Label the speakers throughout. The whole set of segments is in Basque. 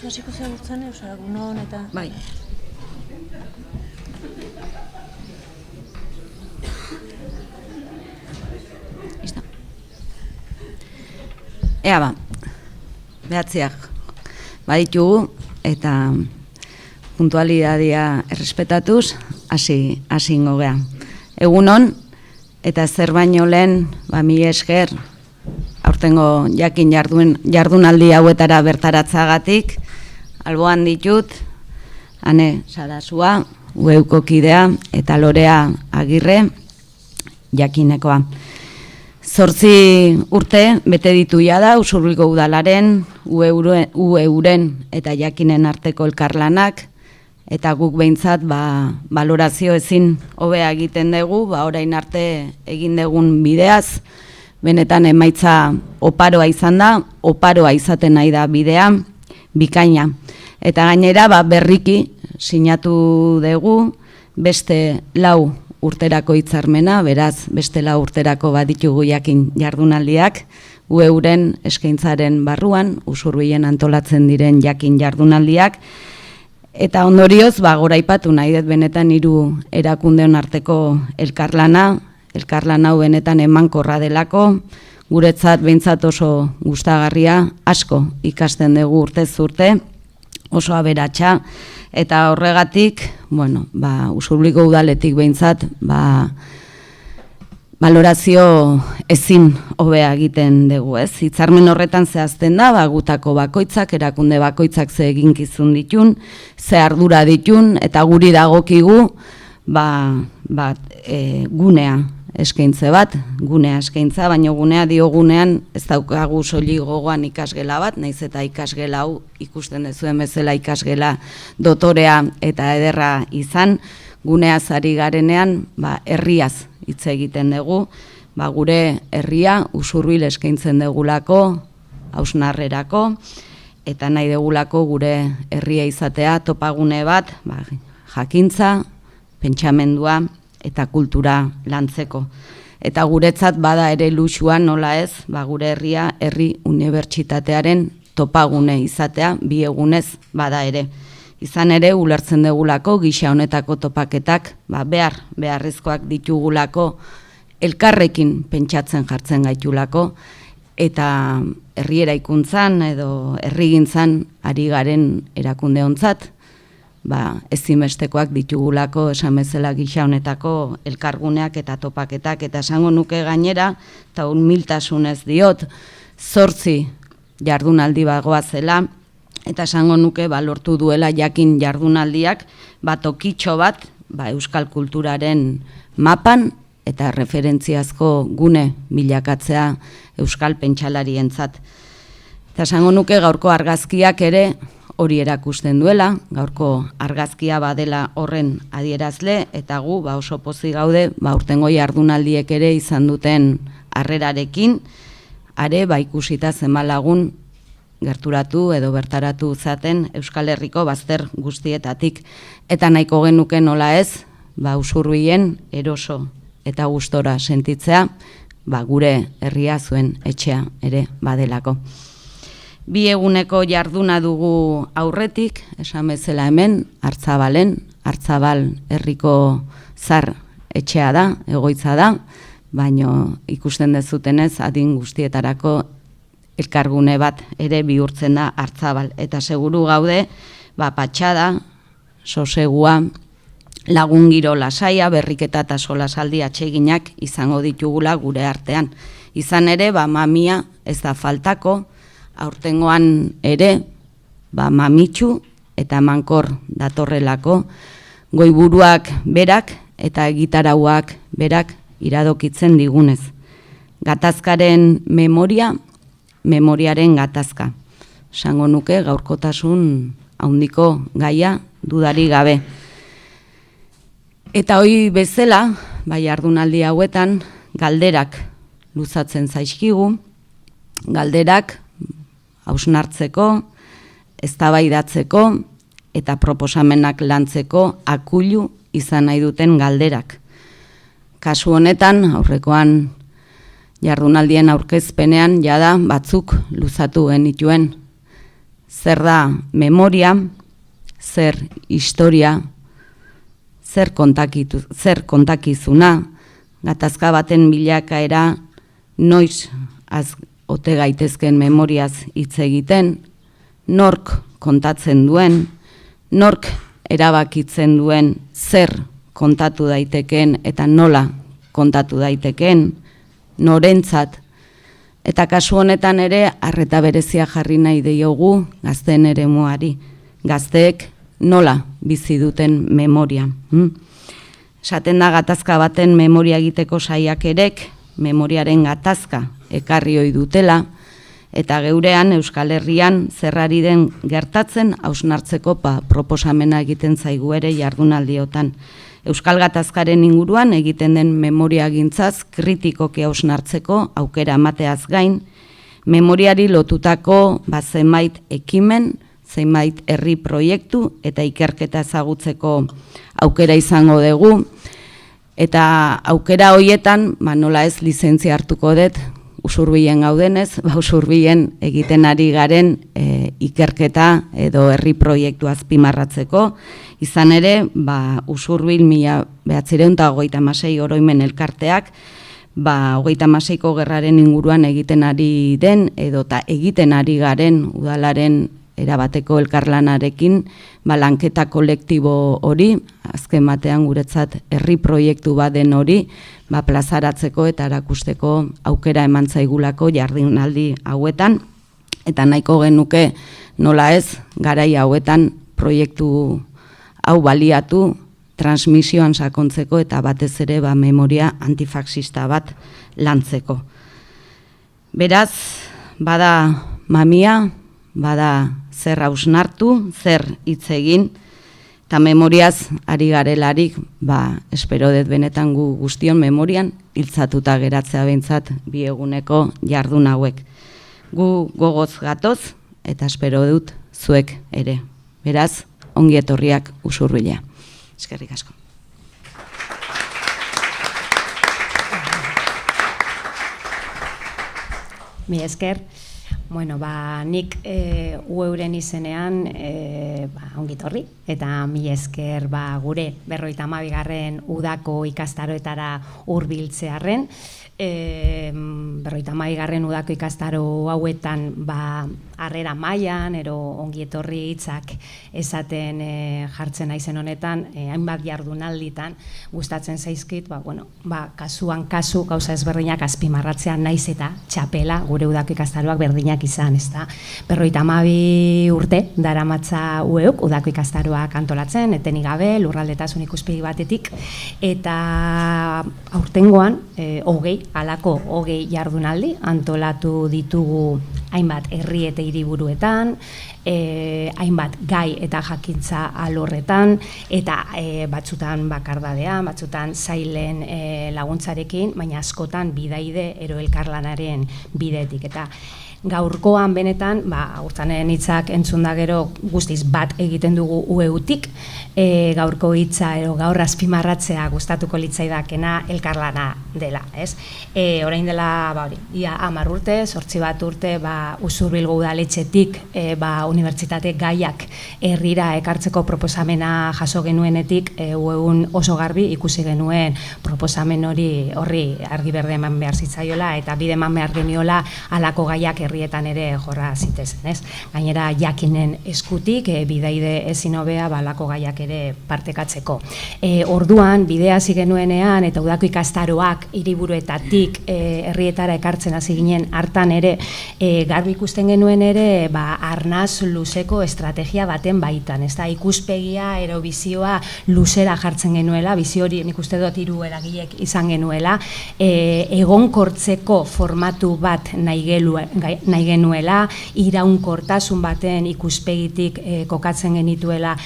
Speaker 1: Hasiko zea gurtzen, egunon eta...
Speaker 2: Bai. Ea ba, behatziak baditugu eta puntualidadia errespetatuz hasi ingo gea. Egunon eta zer baino lehen, mila esker, aurtengo jakin jardunaldi hauetara bertaratzagatik, alboan ditut, Ane Sarasua, Ueuko kidea eta Lorea Agirre, jakinekoa. 8 urte bete ditu jada Usurbilgo udalaren, Ueuren eta jakinen arteko elkarlanak, eta guk behintzat balorazio ezin hobea egiten dugu, orain arte egin dugun bideaz, benetan emaitza oparoa izan da, oparoa izaten nahi da bidea, bikaina. Eta gainera berriki sinatu dugu beste 4 urterako hitzarmena, beraz beste 4 urterako baditugu jakin jardunaldiak, Ueuren eskaintzaren barruan, Usurbilen antolatzen diren jakin jardunaldiak, eta ondorioz, goraipatu nahi dut benetan 3 erakundeon arteko elkarlana hau benetan emankorra delako, guretzat behintzat oso gustagarria, asko ikasten dugu urtez urte, oso aberatsa, eta horregatik, Usurbiliko udaletik behintzat, balorazio ezin hobea egiten dugu, ez? Hitzarmen horretan zehazten da, gutako bakoitzak, erakunde bakoitzak ze eginkizun ditun, ze ardura ditun, eta guri dagokigu, gunea eskaintze bat, gunea eskaintza, baina gunea diogunean ez daukagu soilik gogoan ikasgela bat, naiz eta ikasgela hau ikusten dezuen bezala ikasgela dotorea eta ederra izan, guneaz ari garenean, herriaz hitz egiten dugu, gure herria Usurbil eskaintzen dugulako, hausnarrerako, eta nahi dugulako gure herria izatea topagune bat, jakintza, pentsamendua eta kultura lantzeko. Eta guretzat bada ere luxua nola ez, gure herria herri unibertsitatearen topagune izatea, 2 egunez bada ere. Izan ere, ulertzen dugulako, gisa honetako topaketak, beharrezkoak ditugulako, elkarrekin pentsatzen jartzen gaitulako, eta herri eraikuntzan edo herrigintzan ari garen erakunde ontzat, ezinbestekoak ditugulako, esan bezala gisa honetako elkarguneak eta topaketak, eta esango nuke gainera, eta humiltasunez diot, 8 jardunaldi bagoazela, eta esango nuke lortu duela jakin jardunaldiak tokitxo bat euskal kulturaren mapan eta referentziazko gune bilakatzea euskal pentsalarientzat. Eta esango nuke gaurko argazkiak ere hori erakusten duela, gaurko argazkia badela horren adierazle, eta gu oso pozik gaude urtengo jardunaldiek ere izan duten harrerarekin, are ikusita zenbat lagun gerturatu edo bertaratu zaten Euskal Herriko bazter guztietatik. Eta nahiko genuke nola ez, Usurbilen eroso eta gustora sentitzea, gure herria zuen etxea ere badelako. 2 eguneko jarduna dugu aurretik, esan bezala hemen, Artzabal herriko zar etxea da, egoitza da, baino ikusten dezutenez adin guztietarako elkargune bat ere bihurtzen da Artzabal. Eta seguru gaude, patxada, sosegua, lagungiro lasaia, berriketa eta solasaldi atseginak izango ditugula gure artean. Izan ere, mamia ez da faltako, aurtengoan ere, mamitsu eta mankor datorrelako, goiburuak berak eta gitarauak berak iradokitzen digunez. Gatazkaren memoriaren gatazka. Esango nuke gaurkotasun handiko gaia dudari gabe. Eta hori bezala, jardunaldi hauetan, galderak luzatzen zaizkigu, galderak hausnartzeko, eztabaidatzeko eta proposamenak lantzeko akulu izan nahi duten galderak. Kasu honetan, aurrekoan jardunaldien aurkezpenean jada batzuk luzatu genituen zer da memoria, zer historia, zer kontakizuna, gatazka baten bilakaera noiz ote gaitezken memoriaz hitz egiten, nork kontatzen duen, nork erabakitzen duen zer kontatu daiteken eta nola kontatu daiteken, norentzat, eta kasu honetan ere arreta berezia jarri nahi diogu gazteen eremuari, gazteek nola bizi duten memoria. Esaten da gatazka baten memoria egiteko saiakerek memoriaren gatazka ekarri ohi dutela, eta geurean Euskal Herrian zerrari den gertatzen hausnartzeko proposamena egiten zaigu ere jardunaldiotan. Euskal gatazkaren inguruan egiten den memoriagintzaz kritikoki hausnartzeko aukera emateaz gain, memoriari lotutako zenbait ekimen, zenbait herri proiektu eta ikerketa ezagutzeko aukera izango dugu, eta aukera hoietan, nola ez lizentzia hartuko dut, Usurbilen gaudenez, Usurbilen egiten ari garen ikerketa edo herri proiektu azpimarratzeko, izan ere, Usurbil 1956 oroimen elkarteak, 36ko gerraren inguruan egiten ari den, edo egiten ari garen udalaren erabateko elkarlanarekin, lanketa kolektibo hori, azken batean guretzat herri proiektu bat den hori, plazaratzeko eta erakusteko aukera eman zaigulako jardunaldi hauetan, eta nahiko genuke nola ez, garai hauetan proiektu hau baliatu, transmisioan sakontzeko eta batez ere memoria antifaxista bat lantzeko. Beraz, bada mamia, bada zer hausnartu, zer hitz egin, eta memoriaz ari garelarik, espero dut benetan gu guztion memorian, hiltzatuta geratzea behintzat bi eguneko jardun hauek. Gu gogoz gatoz, eta espero dut zuek ere. Beraz, ongi etorriak Usurbilera. Eskerrik asko.
Speaker 3: Mi esker. Nik euren izenean ongitorri, eta mi esker gure 52. udako ikastaroetara hurbiltzearren. 52. udako ikastaro hauetan harrera mailan, ero ongietorri hitzak esaten jartzen naizen honetan, hainbat jardunalditan gustatzen zaizkit, kasuan kasu gauza ezberdinak azpimarratzea naiz eta txapela gure udako ikastaroak berdinak izan, ezta. 52 urte daramatza ueuk udako ikastaroak antolatzen, etenik gabe, lurraldetasun ikuspegi batetik, eta aurtengoan, halako 20 jardunaldi antolatu ditugu hainbat herri eta hiriburuetan, hainbat gai eta jakintza alorretan, eta batzutan bakardadean, batzutan zailen laguntzarekin, baina askotan bidaide ero elkarlanaren bidetik. Eta gaurkoan benetan, urtanen hitzak entzun da gero guztiz bat egiten dugu ueutik, gaurko hitza edo gaur azpimarratzea gustatuko litzaidakena elkarlana dela, ez? Orain dela, ia 10 urte, 8 urte, Usurbilgo udaletxetik unibertsitate gaiak herrira ekartzeko proposamena jaso genuenetik, ueun oso garbi ikusi genuen proposamen horri argi berde eman behar zitzaiola, eta bide eman behar geniola halako gaiak herrietan ere jorra zitezen, ez? Gainera jakinen eskutik, bidaide ezin hobea halako gaiak ere partekatzeko. Orduan, bidea hasi genuenean eta udako ikastaroak hiriburuetatik herrietara ekartzen hasi ginen hartan ere, garbi ikusten genuen ere, arnaz luzeko estrategia baten baitan, ez da, ikuspegia, erobizioa luzera jartzen genuela, bizio hori nik uste dut 3 eragilek izan genuela, egonkortzeko formatu bat nahi genuela, iraunkortasun baten ikuspegitik kokatzen genituela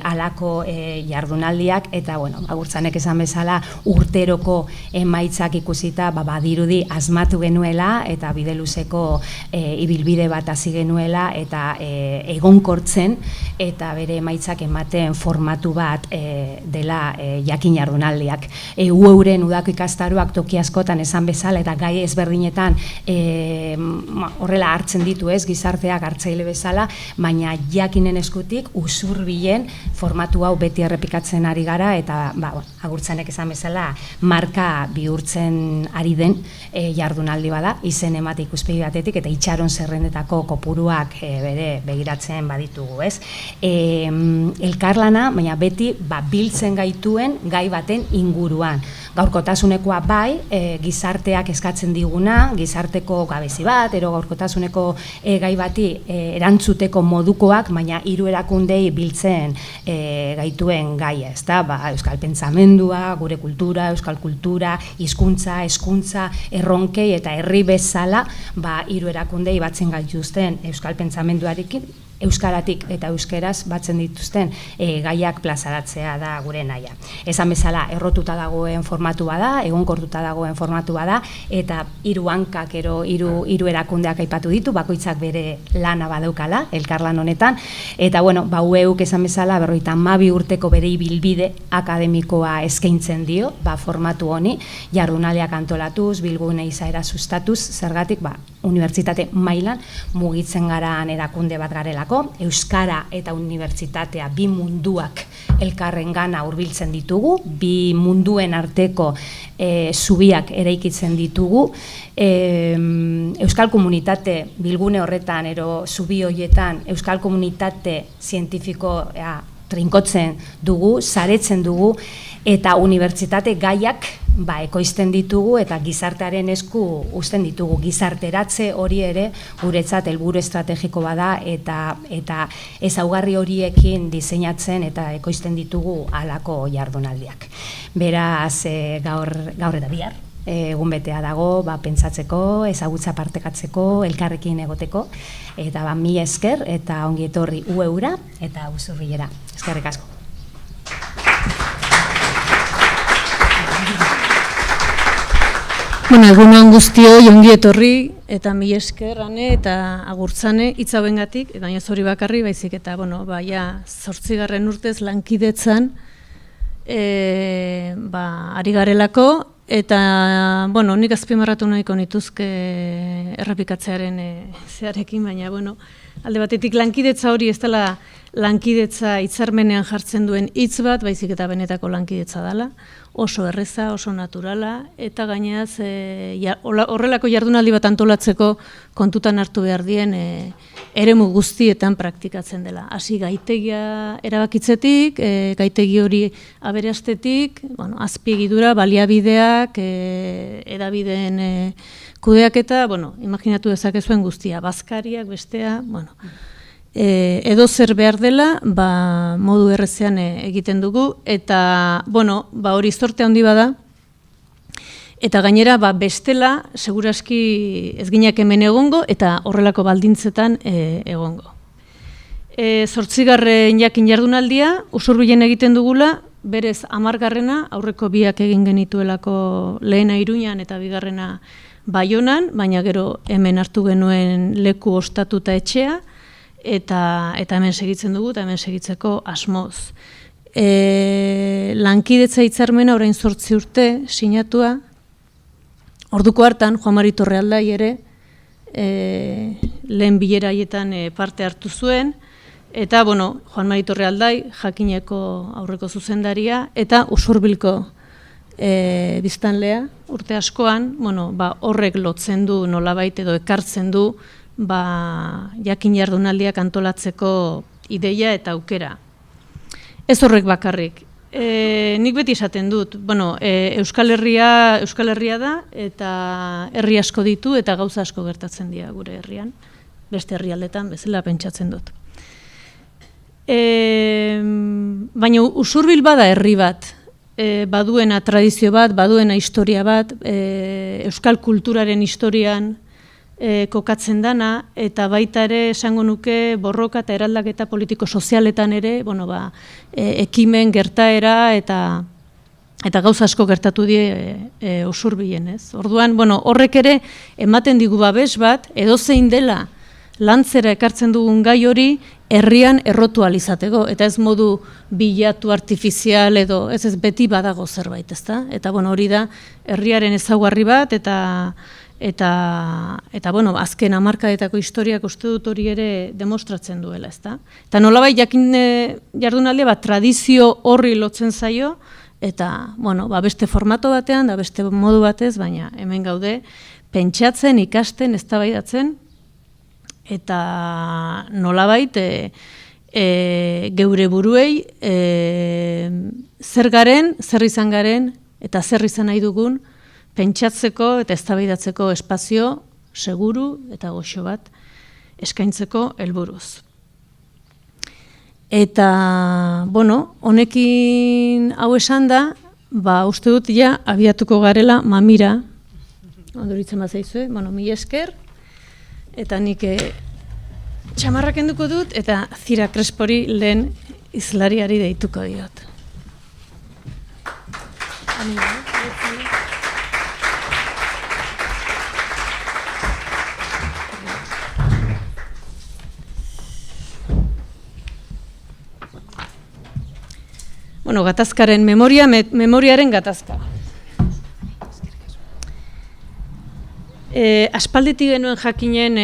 Speaker 3: halako jardunaldiak, eta, agurtzanek esan bezala, urteroko emaitzak ikusita, badirudi asmatu genuela, eta bide luzeko ibilbide bat hasi genuela, eta egonkortzen eta bere emaitzak ematen formatu bat dela jakin jardunaldiak. Euren udako ikastaroak toki askotan esan bezala eta gai ezberdinetan horrela hartzen ditu gizarteak hartzaile bezala, baina jakinen eskutik usurbilen formatu hau beti errepikatzen ari gara eta agurtzanek esan bezala marka bihurtzen ari den jardunaldi bada, izen emate ikuspegi batetik eta itxaron zerrendetako kopuruak bere begiratzen baditugu, ez? Elkarlana, baina beti biltzen gaituen gai baten inguruan. Gaurkotasunekoa bai, gizarteak eskatzen diguna, gizarteko gabezi bat, ero gaurkotasuneko gai bati erantzuteko modukoak, baina hiru erakundei biltzen gaituen gaia, ez da? Euskal pentsamendua, gure kultura, euskal kultura, hizkuntza, hezkuntza, erronkei eta herri bezala, hiru erakundei batzen gaituzten euskal pentsamenduarekin, euskaratik eta euskeraz batzen dituzten gaiak plazaratzea da gure nahia. Esan bezala, errotuta dagoen formatu bada, egonkortuta dagoen formatu bada, eta hiru hankak hiru erakundeak aipatu ditu, bakoitzak bere lana badaukala, elkarlan honetan, eta hauek esan bezala, 52 urteko bere ibilbide akademikoa eskaintzen dio, formatu honi, jardunaldiak antolatuz, bilgune izaera sustatuz, zergatik, unibertsitate mailan mugitzen garan erakunde bat garelako, euskara eta unibertsitatea bi munduak elkarrengana hurbiltzen ditugu, bi munduen arteko zubiak eraikitzen ditugu, euskal komunitate bilgune horretan ero zubi horietan euskal komunitate zientifikoa trinkotzen dugu, saretzen dugu, eta unibertsitate gaiak ekoizten ditugu eta gizartearen esku uzten ditugu. Gizarteratze hori ere guretzat helburu estrategiko bada eta ezaugarri horiekin diseinatzen eta ekoizten ditugu halako jardunaldiak. Beraz, gaur eta bihar egun betea dago pentsatzeko, ezagutza partekatzeko, elkarrekin egoteko, eta mila esker eta ongi etorri ueura eta usurbilera. Eskerrik asko.
Speaker 1: Egunon guztioi ongi etorri eta mila esker Ane eta agurtzane hitz hauengatik, baina ez hori bakarri, baizik eta 8. urtez lankidetzan ari garelako, eta nik azpimarratu nahiko nituzke errepikatzearen zearekin, baina alde batetik lankidetza hori ez dela lankidetza hitzarmenean jartzen duen hitz bat, baizik eta benetako lankidetza dela, oso erreza, oso naturala, eta gainaz horrelako jardunaldi bat antolatzeko kontutan hartu behar dien eremu guztietan praktikatzen dela. Hasi gaitegia erabakitzetik, gaitegi hori aberastetik, azpiegidura, baliabideak, edabideen kudeaketa, imaginatu dezakezuen guztia, bazkariak, bestea, edo zer behar dela, modu errezean egiten dugu, eta hori zorte handi bada, eta gainera bestela, seguraski ez ginak hemen egongo, eta horrelako baldintzetan egongo. 8. jakin jardunaldia, Usurbilen egiten dugula, berez 10. aurreko biak egin genituelako, lehena Iruñan eta bigarrena Baionan, baina gero hemen hartu genuen leku ostatuta etxea, eta hemen segitzen dugu, eta hemen segitzeko asmoz. Lankidetza hitzarmena orain 8 urte sinatua, orduko hartan Juan Mari Torrealdai ere lehen bilera haietan parte hartu zuen, eta Juan Mari Torrealdai jakineko aurreko zuzendaria, eta Usurbilko biztanlea urte askoan, horrek lotzen du nolabait edo ekartzen du jakin jardunaldiak antolatzeko ideia eta aukera. Ez horrek bakarrik. Nik beti esaten dut, Euskal Herria da eta herri asko ditu eta gauza asko gertatzen dira gure herrian, beste herrialdetan bezala pentsatzen dut. Baina Usurbil bada herri bat, baduena tradizio bat, baduena historia bat, euskal kulturaren historian kokatzen dana, eta baita ere esango nuke borroka eta eraldaketa politiko-sozialetan ere, ekimen gertaera eta gauza asko gertatu die Usurbilen, ez? Orduan, horrek ere ematen digu babes bat, edozein dela lantzera ekartzen dugun gai hori herrian errotu alizateko, eta ez modu bilatu artifizial edo ez beti badago zerbait, ezta? Eta bueno, hori da herriaren ezaugarri bat eta bueno, azken hamarkadetako historiak uste dut hori ere demostratzen duela, ezta? Eta nolabait jakin jardunaldia bat tradizio horri lotzen zaio, eta bueno, beste formato batean, da beste modu batez, baina hemen gaude pentsatzen, ikasten, eztabaidatzen, eta nolabait geure buruei zer garen, zer izan garen, eta zer izan nahi dugun, pentsatzeko eta eztabaidatzeko espazio seguru eta goxo bat eskaintzeko helburuz. Eta, bueno, honekin hau esan da, uste dut ja abiatuko garela mamira, ondoritzen bat zaizue, bueno, mila esker, eta nik txamarrak enduko dut, eta Zira Crespori lehen izlariari deituko diot. Bueno, gatazkaren memoriaren gatazka. Aspalditik genuen jakinen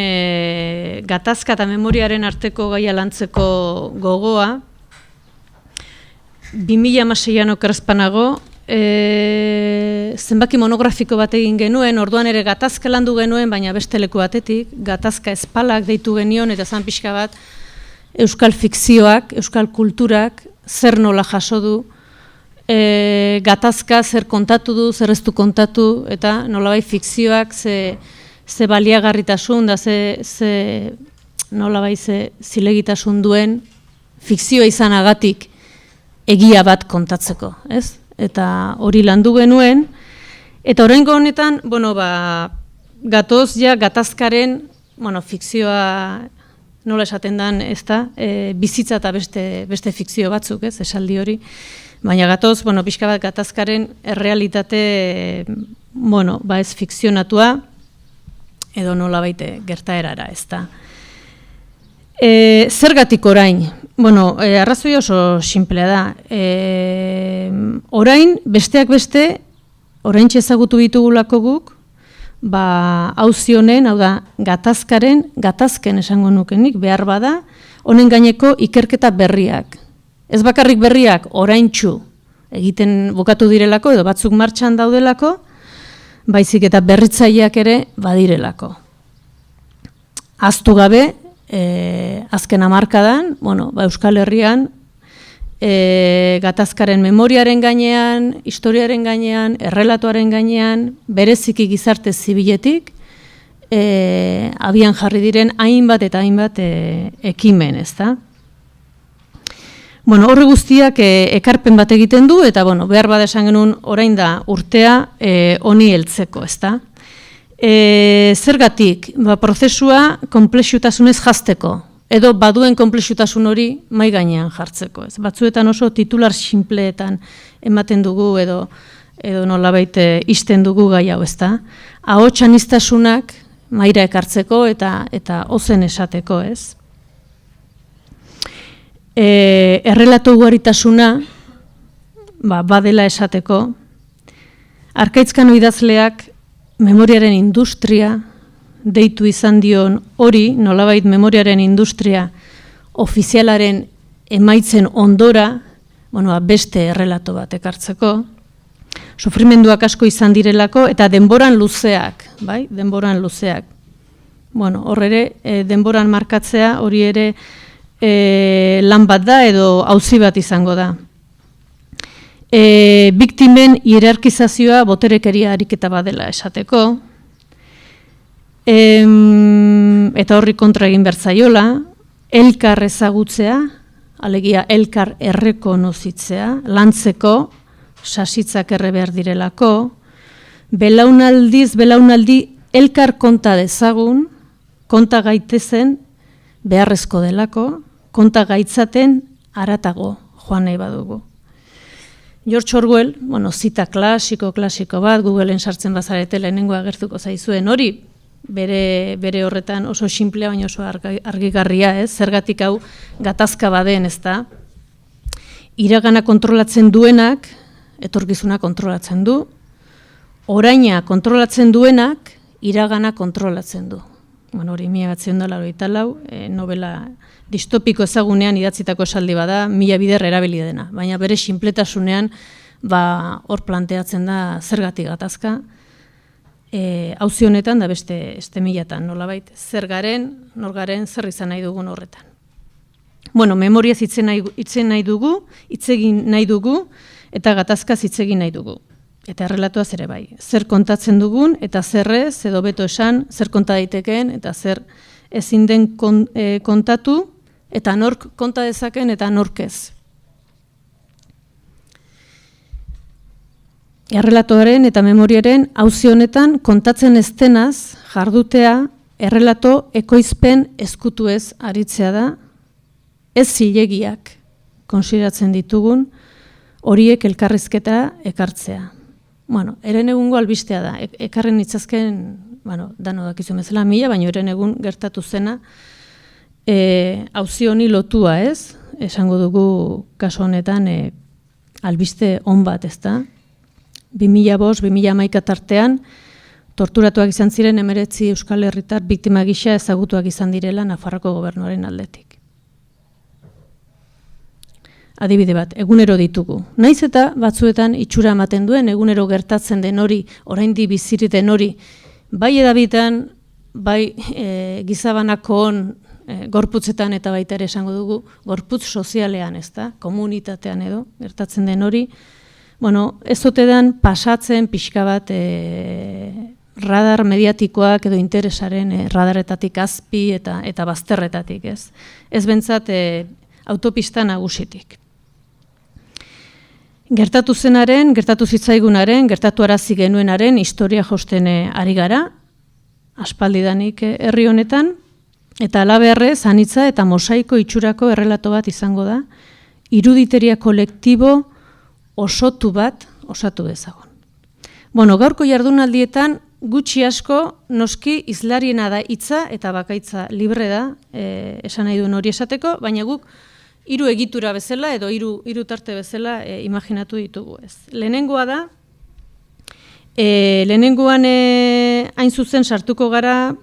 Speaker 1: gatazka eta memoriaren arteko gaia lantzeko gogoa. 2016an okerazpanago, zenbaki monografiko bat egin genuen, orduan ere gatazka landu genuen, baina beste leku batetik, gatazka espalak deitu genion, eta zan pixka bat euskal fikzioak, euskal kulturak, zer nola jaso du, gatazka zer kontatu du, zer ez du kontatu, eta nolabait fikzioak ze baliagarritasun, da nolabait ze zilegitasun duen fikzioa izanagatik egia bat kontatzeko, ez? Eta hori landu genuen, eta oraingo honetan, bueno, gatoz ja gatazkaren, bueno, fikzioa nola esaten den, ez da, bizitza eta beste fikzio batzuk, ez, esaldi hori. Baina gatoz, bueno, pixka bat gatazkaren errealitate, bueno, ez fikzionatua, edo nola baite gertaerara, ez da. Zergatik orain? Bueno, arrazoi oso simplea da. Orain, besteak beste, orain ezagutu ditugulako guk, auzi honen, hau da, gatazken esango nukenik, behar bada, honen gaineko ikerketa berriak. Ez bakarrik berriak oraintsu egiten bukatu direlako, edo batzuk martxan daudelako, baizik eta berritzaileak ere badirelako. Ahaztu gabe, azken hamarkadan, bueno, Euskal Herrian, gatazkaren memoriaren gainean, historiaren gainean, errelatoaren gainean, bereziki gizarte zibiletik, abian jarri diren hainbat eta hainbat ekimen, ezta? Bueno, horre guztiak ekarpen bat egiten du, eta bueno, behar bada esan genuen orain da urtea honi heltzeko, ezta? Zergatik, prozesua konplexutasunez jazteko, edo baduen konplexutasun hori mai gainean jartzeko, ez? Batzuetan oso titular sinpleetan ematen dugu edo nolabait ixten dugu gai hau, ezta? Ahots aniztasunak maira ekartzeko eta ozen esateko, ez? Errelato ugaritasuna badela esateko, Arkaitzkano idazleak memoriaren industria deitu izan dion hori, nolabait memoriaren industria ofizialaren emaitzen ondora, bueno, beste errelato bat ekartzeko, sufrimenduak asko izan direlako, eta denboran luzeak, bai, denboran luzeak. Bueno, hor ere, denboran markatzea hori ere lan bat da edo auzi bat izango da. Biktimen hierarkizazioa boterekeria ariketa badela esateko, eta horri kontra egin bertzaiola, elkar ezagutzea, alegia elkar errekonozitzea, lantzeko, sasitzak erre behar direlako, belaunaldi elkar konta dezagun, konta gaitezen beharrezko delako, konta gaitzaten aratago joan nahi badugu. George Orwell, bueno, zita klasiko bat, Googleen sartzen bazarete lehenengo agertuko zaizuen hori, bere horretan oso simplea, baina oso argigarria, ez? Zergatik hau gatazka baden, ez da? Iragana kontrolatzen duenak, etorkizuna kontrolatzen du, oraina kontrolatzen duenak, iragana kontrolatzen du. Bueno, hori 1984, novela distopiko ezagunean idatzitako esaldi bada, 1000 bider erabili dena, baina bere sinpletasunean hor planteatzen da zergatik gatazka, auzi honetan da beste milatan, nolabait, zer garen, nor garen, zer izan nahi dugun horretan. Bueno, memoriaz hitz egin nahi dugu, eta gatazkaz hitz egin nahi dugu. Eta errelatuaz ere bai. Zer kontatzen dugun, eta zerrez, edo beto esan, zer konta daitekeen, eta zer ezin den kontatu, eta nork konta dezaken, eta nork ez. Errelatoaren eta memoriaren auzi honetan kontatzen ez denaz jardutea errelato ekoizpen ezkutuez aritzea da, ez zilegiak konsideratzen ditugun horiek elkarrizketa ekartzea. Bueno, eren egungo albistea da, ekarren itzazken, bueno, dano dakizu bezala 1000, baina eren egun gertatu zena auzi honi lotua, ez? Esango dugu kaso honetan albiste on bat, ez da? 2005-2011 tartean, torturatuak izan ziren 19 Euskal Herritar biktima gisa ezagutuak izan direla Nafarroko gobernuaren aldetik. Adibide bat, egunero ditugu. Naiz eta batzuetan itxura ematen duen, egunero gertatzen den hori, oraindik bizirik den hori, bai edabitan, bai gizabanakon gorputzetan eta baita ere esango dugu, gorputz sozialean, ez da, komunitatean edo, gertatzen den hori, bueno, ez otedan pasatzen pixka bat radar mediatikoak edo interesaren radaretatik azpi eta bazterretatik, ez? Ez bentsat autopista nagusitik. Gertatu zenaren, gertatu zitzaigunaren, gertatu arazi genuenaren historia josten ari gara, aspaldidanik herri honetan, eta halabeharrez anitza eta mosaiko itxurako errelato bat izango da, iruditeria kolektibo osotu bat osatu dezagon. Bueno, gaurko jardunaldietan gutxi asko noski izlariena da hitza eta bakaitza libre da, esan nahi duen hori esateko, baina guk hiru egitura bezala edo hiru tarte bezala imaginatu ditugu, ez. Lehenengoa da, lehenengoan hain zuzen sartuko gara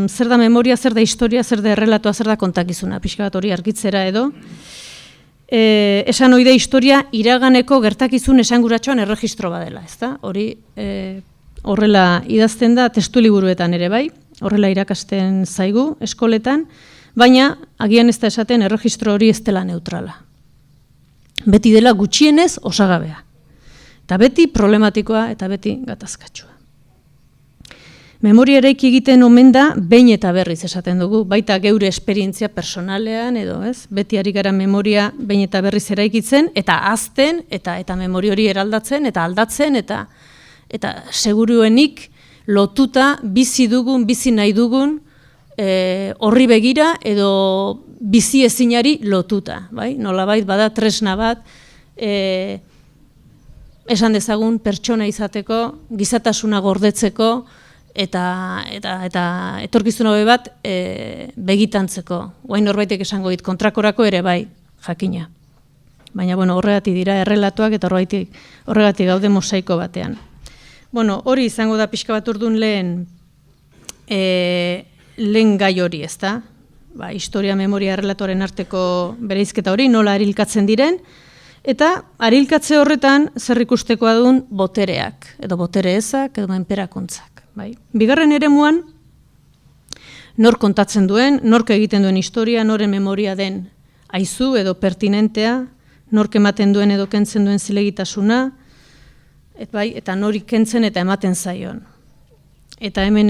Speaker 1: zer da memoria, zer da historia, zer da errelatoa, zer da kontakizuna, pixka bat hori argitzera edo. Esan oide historia iraganeko gertakizun esanguratsuan erregistro badela, ezta? Hori horrela idazten da testu liburuetan ere bai, horrela irakasten zaigu eskoletan, baina agian ez da esaten erregistro hori ez dela neutrala. Beti dela gutxienez osagabea. Eta beti problematikoa eta beti gatazkatsua. Memoria eraiki egiten omen da behin eta berriz esaten dugu, baita geure esperientzia personalean edo, ez? Beti ari gara memoria behin eta berriz eraikitzen eta hazten eta memoria hori eraldatzen eta aldatzen eta seguruenik lotuta bizi dugun, bizi nahi dugun horri begira edo bizi ezinari lotuta, bai? Nolabait bada tresna bat esan dezagun pertsona izateko, gizatasuna gordetzeko, eta etorkizun hobe bat begitantzeko. Guain norbaitek esango dit, kontrakorako ere bai, jakina. Baina, bueno, horregatik dira errelatuak eta horregatik gaude mosaiko batean. Bueno, hori izango da pixka bat urdun lehen gai hori, ez da? Historia, memoria, errelatuaren arteko bereizketa hori, nola arilkatzen diren, eta arilkatze horretan zer ikustekoa duen botereak, edo botere ezak, edo menperakuntzak. Bigarren eremuan, nor kontatzen duen, nork egiten duen historia, noren memoria den aizu edo pertinentea, nork ematen duen edo kentzen duen zilegitasuna, eta nori kentzen eta ematen zaion. Eta hemen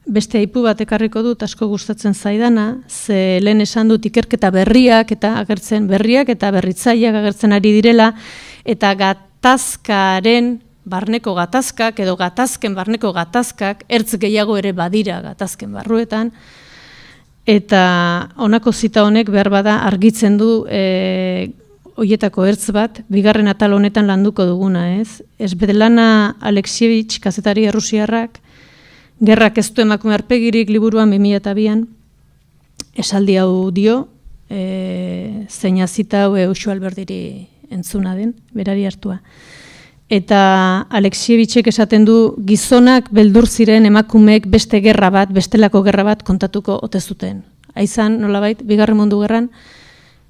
Speaker 1: beste aipu bat ekarriko dut asko gustatzen zaidana, ze lehen esan dut ikerketa berriak eta berritzaileak agertzen ari direla, eta gatazkaren barneko gatazkak edo gatazken barneko gatazkak ertz gehiago ere badira gatazken barruetan, eta honako zita honek behar bada argitzen du hoietako ertz bat, bigarren atal honetan landuko duguna, ez? Svetlana Alexievich, kazetari errusiarrak, Gerrak ez du emakume arpegirik liburuan 2002an, esaldi hau dio, zeina zita hau Euxu Alberdiri entzuna den, berari hartua. Eta Alexievitzek esaten du gizonak beldur ziren emakumeek beste gerra bat, bestelako gerra bat kontatuko ote zuten. Aizan, nolabait, Bigarren Mundu Gerran,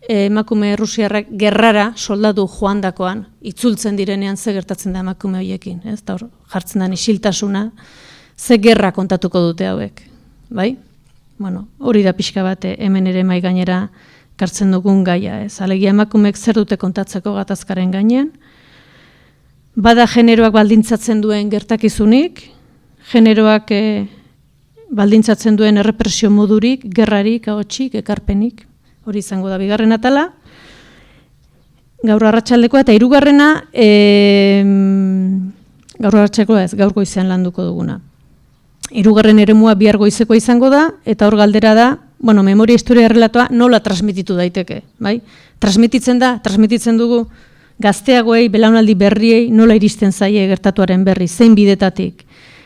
Speaker 1: emakume Rusiarrak gerrara soldadu joandakoan, itzultzen direnean ze gertatzen da emakume horiekin. Eta hor, jartzen da isiltasuna, ze gerra kontatuko dute hauek. Bai? Bueno, hori da pixka bat hemen ere mai gainera kartzen dugun gaia. Alegia emakumeek zer dute kontatzeko gatazkaren gainean, bada generoak baldintzatzen duen gertakizunik, generoak baldintzatzen duen errepresio modurik, gerrarik, ahotsik, ekarpenik, hori izango da bigarren atala. Gaur arratsaldekoa eta hirugarrena, gaur arratsaldekoa ez, gaur goizean landuko duguna. Hirugarren eremua bihar goizekoa izango da, eta hor galdera da, bueno, memoria historia errelatoa nola transmititu daiteke, bai? Transmititzen dugu gazteagoei, belaunaldi berriei, nola iristen zaie gertatuaren berri, zein bidetatik.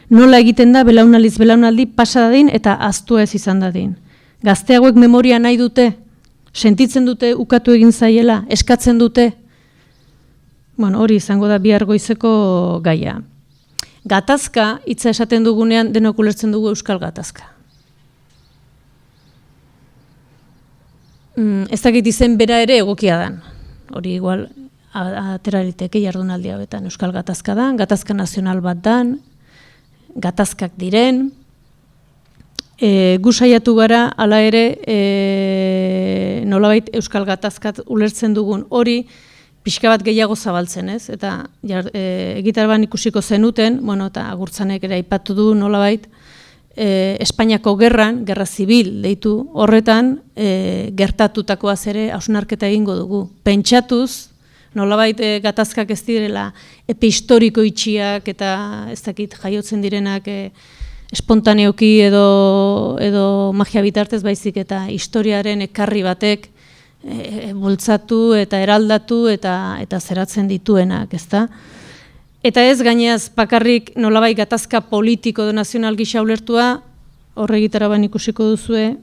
Speaker 1: Nola egiten da belaunaldiz belaunaldi pasa dadin eta ahaztua ez izan dadin. Gazteagoek memoria nahi dute, sentitzen dute ukatu egin zaiela, eskatzen dute. Bueno, hori izango da bihar goizeko gaia. Gatazka, hitza esaten dugunean denok ulertzen dugu euskal gatazka. Ez dakit izen bera ere egokia dan. Hori igual ateraliteke jardunaldi hauetan euskal gatazka dan, gatazka nazional bat dan, gatazkak diren. Gu saiatu gara, hala ere, nolabait euskal gatazkat ulertzen dugun hori, pixka bat gehiago zabaltzen, ez? Eta egitarban ikusiko zenuten, bueno, eta Agurtzanek ere aipatu du nolabait, Espainiako gerran, gerra zibil deitu horretan, gertatutakoaz ere hausnarketa egingo dugu. Pentsatuz, nolabait gatazkak ez direla epe historiko itxiak eta ez dakit jaiotzen direnak espontaneoki edo magia bitartez baizik eta historiaren ekarri batek bultzatu eta eraldatu eta zeratzen dituenak, ezta? Eta ez gaineaz bakarrik nolabait gatazka politiko edo nazional gisa ulertua, horregitaraban ikusiko duzue,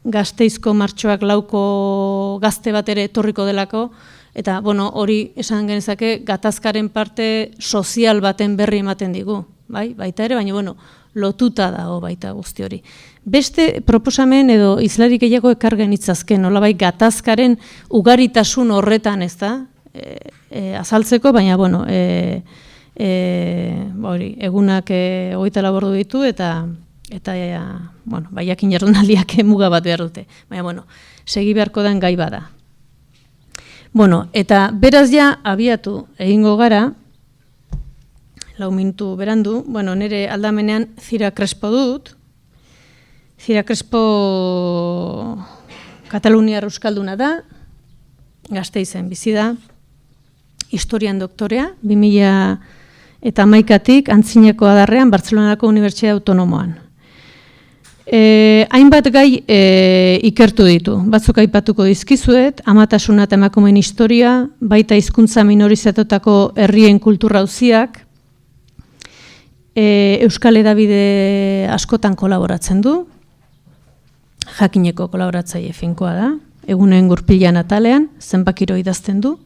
Speaker 1: Gasteizko martxoak 4ko gazte bat ere etorriko delako, eta bueno, hori esan genezake gatazkaren parte sozial baten berri ematen digu, bai? Baita ere, baina bueno, lotuta dago baita guzti hori. Beste proposamen edo izlarik gehiago ekar genitzazken, nolabait gatazkaren ugaritasun horretan, ez da? Azaltzeko, baina bueno, egunak 24 ordu ditu eta bueno, baiakin jardunaldiak muga bat behar dute. Baina bueno, segi beharko den gai bada. Bueno, eta beraz ja abiatu egingo gara, 4 minutu berandu, bueno, nire aldamenean Zira Crespo dut. Zira Crespo Kataluniar euskalduna da, Gasteizen bizi da, historian doktorea, 2011tik Antzinako Adarrean, Bartzelonako Unibertsitate Autonomoan. Hainbat gai ikertu ditu, batzuk aipatuko dizkizuet, amatasuna eta emakumeen historia, baita hizkuntza minorizatutako herrien kultura auziak, Euskal Hedabide askotan kolaboratzen du, Jakineko kolaboratzaile finkoa da, Egunen Gurpilan atalean, zenbakiro idazten du,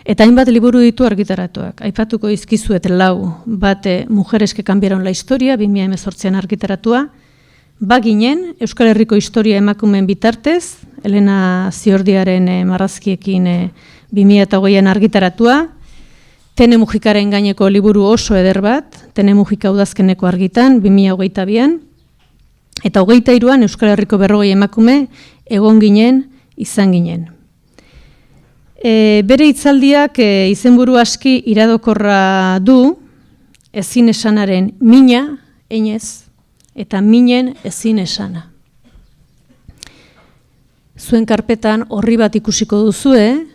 Speaker 1: eta hainbat liburu ditu argitaratuak. Aipatuko dizkizuet 4, bat Mujeres que cambiaron la historia, 2018an argitaratua, Baginen, Euskal Herriko historia emakumeen bitartez, Elena Ziordiaren marrazkiekin 2008an argitaratua, Tene Mujikaren gaineko liburu oso eder bat, Tene Mujika udazkeneko argitan, 2022an, eta 23an Euskal Herriko 40 emakume egon ginen, izan ginen. Bere hitzaldiak izenburu aski iradokorra du, ezin esanaren mina, einez, eta minen ezin esana. Zuen karpetan horri bat ikusiko duzue,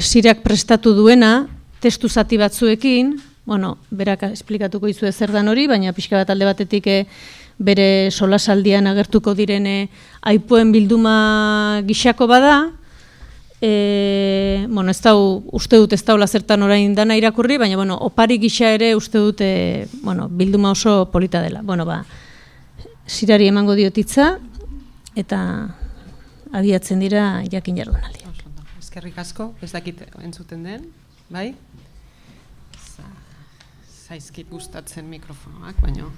Speaker 1: Zirak prestatu duena, testu zati batzuekin, bueno, berak esplikatuko dizue zer dan hori, baina pixka bat alde batetik bere solasaldian agertuko direne aipuen bilduma gixako bada, Bueno, uste dut ez daula zertan orain dana irakurri, baina bueno, opari gisa ere uste dut bueno, bilduma oso polita dela. Bueno, Sirari emango diot hitza eta abiatzen dira jakin jardunaldi.
Speaker 4: Eskerrik asko, ez dakit entzuten den, bai? Zaizkit gustatzen mikrofonoak, baina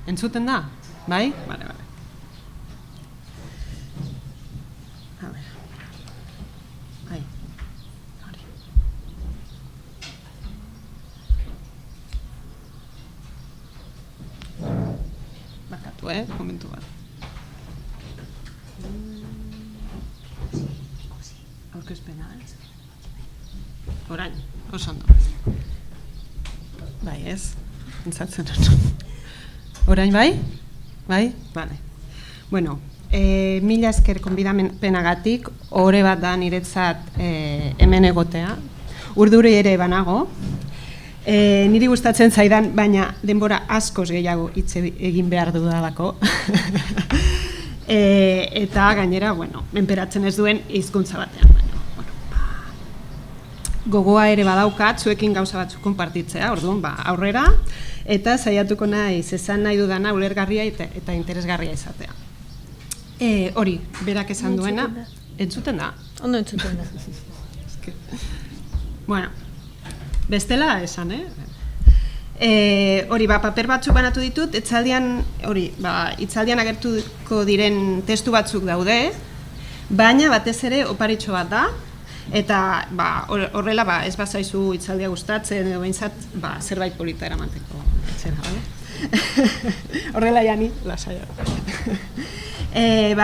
Speaker 4: entzuten da, bai? Bale. A ver. Bai, hori. Bakatu, momentu bat. Aurkezpena, ez? Orain, oso ondo. Bai, ez? Entzatzen oso. Orain, bai? Bai? Bale. Bueno, mila esker konbidapenagatik, ohore bat da niretzat hemen egotea. Urduri ere banago. Niri gustatzen zaidan, baina denbora askoz gehiago hitz egin behar dudalako. Eta gainera, bueno, menperatzen ez duen hizkuntza batean. Gogoa ere badaukat, zuekin gauza batzuk konpartitzea, orduan, aurrera, eta saiatuko naiz esan nahi dudana ulergarria eta interesgarria izatea. Hori, berak esan duena, entzuten da?
Speaker 1: Ondo entzuten da.
Speaker 4: Bueno, bestela esan, Hori, paper batzuk banatu ditut, hitzaldian agertuko diren testu batzuk daude, baina batez ere oparitxo bat da, eta horrela ez bazaizu hitzaldia gustatzen edo behintzat zerbait polita eramateko etxera, bale? Horrela jani, lasaia.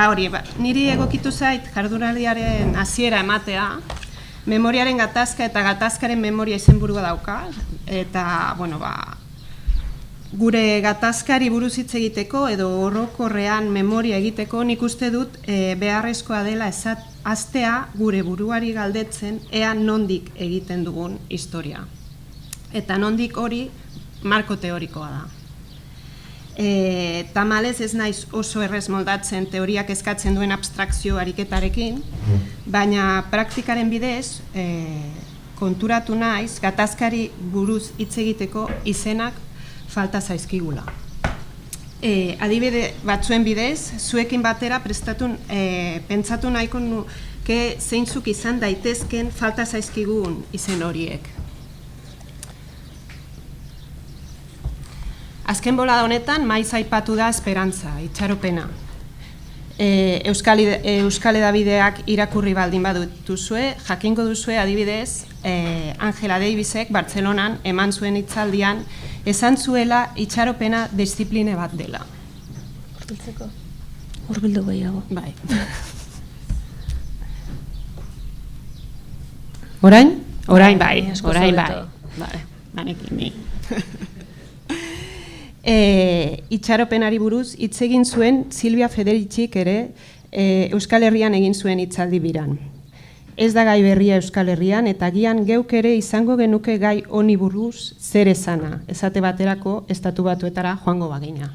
Speaker 4: Hori, niri egokitu zait jardunaldiaren hasiera ematea, memoriaren gatazka eta gatazkaren memoria izenburua dauka, eta, bueno, gure gatazkari buruz hitz egiteko edo orokorrean memoria egiteko nik uste dut beharrezkoa dela hastea gure buruari galdetzen ea nondik egiten dugun historia. Eta nondik hori marko teorikoa da. Tamalez ez naiz oso errez moldatzen teoriak eskatzen duen abstrakzio ariketarekin, baina praktikaren bidez konturatu naiz gatazkari buruz hitz egiteko izenak falta zaizkigula. Adibide batzuen bidez, zuekin batera pentsatu nahiko nuke zeintzuk izan daitezken falta zaizkigun izen horiek. Azken bolada honetan, maiz aipatu da esperantza, itxaropena. Euskal Hedabideak irakurri baldin badutuzue, jakingo duzue adibidez, Angela Davisek Bartzelonan eman zuen hitzaldian esan zuela itxaropena dizipline bat dela.
Speaker 1: Hurbildu gehiago.
Speaker 4: Bai. Orain? Orain bai. Banekin ni. Itxaropenari buruz hitz egin zuen Silvia Federicik ere Euskal Herrian egin zuen hitzaldi biran. Ez da gai berria Euskal Herrian eta agian geuk ere izango genuke gai honi buruz zer esana, esate baterako Estatu Batuetara joango bagina.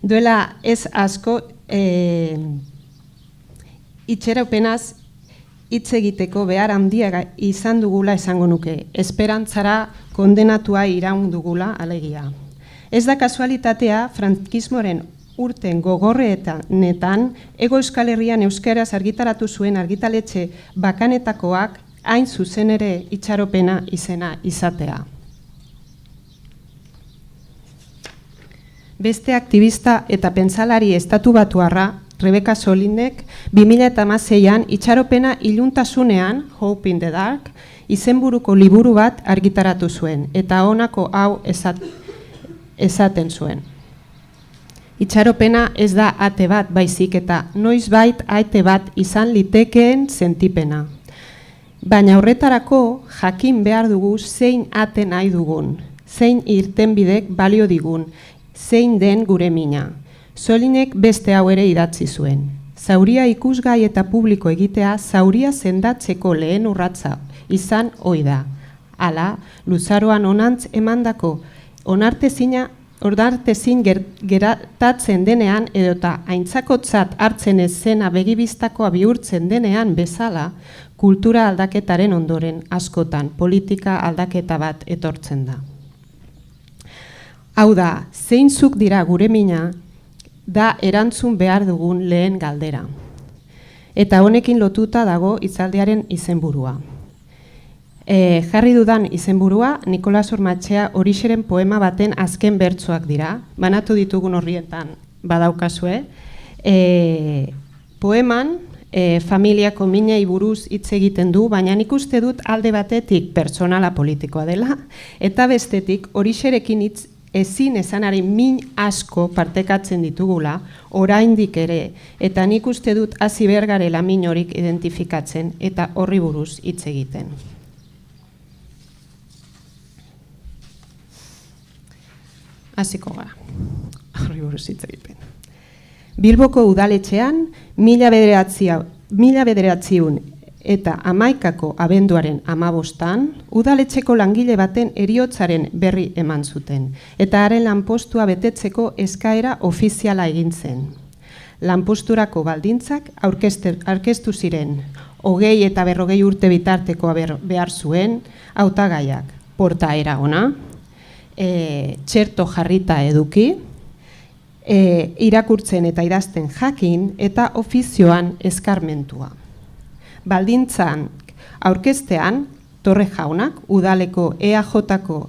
Speaker 4: Duela ez asko itxaropenaz hitz egiteko behar handia izan dugula esango nuke, esperantzara kondenatua iraun dugula alegia. Ez da kasualitatea frankismoaren urten gogorreetan Hego Euskal Herrian euskaraz argitaratu zuen argitaletxe bakanetakoak hain zuzen ere itxaropena izena izatea. Beste aktivista eta pentsalari estatubatuarra Rebeka Solinek 2016an itxaropena iluntasunean, Hope in the Dark, izenburuko liburu bat argitaratu zuen eta honako hau esaten zuen. Itxaropena ez da ate bat baizik eta noizbait ate bat izan litekeen sentipena. Baina horretarako jakin behar dugu zein ate nahi dugun, zein irtenbidek balio digun, zein den gure mina. Solinek beste hau ere idatzi zuen. Zauria ikusgai eta publiko egitea zauria sendatzeko lehen urratsa izan ohi da. Hala, luzaroan onantz emandako onartezin gertatzen denean edota aintzakotzat hartzen ez zena begibistakoa bihurtzen denean bezala, kultura aldaketaren ondoren askotan politika aldaketa bat etortzen da. Hau da, zeintzuk dira gure mina, da erantzun behar dugun lehen galdera. Eta honekin lotuta dago hitzaldiaren izenburua. Jarri dudan izenburua Nikolas Ormatxea Orixeren poema baten azken bertsoak dira, banatu ditugun horrietan badaukazue. Poeman familiako minei buruz hitz egiten du, baina nik uste dut alde batetik pertsonala politikoa dela, eta bestetik Orixerekin ezin esanari min asko partekatzen ditugula, oraindik ere, eta nik uste dut hasi behar garela min horik identifikatzen eta horri buruz hitz egiten. Hasiko gara, horri buruz hitz egiten. Bilboko udaletxean, 1911 eta 11ko abenduaren 15an, udaletxeko langile baten heriotzaren berri eman zuten, eta haren lanpostua betetzeko eskaera ofiziala egin zen. Lanposturako baldintzak aurkeztu ziren, 20 eta 40 urte bitartekoa behar zuen, hautagaiak, portaera ona, txerto jarrita eduki, irakurtzen eta idazten jakin eta ofizioan eskarmentua. Baldintzan aurkeztean, Torre Jaunak, udaleko EAJ-ko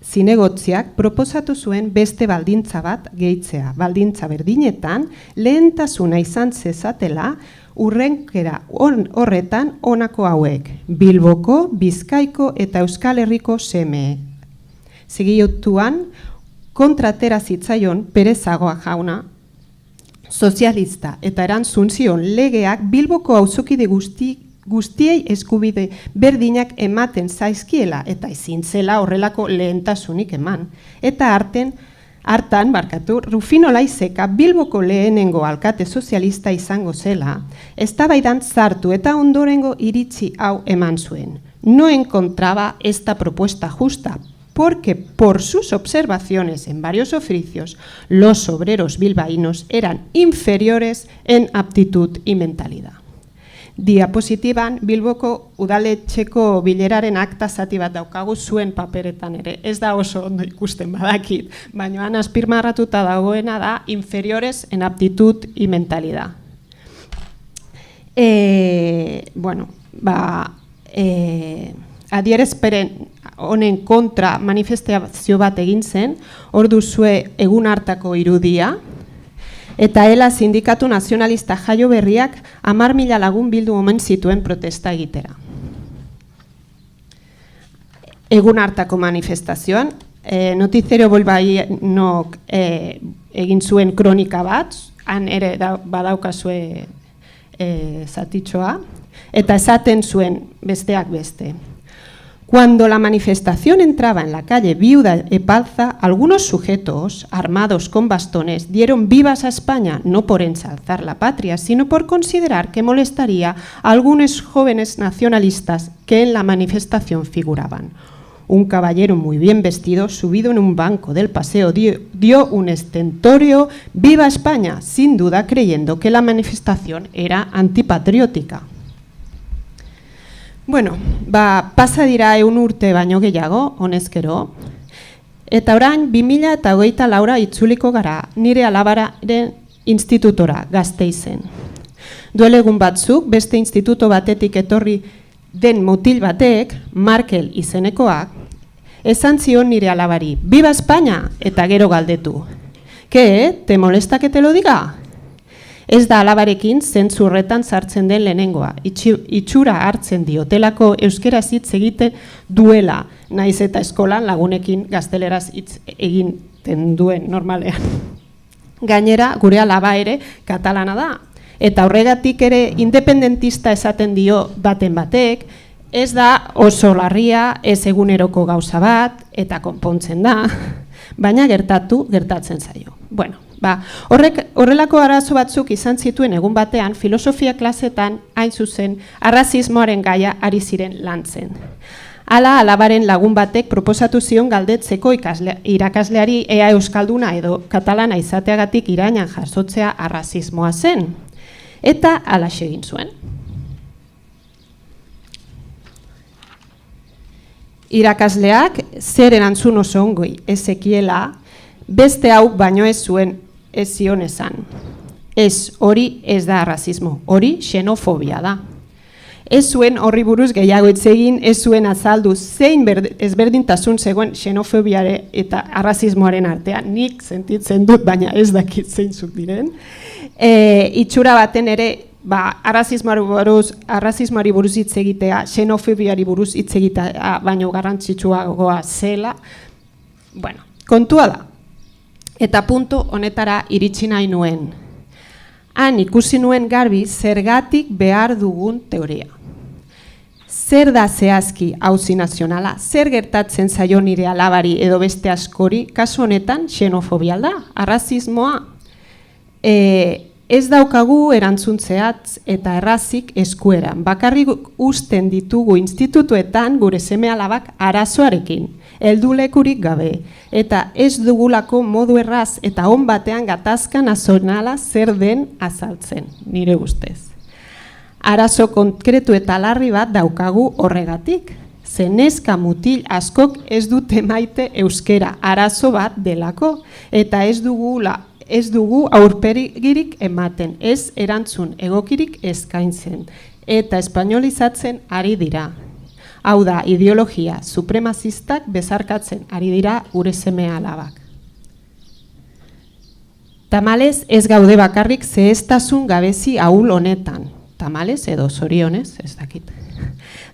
Speaker 4: zinegotziak proposatu zuen beste baldintza bat gehitzea. Baldintza berdinetan, lehentasuna izan zezatela, urrenkera horretan honako hauek, Bilboko, Bizkaiko eta Euskal Herriko seme. Segiotuan, kontratera zitzaion Perezagoa jauna, sozialista eta erantzun zion legeak Bilboko auzokide guztiei eskubide berdinak ematen zaizkiela eta ezin zela horrelako lehentasunik eman. Eta hartan, Rufino Laizeka Bilboko lehenengo alkate sozialista izango zela, eztabaidan sartu eta ondorengo iritzi hau eman zuen. No encontraba esta propuesta justa, porque por sus observaciones en varios oficios, los obreros bilbaínos eran inferiores en aptitud y mentalidad. Diapositiban Bilboko udaletxeko bileraren akta zati bat daukagu zuen paperetan ere. Ez da oso ondo ikusten badakit, baina han azpimarratuta dagoena da inferiores en aptitud y mentalidad. Adierazpen honen kontra manifestazio bat egin zen, hor duzue egun hartako irudia, eta ELA Sindikatu Nazionalista Jaio Berriak 10.000 lagun bildu omen zituen protesta egitera. Egun hartako manifestazioan, Noticiero Bilbainok egin zuen kronika bat, han ere badaukazue zatitxoa, eta esaten zuen besteak beste. Cuando la manifestación entraba en la calle Viuda Epalza, algunos sujetos armados con bastones dieron vivas a España, no por ensalzar la patria, sino por considerar que molestaría a algunos jóvenes nacionalistas que en la manifestación figuraban. Un caballero muy bien vestido, subido en un banco del paseo, dio un estentorio «Viva España», sin duda creyendo que la manifestación era antipatriótica. Bueno, pasa dira 100 urte baino gehiago, honezkero, eta orain 2024 itzuliko gara nire alabaren institutora Gasteizen. Duela egun batzuk, beste instituto batetik etorri den mutil batek, Markel izenekoak, esan zion nire alabari, «Viva España!» eta gero galdetu. «Ke, te molesta que te lo diga?» Ez da alabarekin zentzurretan sartzen den lehenengoa, itxura hartzen diotelako euskaraz hitz egiten duela, naiz eta eskolan lagunekin gazteleraz hitz egiten duen normalean. Gainera, gure alaba ere katalana da, eta horregatik ere independentista esaten dio baten batek, ez da oso larria, ez eguneroko gauza bat, eta konpontzen da, baina gertatzen zaio. Bueno, horrelako arazo batzuk izan zituen egun batean, filosofia klasetan hain zuzen arrazismoaren gaia ari ziren lantzen. Hala, alabaren lagun batek proposatu zion galdetzeko irakasleari ea euskalduna edo katalana izateagatik irainan jasotzea arrazismoa zen. Eta halaxe egin zuen. irakasleak zer erantzun oso ongoi ezekiela, beste hau baino ez zuen ez zion esan. Ez, hori ez da arrazismo, hori xenofobia da. Ez zuen horri buruz gehiago hitz egin, ez zuen azaldu zein ezberdintasun zegoen xenofobiare eta arrazismoaren artean. Nik sentitzen dut, baina ez dakit zeintzuk diren. Itxura baten ere, arrazismoari buruz hitz egitea, xenofobiari buruz hitz egitea, baino garrantzitsuagoa zela. Bueno, kontua da. Eta puntu honetara iritsi nahi nuen. Han ikusi nuen garbi zergatik behar dugun teoria. Zer da zehazki auzi nazionala, zer gertatzen zaio nire alabari edo beste askori, kasu honetan xenofobia da, arrazismoa. Ez daukagu erantzun zehatz eta errazik eskueran. Bakarrik uzten ditugu institutuetan gure seme alabak arazoarekin, heldulekurik gabe, eta ez dugulako modu erraz eta on batean gatazka nazionala zer den azaltzen, nire ustez. Arazo konkretu eta larri bat daukagu horregatik. Neska mutil askok ez dute maite euskera, arazo bat delako, eta ez dugu aurpegirik ematen, ez erantzun egokirik eskaintzen, eta espainolizatzen ari dira. Hau da, ideologia supremazistak bezarkatzen ari dira gure seme alabak. Tamalez ez gaude bakarrik zeheztasun gabezi ahul honetan. Tamalez edo zorionez, ez dakit.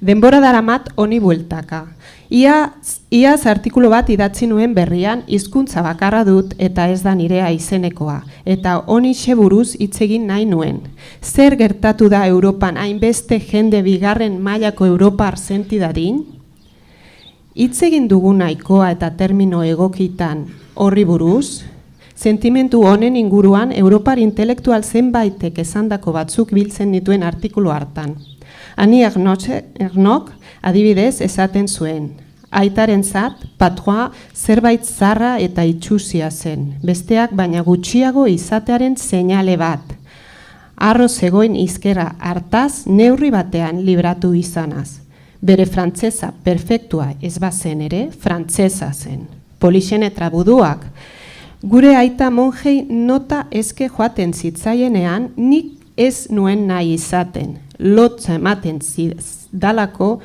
Speaker 4: Denbora daramat honi bueltaka. Iaz artikulu bat idatzi nuen berrian hizkuntza bakarra dut eta ez da nirea izenekoa. Eta honixe buruz hitz egin nahi nuen. Zer gertatu da Europan hainbeste jende bigarren mailako Europar sentidadin? Hitz egin dugu nahikoa eta termino egokitan horri buruz? Sentimentu honen inguruan Europar intelektual zenbaitek esandako batzuk biltzen dituen artikulu hartan. Ani Ernok adibidez esaten zuen. Aitarentzat patroa zerbait zarra eta itxusia zen, besteak baina gutxiago izatearen seinale bat. Arro zegoen hizkera hartaz neurri batean libratu izanaz. Bere frantsesa perfektua ez bazen ere, frantsesa zen. Polixene trabuduak. Gure aita monjei nota eske joaten zitzaienean nik ez nuen nahi izaten. Lotza ematen zidalako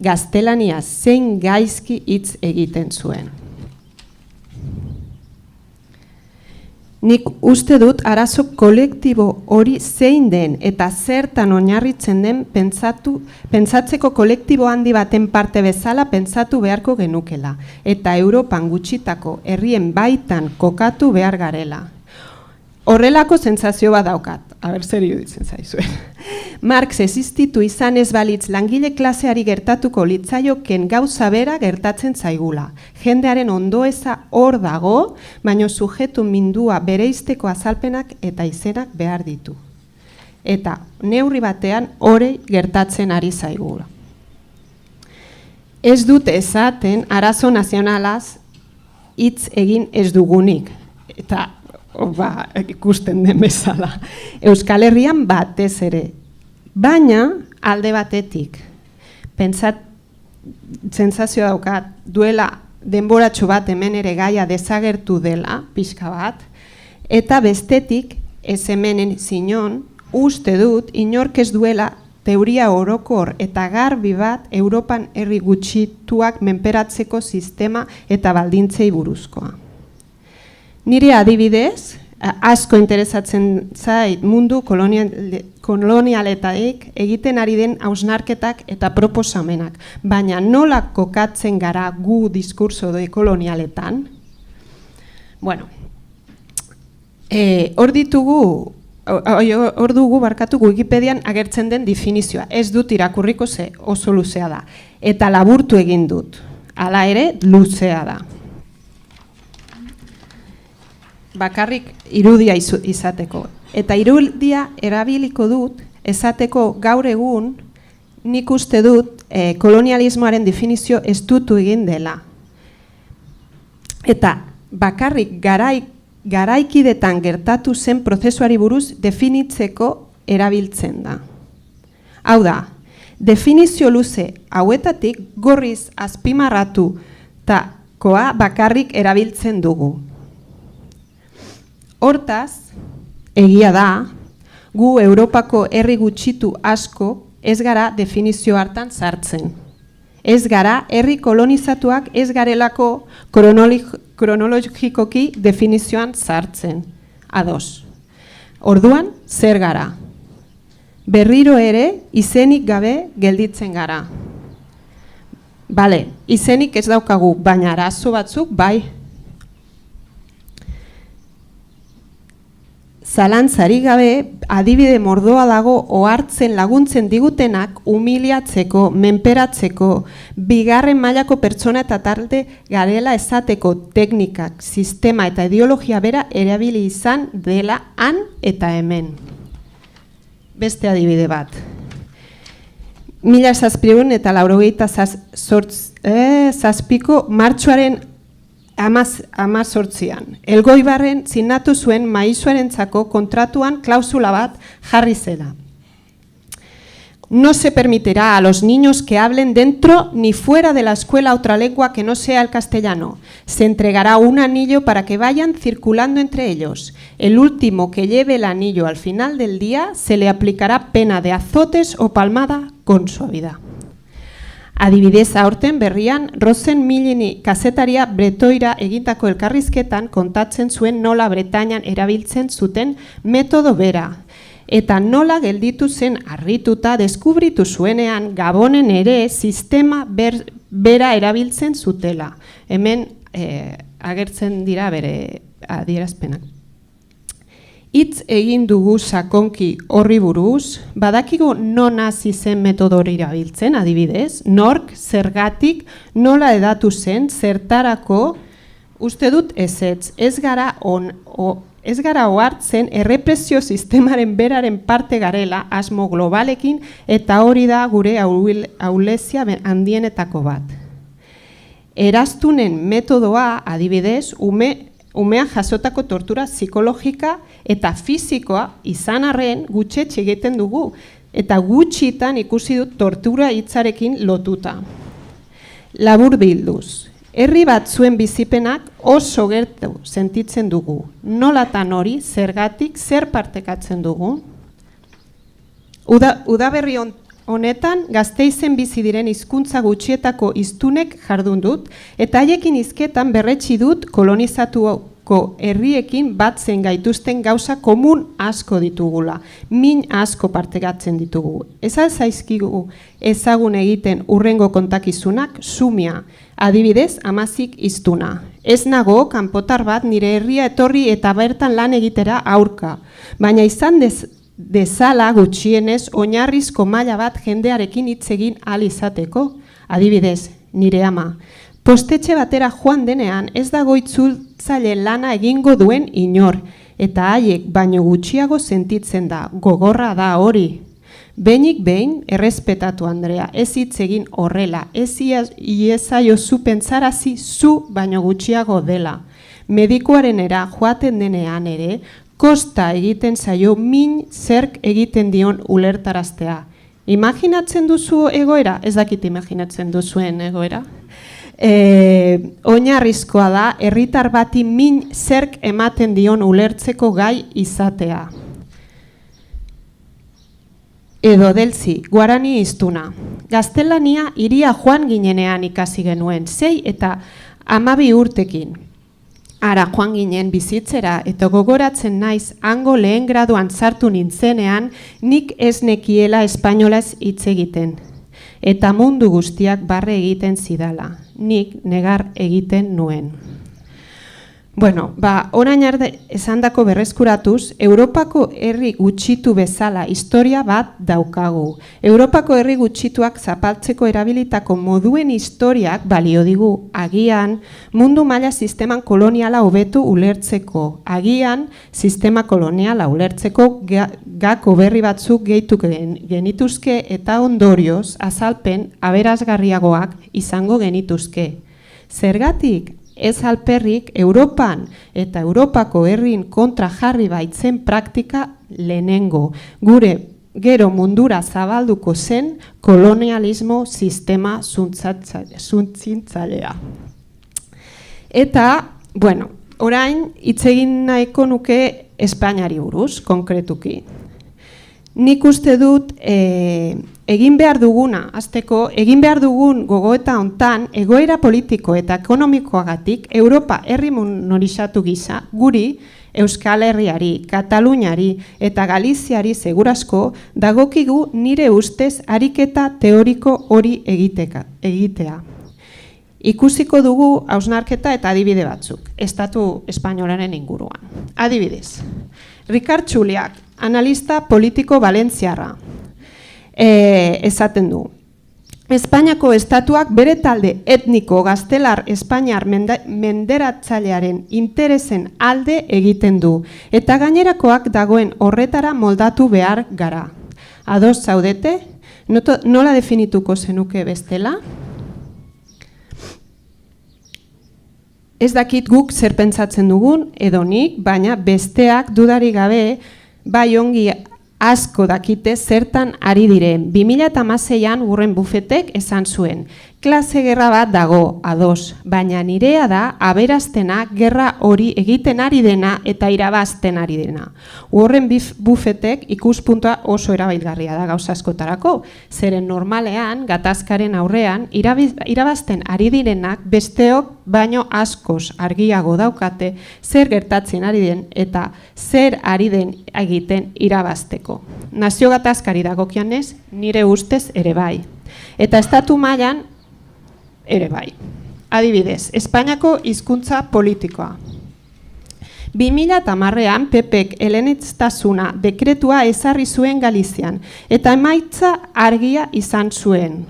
Speaker 4: gaztelania zein gaizki hitz egiten zuen. Nik uste dut arazo kolektibo hori zein den eta zertan oinarritzen den pentsatzeko kolektibo handi baten parte bezala pentsatu beharko genukela eta Europan gutxitako herrien baitan kokatu behar garela. Horrelako sentsazio bat daukat, aber zer iruditzen zaizuen. Marx existitu izan ez balitz langile klaseari gertatuko litzaioken gauza bera gertatzen zaigula. Jendearen ondoeza hor dago, baino sujetu mindua bereizteko azalpenak eta izenak behar ditu. Eta neurri batean hori gertatzen ari zaigula. Ez dute esaten arazo nazionalaz hitz egin ez dugunik. Eta ikusten den bezala. Euskal Herrian batez ere. Baina alde batetik. Sentsazio daukat duela denboratxo bat hemen ere gaia desagertu dela, pixka bat, eta bestetik ez hemenen zinon, uste dut inork ez duela teoria orokor eta garbi bat Europan herri gutxituak menperatzeko sistema eta baldintzei buruzkoa. Nire adibidez, asko interesatzen zait mundu kolonialetaik egiten ari den hausnarketak eta proposamenak, baina nola kokatzen gara gu diskurso kolonialetan? Bueno, hor dugu Wikipedian agertzen den definizioa, ez dut irakurriko ze oso luzea da, eta laburtu egin dut, hala ere luzea da. Bakarrik irudia izateko. Eta irudia erabiliko dut, esateko gaur egun, nik uste dut kolonialismoaren definizio estutu egin dela. Eta bakarrik garaikidetan gertatu zen prozesuari buruz definitzeko erabiltzen da. Hau da, Definizio luze hauetatik gorriz azpimarratu takoa bakarrik erabiltzen dugu. Hortaz, egia da, gu Europako herri gutxitu asko ez gara definizio hartan sartzen. Ez gara herri kolonizatuak ez garelako kronologikoki definizioan sartzen. Ados. Orduan, zer gara? Berriro ere, izenik gabe gelditzen gara. Bale, izenik ez daukagu, baina arazo batzuk bai. Zalantzari gabe, adibide mordoa dago ohartzen laguntzen digutenak humiliatzeko, menperatzeko, bigarren mailako pertsona eta talde garela esateko teknikak, sistema eta ideologia bera erabili izan dela han eta hemen. Beste adibide bat. 1787ko martxoaren 18an. Elgoibarren sinatu zuen maizuarentzako kontratuan klausula bat jarri zela. No se permitirá a los niños que hablen dentro ni fuera de la escuela otra lengua que no sea el castellano. Se entregará un anillo para que vayan circulando entre ellos. El último que lleve el anillo al final del día se le aplicará pena de azotes o palmada con suavidad. Adibidez aurten berrian, Rosen Millini kazetaria bretoira egindako elkarrizketan kontatzen zuen nola Bretañan erabiltzen zuten metodo bera. Eta nola gelditu zen harrituta deskubritu zuenean Gabonen ere sistema bera erabiltzen zutela. Hemen agertzen dira bere adierazpenak. Hitz egin dugu sakonki horri buruz, badakigu non hasi zen metodo hori erabiltzen, adibidez, nork, zergatik, nola hedatu zen, zertarako, uste dut ezetz, ez gara ohartzen errepresio sistemaren beraren parte garela asmo globalekin eta hori da gure ahulezia handienetako bat. Eraztunen metodoa, adibidez, umea jasotako tortura psikologika eta fisikoa izan arren gutxetxe egiten dugu eta gutxitan ikusi dut tortura hitzarekin lotuta. Labur bilduz, herri batzuen bizipenak oso gertu sentitzen dugu. Nolatan hori, zergatik, zer partekatzen dugu? Udaberri honetan Gasteizen bizi diren hizkuntza gutxietako hiztunek jardun dut eta haiekin hizketan berretsi dut kolonizatuko herriekin batzen gaituzten gauza komun asko ditugula, min asko partekatzen ditugu. Ez zaizkigu ezagun egiten urrengo kontakizunak sumia, adibidez Amazik hiztuna. Ez nago kanpotar bat nire herria etorri eta bertan lan egitera aurka, baina izan dezala gutxienez oinarrizko maila bat jendearekin hitz egin ahal izateko, adibidez, nire ama. Postetxe batera joan denean ez dago itzultzaile lana egingo duen inor, eta haiek baino gutxiago sentitzen da, gogorra da hori. Behinik behin, errespetatu Andrea, ez hitz egin horrela, ez iezaio zu pentsarazi zu baino gutxiago dela. Medikuarenera joaten denean ere, kosta egiten zaio min zerk egiten dion ulertaraztea. Imaginatzen duzu egoera? Ez dakit imaginatzen duzuen egoera. Oinarrizkoa da, herritar bati min zerk ematen dion ulertzeko gai izatea. Edo Delzi, Guarani hiztuna. Gaztelania hiria joan ginenean ikasi genuen, 6 eta 12 urtekin. Ara joan ginen bizitzera eta gogoratzen naiz hango lehen graduan sartu nintzenean nik ez nekiela espainolaz hitz egiten. Eta mundu guztiak barre egiten zidala. Nik negar egiten nuen. Bueno, orain arte esandako berreskuratuz, Europako herri gutxitu bezala historia bat daukagu. Europako herri gutxituak zapaltzeko erabilitako moduen historiak balio digu, agian mundu maila sisteman koloniala hobetu ulertzeko, agian sistema koloniala ulertzeko gako berri batzuk gehitu genituzke eta ondorioz azalpen aberasgarriagoak izango genituzke. Zergatik? Ez alperrik Europan eta Europako herrin kontra jarri baitzen praktika lehenengo. Gure gero mundura zabalduko zen kolonialismo sistema suntzintzailea. Eta, bueno, orain hitz egin nahiko nuke Espainiari buruz, konkretuki. Nik uste dut egin behar duguna, hasteko egin behar dugun gogoeta hontan egoera politiko eta ekonomikoagatik Europa herri minorizatu gisa guri Euskal Herriari, Kataluniari eta Galiziari segurazko dagokigu nire ustez ariketa teoriko hori egitea. Ikusiko dugu hausnarketa eta adibide batzuk, Estatu Espainolaren inguruan. Adibidez, Ricard Txuliak, analista politiko valentziarra, esaten du. Espainiako estatuak bere talde etniko gaztelar Espainiar menderatzailearen interesen alde egiten du, eta gainerakoak dagoen horretara moldatu behar gara. Ados zaudete? Nola definituko zenuke bestela? Ez dakit guk zer pentsatzen dugun, edo nik, baina besteak dudarik gabe, bai ongi asko dakite zertan ari diren. 2016an Warren Buffettek esan zuen, klase gerra bat dago, ados, baina nirea da aberastena gerra hori egiten ari dena eta irabazten ari dena. Warren Buffettek ikuspuntua oso erabilgarria da gauza askotarako, zeren normalean, gatazkaren aurrean, irabazten ari direnak besteok baino askoz argiago daukate zer gertatzen ari den eta zer ari den egiten irabazteko. Nazio gatazkari dagokionez, nire ustez ere bai. Eta estatu mailan ere bai. Adibidez, Espainiako hizkuntza politikoa. 2010an PPek eleaniztasuna dekretua ezarri zuen Galizian eta emaitza argia izan zuen.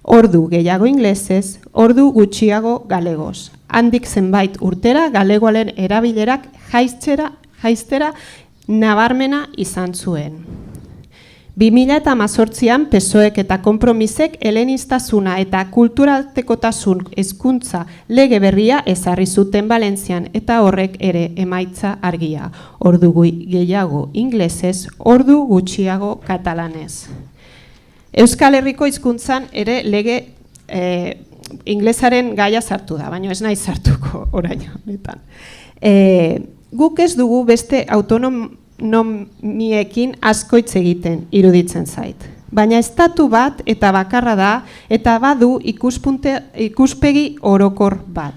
Speaker 4: Ordu gehiago inglesez, ordu gutxiago galegoz. Handik zenbait urtera galegoaren erabilerak jaistera nabarmena izan zuen. 2018an PSOEk eta Konpromisek eleaniztasuna eta kulturaltekotasun hezkuntza lege berria ezarri zuten Valentzian eta horrek ere emaitza argia. Ordu gehiago inglesez, ordu gutxiago katalanez. Euskal Herriko hizkuntzan ere lege inglesaren gaia sartu da, baina ez nahi sartuko orain honetan. Guk ez dugu beste autonomiekin asko hitz egiten iruditzen zait. Baina estatu bat eta bakarra da eta badu ikuspegi orokor bat.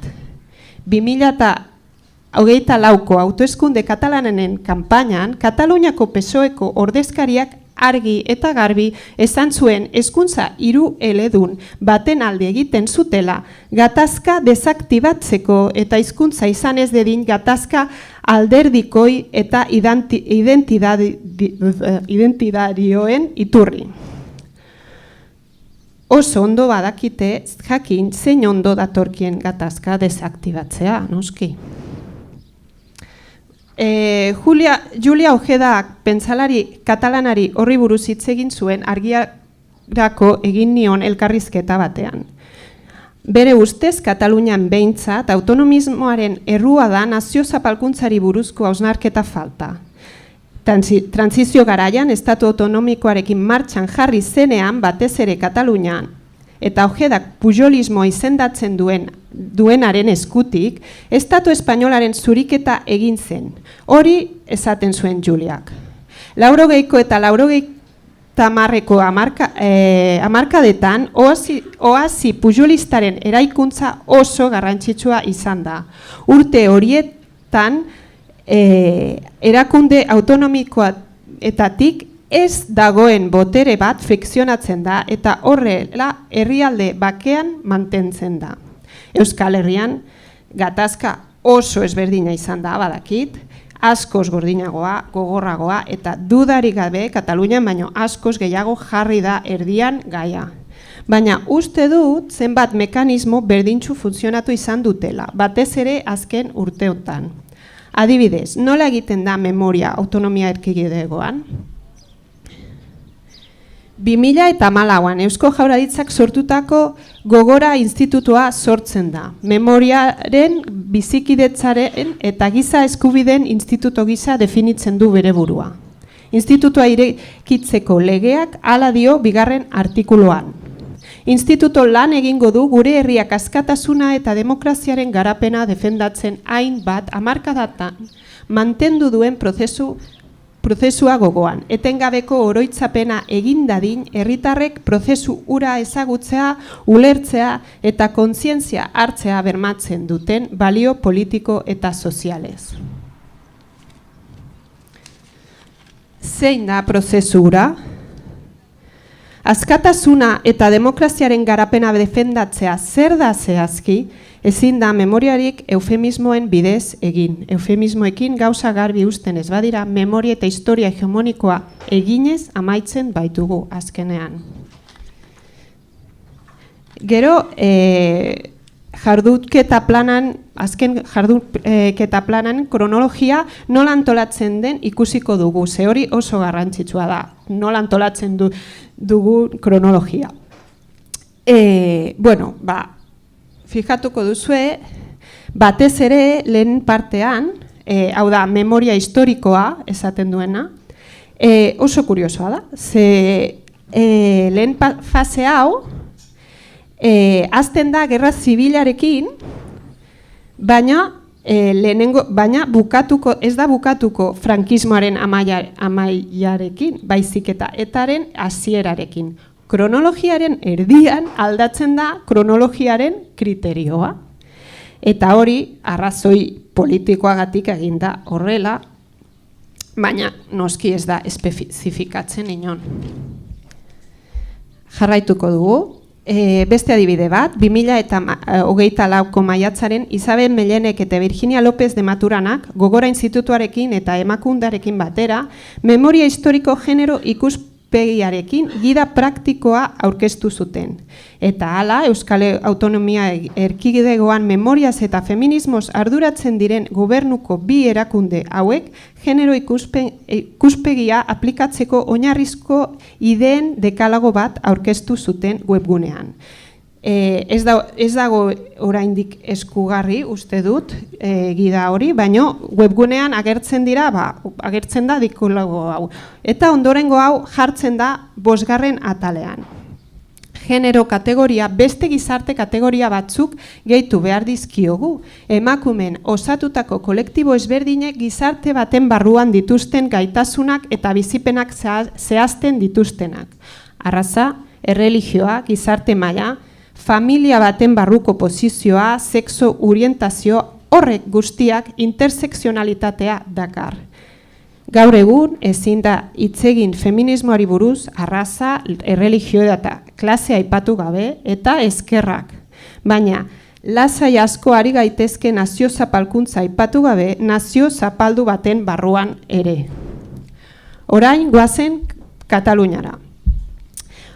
Speaker 4: 2024ko hauteskunde katalanen kanpainan Kataluniako PSOEko ordezkariak argi eta garbi esan zuen hezkuntza hiru eledun baten alde egiten zutela gatazka desaktibatzeko eta hizkuntza izan ez dedin gatazka alderdikoi eta identitarioen iturri. Oso ondo badakite jakin zein ondo datorkien gatazka desaktibatzea, noski. Julia Ojeda pentsalari katalanari horri buruz hitz egin zuen argiarako egin nion elkarrizketa batean. Bere ustez, Katalunian behintzat autonomismoaren errua da nazio zapalkuntzari buruzko hausnarketa falta. Trantsizio garaian, estatu autonomikoarekin martxan jarri zenean batez ere Katalunian, eta Ojedak pujolismo izendatzen duenaren eskutik, estatu espainolaren zuriketa egin zen. Hori esaten zuen Juliak. 80ko eta 80ko hamarkadetan oasi pujolistaren eraikuntza oso garrantzitsua izan da. Urte horietan erakunde autonomikoetatik ez dagoen botere bat fikzionatzen da eta horrela herrialde bakean mantentzen da. Euskal Herrian gatazka oso ezberdina izan da badakit, askoz gordinagoa, gogorragoa eta dudarik gabe Katalunian baino askoz gehiago jarri da erdian gaia. Baina uste dut zenbat mekanismo berdintsu funtzionatu izan dutela, batez ere azken urteotan. Adibidez, nola egiten da memoria autonomia erkidegoan? 2014an Eusko Jaurlaritzak sortutako Gogora Institutua sortzen da. Memoriaren, bizikidetzaren eta giza eskubideen instituto gisa definitzen du bere burua. Institutua irekitzeko legeak hala dio bigarren artikuluan. Instituto lan egingo du gure herriak askatasuna eta demokraziaren garapena defendatzen hainbat hamarkadatan mantendu duen prozesua gogoan. Etengabeko oroitzapena egin dadin herritarrek prozesu hura ezagutzea, ulertzea eta kontzientzia hartzea bermatzen duten balio politiko eta sozialez. Zein da prozesu hura? Askatasuna eta demokraziaren garapena defendatzea zer da zehazki, ezin da memoriarik eufemismoen bidez egin. Eufemismoekin gauza garbi uzten ez badira, memoria eta historia hegemonikoa eginez amaitzen baitugu azkenean. Gero, azken jarduketa planan kronologia nola antolatzen den ikusiko dugu, ze hori oso garrantzitsua da, nola antolatzen dugu kronologia. Fijatuko duzue, batez ere lehen partean, hau da, memoria historikoa esaten duena, oso kuriosoa da, ze lehen fase hau, azten da gerra zibilarekin, baina ez da bukatuko frankismoaren amaiarekin, baizik eta etaren hasierarekin. Kronologiaren erdian aldatzen da kronologiaren kriterioa. Eta hori arrazoi politikoagatik eginda horrela, baina noski ez da espezifikatzen inon. Jarraituko dugu. Beste adibide bat, 2024ko maiatzaren Isabel Mellenek eta Virginia López de Maturanak Gogora Institutuarekin eta Emakundarekin batera memoria historiko genero ikuspegiarekin gida praktikoa aurkeztu zuten. Eta hala, Euskal Autonomia Erkidegoan memoriaz eta feminismoz arduratzen diren gobernuko bi erakunde hauek genero ikuspegia aplikatzeko oinarrizko ideen dekalago bat aurkeztu zuten webgunean. Ez dago oraindik eskugarri, uste dut, gida hori, baina webgunean agertzen da dekalago hau. Eta ondorengo hau jartzen da 5. atalean. Genero kategoria beste gizarte kategoria batzuk gehitu behar dizkiogu. Emakumeen osatutako kolektibo ezberdinek gizarte baten barruan dituzten gaitasunak eta bizipenak zehazten dituztenak. Arraza, erreligioa, gizarte maila, familia baten barruko posizioa, sexo orientazio, horrek guztiak intersekzionalitatea dakar. Gaur egun ezin da hitz egin feminismoari buruz arraza, erreligio eta klasea aipatu gabe eta eskerrak. Baina lasai asko ari gaitezke nazio zapalkuntza aipatu gabe nazio zapaldu baten barruan ere. Orain goazen Kataluniara.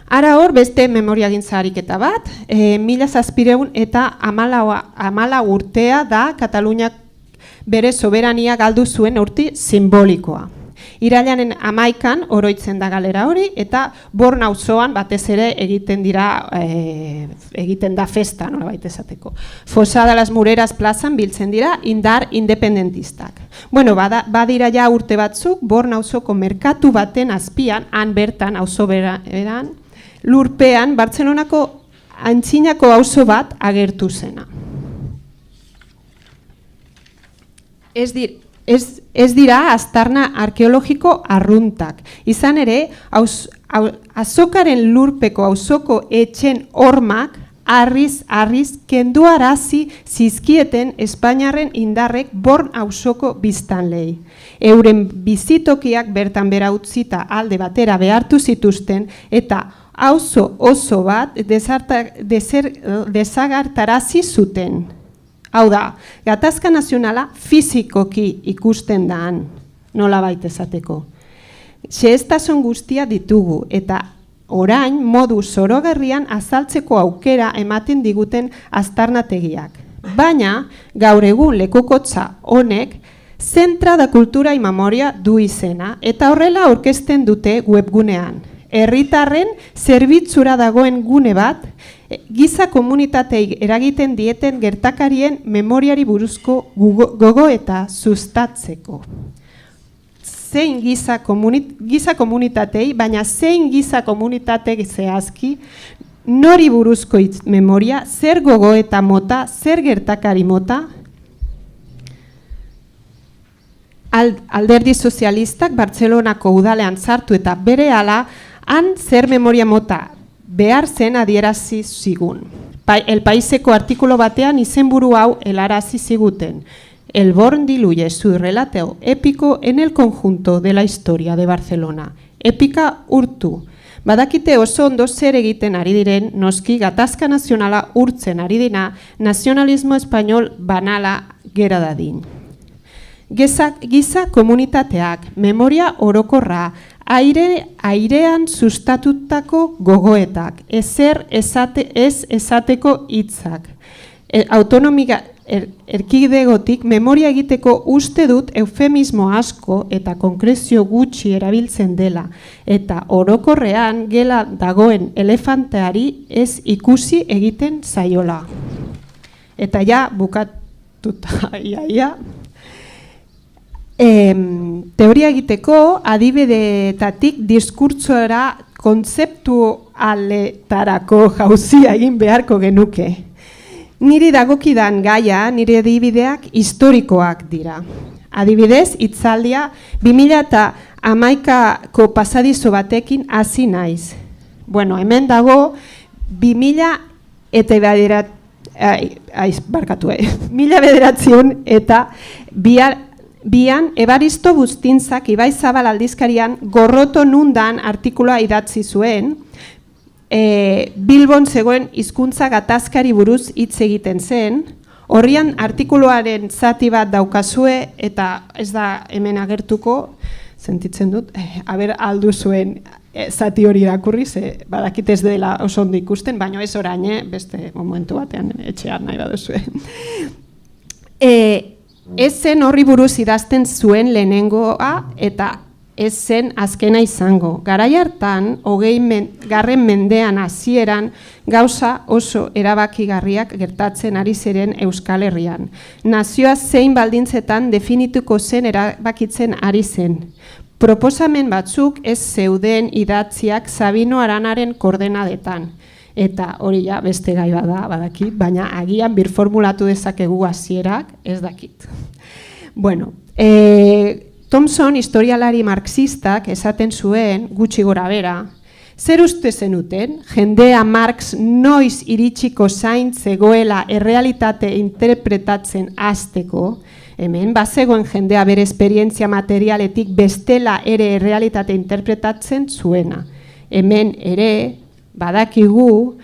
Speaker 4: Ara hor beste memoriagintza ariketa bat, 1714 urtea da Kataluniak bere soberania galdu zuen urte simbolikoa. Irailaren 11an oroitzen da galera hori eta Born auzoan batez ere egiten da festa, nolabait esateko. Fosada las Mureras plazan biltzen dira indar independentistak. Badira ja urte batzuk Born auzoko merkatu baten azpian, han bertan auzo beran, lurpean Bartzelonako antzinako auzo bat agertu zena. Ez dira aztarna arkeologiko arruntak. Izan ere, azokaren lurpeko auzoko etxen hormak arriz kenduarazi zizkieten Espainiarren indarrek Born auzoko biztanlei. Euren bizitokiak bertan bera utzita alde batera behartu zituzten eta auzo oso bat desagertarazi zuten. Hau da, gatazka nazionala fizikoki ikusten daan, nolabait esateko. Xehestasun guztia ditugu eta orain modu zorogarrian azaltzeko aukera ematen diguten aztarnategiak. Baina, gaur egun lekukotza honek, Zentra da Kultura y Memoria du izena eta horrela aurkezten dute webgunean. Herritarren zerbitzura dagoen gune bat, giza komunitatei eragiten dieten gertakarien memoriari buruzko gogo eta sustatzeko. zein giza komunitatei, baina zein giza komunitatek zehazki, nori buruzko memoria, zer gogo eta mota, zer gertakari mota. Alderdi sozialistak Bartzelonako udalean sartu eta berehala han zer memoria mota behar zen adierazi zigun. El Paiseko artikulu batean izenburu hau helarazi ziguten. El Born diluye su relateo épico en el conjunto de la historia de Barcelona. Epika urtu. Badakite oso ondo zer egiten ari diren, noski gatazka nazionala urtzen ari dina, nazionalismo espainol banala gera dadin. Giza komunitateak, memoria orokorra, airean sustatutako gogoetak, ez esateko hitzak. Autonomia erkidegotik memoria egiteko uste dut eufemismo asko eta konkrezio gutxi erabiltzen dela, eta orokorrean gela dagoen elefanteari ez ikusi egiten zaiola. Eta ja, bukatuta, teoria egiteko adibideetatik diskurtsoera kontzeptualetarako jauzia egin beharko genuke. Niri dagokidan gaia, nire adibideak historikoak dira. Adibidez, hitzaldia 2011ko pasadizo batekin hasi naiz. Bueno, hemen dago 1900 eta bian Ebaristo Bustintzak Ibaizabal aldizkarian Gorroto nundan artikulua idatzi zuen, Bilbon zegoen hizkuntza gatazkari buruz hitz egiten zen, horrian artikuluaren zati bat daukazue eta ez da hemen agertuko, sentitzen dut, aldu zuen zati hori irakurri, ze badakit ez dela oso ondo ikusten, baina ez orain, beste momentu batean etxean nahi baduzue. Ez zen horri buruz idazten zuen lehenengoa eta ez zen azkena izango. Garai hartan, 20. mendean hasieran gauza oso erabakigarriak gertatzen ari ziren Euskal Herrian. Nazioa zein baldintzetan definituko zen erabakitzen ari zen. Proposamen batzuk ez zeuden idatziak Sabino Aranaren koordenadetan. Eta hori ja beste gai bada, badakit, baina agian birformulatu dezakegu hasierak, ez dakit. Bueno, Thomson, historialari marxistak, esaten zuen, gutxi gora bera, zer uste zenuten, jendea Marx noiz iritsiko zain zegoela errealitate interpretatzen hasteko, hemen bazegoen jendea bere esperientzia materialetik bestela ere errealitate interpretatzen zuena. Hemen ere, badakigu,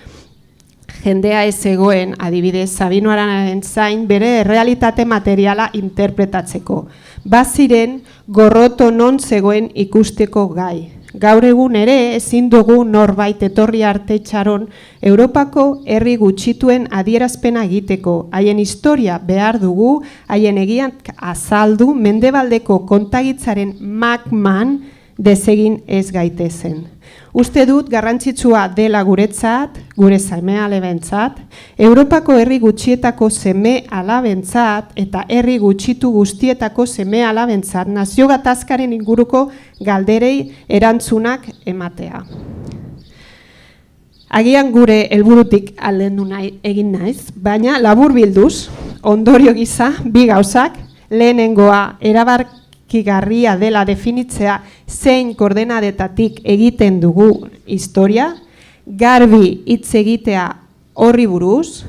Speaker 4: jendea ez zegoen, adibidez, Sabino Aranaren zain bere errealitate materiala interpretatzeko. Baziren, Gorroto non zegoen ikusteko gai. Gaur egun ere ezin dugu norbait etorri arte itxaron Europako herri gutxituen adierazpena egiteko. Haien historia behar dugu, haien egian azaldu, mendebaldeko kontagitzaren magman desegin ez gaitezen. Uste dut garrantzitsua dela guretzat, gure seme-alabentzat, Europako herri gutxietako seme-alabentzat eta herri gutxitu guztietako seme-alabentzat nazio gatazkaren inguruko galderei erantzunak ematea. Agian gure helburutik aldendu egin naiz, baina labur bilduz, ondorio gisa, bi gauzak, lehenengoa erabakigarria dela definitzea zein koordenadetatik egiten dugu historia, garbi hitz egitea horri buruz,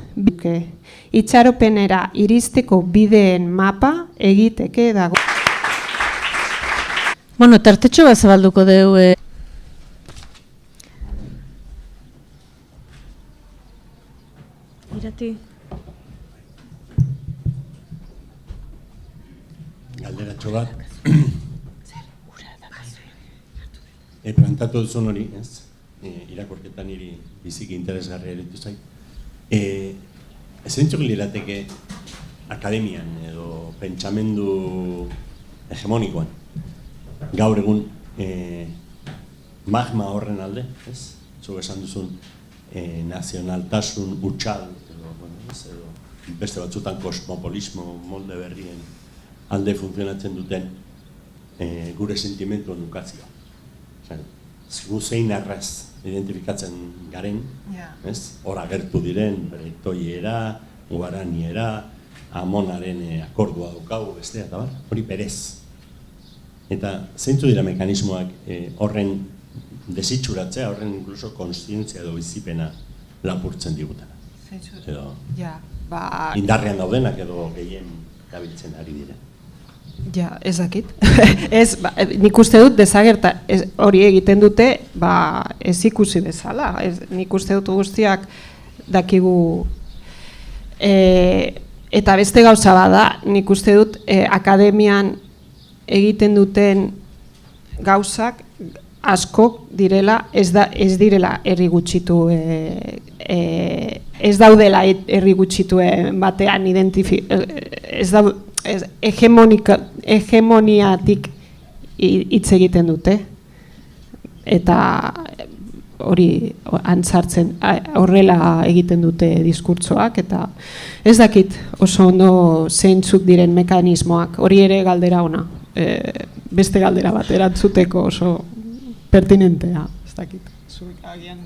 Speaker 4: itxaropenera iristeko bideen mapa egiteke dago.
Speaker 1: Bueno, tartetxo bat zabalduko dugu. Irati.
Speaker 5: Galderatxo bat. Plantatu duzun hori, ez? Irakorketan niri biziki interesgarria eritu zait. Ezentzuk lirateke akademian edo pentsamendu hegemonikoan gaur egun magma horren alde, ez? Zuk esan duzun nazionaltasun hutsal edo beste batzutan kosmopolismo molde berrien alde funtzionatzen duten gure sentimentuen ukatzio. Gu zein arraz identifikatzen garen, hor agertu diren breitoiera, guaraniera, amonaren akordua daukagu, bestea eta hori berez. Eta zeintzu dira mekanismoak horren desitxuratzea, horren inkluso konstientzia edo bizipena lapurtzen digutena. Indarrean daudenak edo gehien dabiltzen ari dira.
Speaker 4: Ja, ez dakit. Nik uste dut desagerta hori egiten dute, ez ikusi bezala. Nik uste dut guztiak dakigu. Eta beste gauza bada, nik uste dut akademian egiten duten gauzak askok direla, ez direla herri gutxitu, ez daudela herri gutxituen batean hegemoniatik hitz egiten dute. Eta hori antzartzen, horrela egiten dute diskurtsoak, eta ez dakit oso ondo zeintzuk diren mekanismoak, hori ere galdera ona. Beste galdera bat erantzuteko oso pertinentea, ez dakit. Zuek agian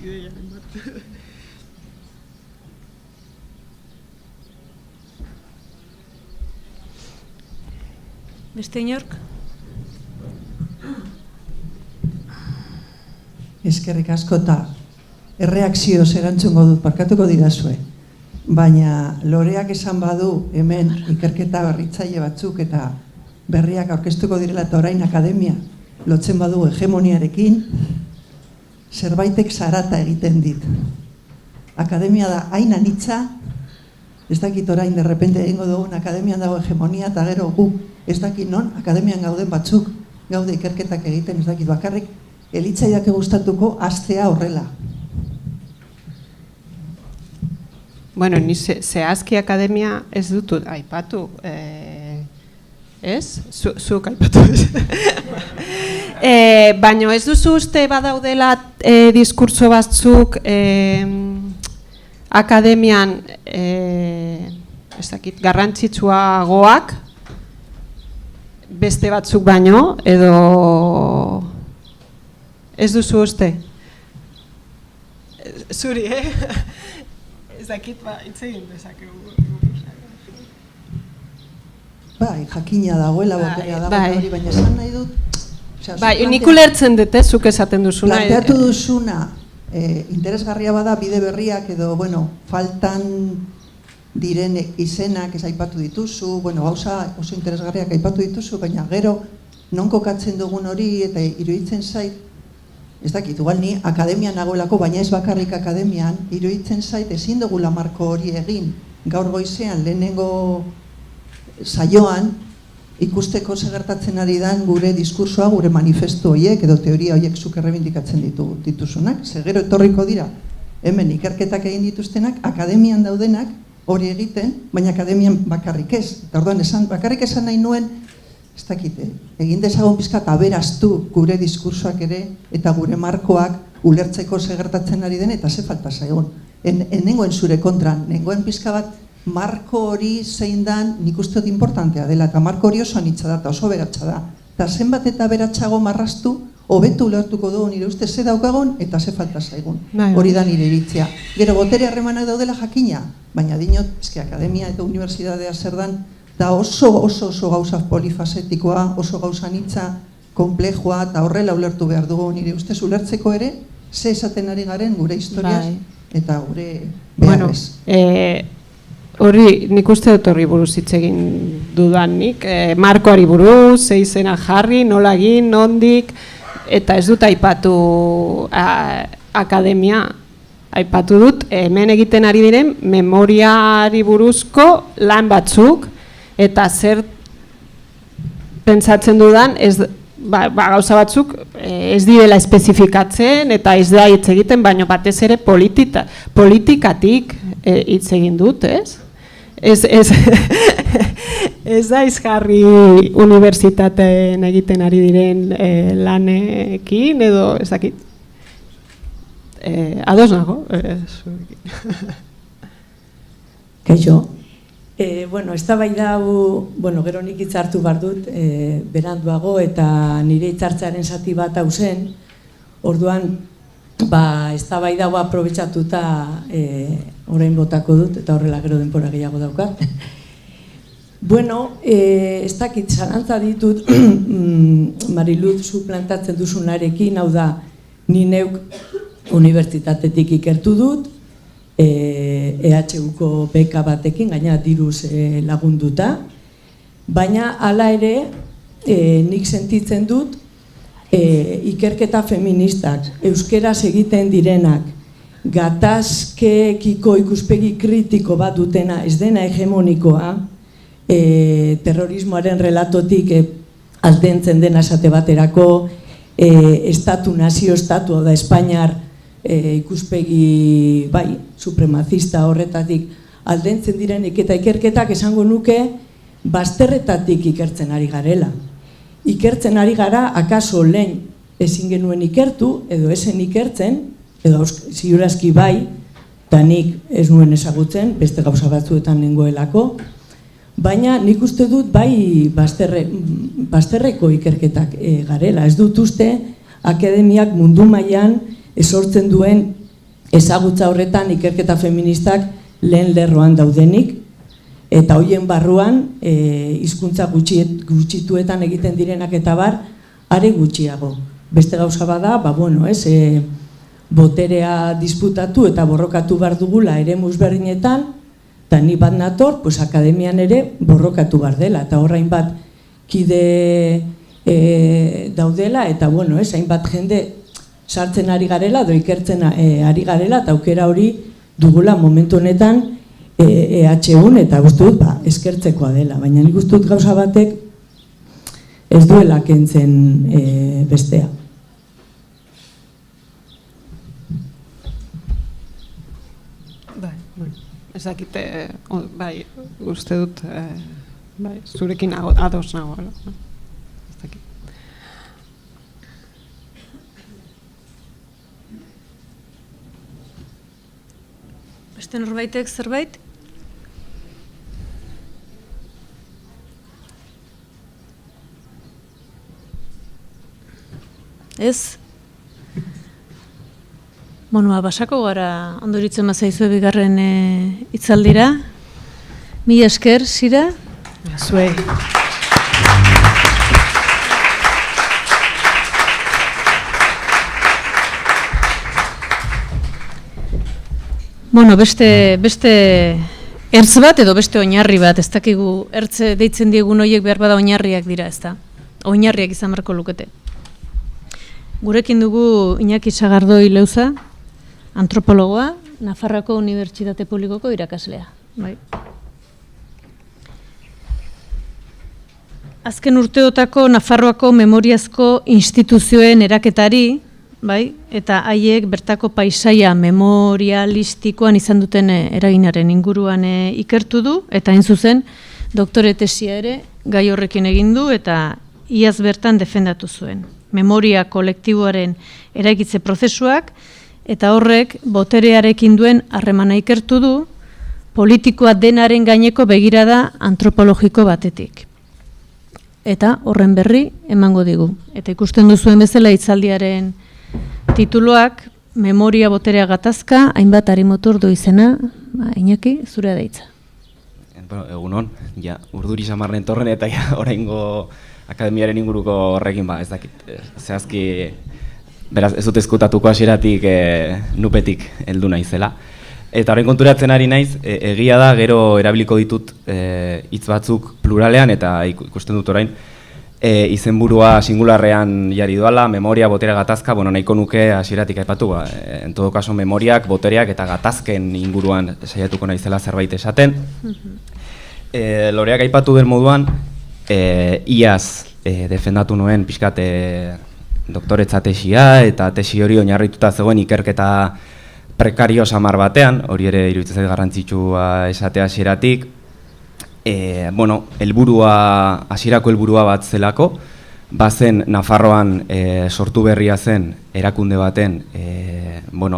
Speaker 4: ideiaren bat.
Speaker 1: Beste inork?
Speaker 6: Eskerrik asko eta erreakzioz erantzungo dut, parkatuko didazue. Baina Loreak esan badu hemen ikerketa berritzaile batzuk eta berriak aurkeztuko direla eta orain akademia lotzen badu hegemoniarekin, zerbaitek zarata egiten dit. Akademia da hain anitza, ez dakit orain derrepente egingo dugun akademian dago hegemonia eta gero gu ez dakit non akademian gauden batzuk gaude ikerketak egiten, ez dakit bakarrik elitzaidak gustatuko hastea horrela.
Speaker 4: Bueno, ni zehazki akademia ez dut aipatu, ez? Zuk aipatu ez. Baina ez duzu uste badaudela diskurtso batzuk akademian ez dakit, garrantzitsuagoak beste batzuk baino, edo ez duzu uste? Zuri, ez dakit, hitz egin dezakegu.
Speaker 6: Bai, jakina dagoela, boterea dagoela hori, baina esan nahi dut.
Speaker 4: Bai, nik ulertzen dut, zuk esaten duzuna.
Speaker 6: Planteatu duzuna, interesgarria bada bide berriak edo, faltan diren izenak ez aipatu dituzu, gauza oso interesgarriak aipatu dituzu, baina gero non kokatzen dugun hori eta iruditzen zait, ez dakit, igual ni akademian nagoelako, baina ez bakarrik akademian, iruditzen zait ezin dugula marko hori egin. Gaur goizean lehenengo saioan ikusteko segertatzen ari dan gure diskursoa, gure manifestu horiek edo teoria horiek zuk errebindikatzen dituzunak, gero etorriko dira hemen ikerketak egin dituztenak, akademian daudenak hori egiten, baina akademian bakarrik ez. Eta orduan bakarrik esan nahi nuen, ez dakite, egin dezagun pizkat aberaztu gure diskursoak ere eta gure markoak ulertzeko segertatzen ari den eta ze falta zaigun. Nengoen zure kontran, nengoen pizka bat marko hori zein dan nik uste dut importantea dela, eta marko hori oso anitza da eta oso beratxa da. Eta zenbat eta beratxago marraztu, hobetu ulertuko dugu nire uste ze daukagun eta ze falta zaigun. Hori da nire iritzia. Gero botere harremanak daudela jakina, baina dinot, eske akademia eta unibertsitatea zer dan, da oso gauza polifasetikoa, oso gauza anitza, komplejua, eta horrela ulertu behar dugu nire ustez ulertzeko ere, ze esaten ari garen gure historiaz eta gure beharrez.
Speaker 4: Hori, nik uste dut horri buruz hitz egin dudanik, markoari buruz, ze izena jarri, nola egin, nondik, eta ez dut aipatu akademia, aipatu dut, hemen egiten ari diren memoriari buruzko lan batzuk, eta zer pentsatzen dudan, gauza batzuk ez direla espezifikatzen, eta ez da hitz egiten, baina batez ere politikatik hitz egin dut, ez? Ez da izjarri unibertsitateen egiten ari diren lanekin, edo ez dakit.
Speaker 7: Ados nago.
Speaker 6: Kaixo,
Speaker 7: Bueno, eztabaida hau, gero nik hitz hartu behar dut, beranduago eta nire hitzartzearen zati bat hau zen, orduan, eztabaida hau aprobetxatuta orain botako dut, eta horrela gero denbora gehiago daukat. Ez dakit zalantza ditut, Mariluz, zu plantatzen duzunarekin, hau da, ni neuk unibertsitatetik ikertu dut, EHUko beka batekin, gaina diruz lagunduta, baina hala ere nik sentitzen dut ikerketa feministak, euskeraz egiten direnak, gatazkekiko ikuspegi kritiko bat dutena, ez dena hegemonikoa, terrorismoaren relatotik aldentzen dena esate baterako, nazio-estatu da Espainiar ikuspegi supremazista horretatik aldentzen direnik eta ikerketak esango nuke bazterretatik ikertzen ari garela. Ikertzen ari gara, akaso lehen ezin genuen ikertu, edo esen ikertzen, edo ziurazki bai, eta nik ez nuen ezagutzen, beste gauza batzuetan nengoelako, baina nik uste dut bai bazterreko ikerketak garela. Ez dut uste akademiak mundu mailan esortzen duen ezagutza horretan ikerketa feministak lehen lerroan daudenik, eta hoien barruan hizkuntza gutxituetan egiten direnak eta bar, are gutxiago. Beste gauza bada, boterea disputatu eta borrokatu behar dugula eremu ezberdinetan, eta ni bat nator, akademian ere borrokatu behar dela, eta horrein bat kide daudela, eta hainbat jende sartzen ari garela, edo ikertzen ari garela, eta aukera hori dugula momentu honetan EHUn, eta uste dut eskertzekoa dela, baina nik uste dut gauza batek ez duela kentzen bestea.
Speaker 4: Ez dakite, uste dut, zurekin ados nago. Ez dakit.
Speaker 1: Beste norbaitek zerbait? Ez? Basako gara ondoritzen mazaizue bigarren hitzaldira. Mila esker, Sira?
Speaker 4: Zuei.
Speaker 1: Beste ertz bat edo beste oinarri bat, ez dakigu ertze deitzen diegun horiek behar bada oinarriak dira, ez da? Oinarriak izan beharko lukete. Gurekin dugu Iñaki Sagardoi Leuza, antropologoa, Nafarroako Unibertsitate Publikoko irakaslea. Azken urteotako Nafarroako memoriazko instituzioen eraketari, eta haiek bertako paisaia memorialistikoan izan duten eraginaren inguruan ikertu du, eta hain zuzen doktore tesia ere gai horrekin egin du eta iaz bertan defendatu zuen. Memoria kolektiboaren eraikitze prozesuak, eta horrek boterearekin duen harremana ikertu du, politikoa denaren gaineko begirada antropologiko batetik. Eta horren berri emango digu. Eta ikusten duzuen bezala hitzaldiaren tituluak, Memoria boterea gatazka, hainbat harimotor du izena, Iñaki, zurea deitza.
Speaker 8: Egunon, urduri samarren torren eta oraingo akademiaren inguruko horrekin, ez dakit, zehazki, beraz, ez dut ezkutatuko hasieratik nupetik heldu naizela. Eta horrein konturatzen ari naiz, egia da, gero erabiliko ditut hitz batzuk pluralean, eta ikusten dut orain, izenburua singularrean jarri doala, memoria, boterea, gatazka, nahiko nuke hasieratik aipatu, en todo caso, memoriak, botereak eta gatazken inguruan saiatuko naizela zerbait esaten. Loreak aipatu den moduan, iaz defendatu nuen pixkat doktoretza tesia, eta tesi hori oinarrituta zegoen ikerketa prekario samar batean, hori ere iruditzen zait garrantzitsua esatea hasieratik. Hasierako helburua bat zelako, bazen Nafarroan sortu berria zen erakunde baten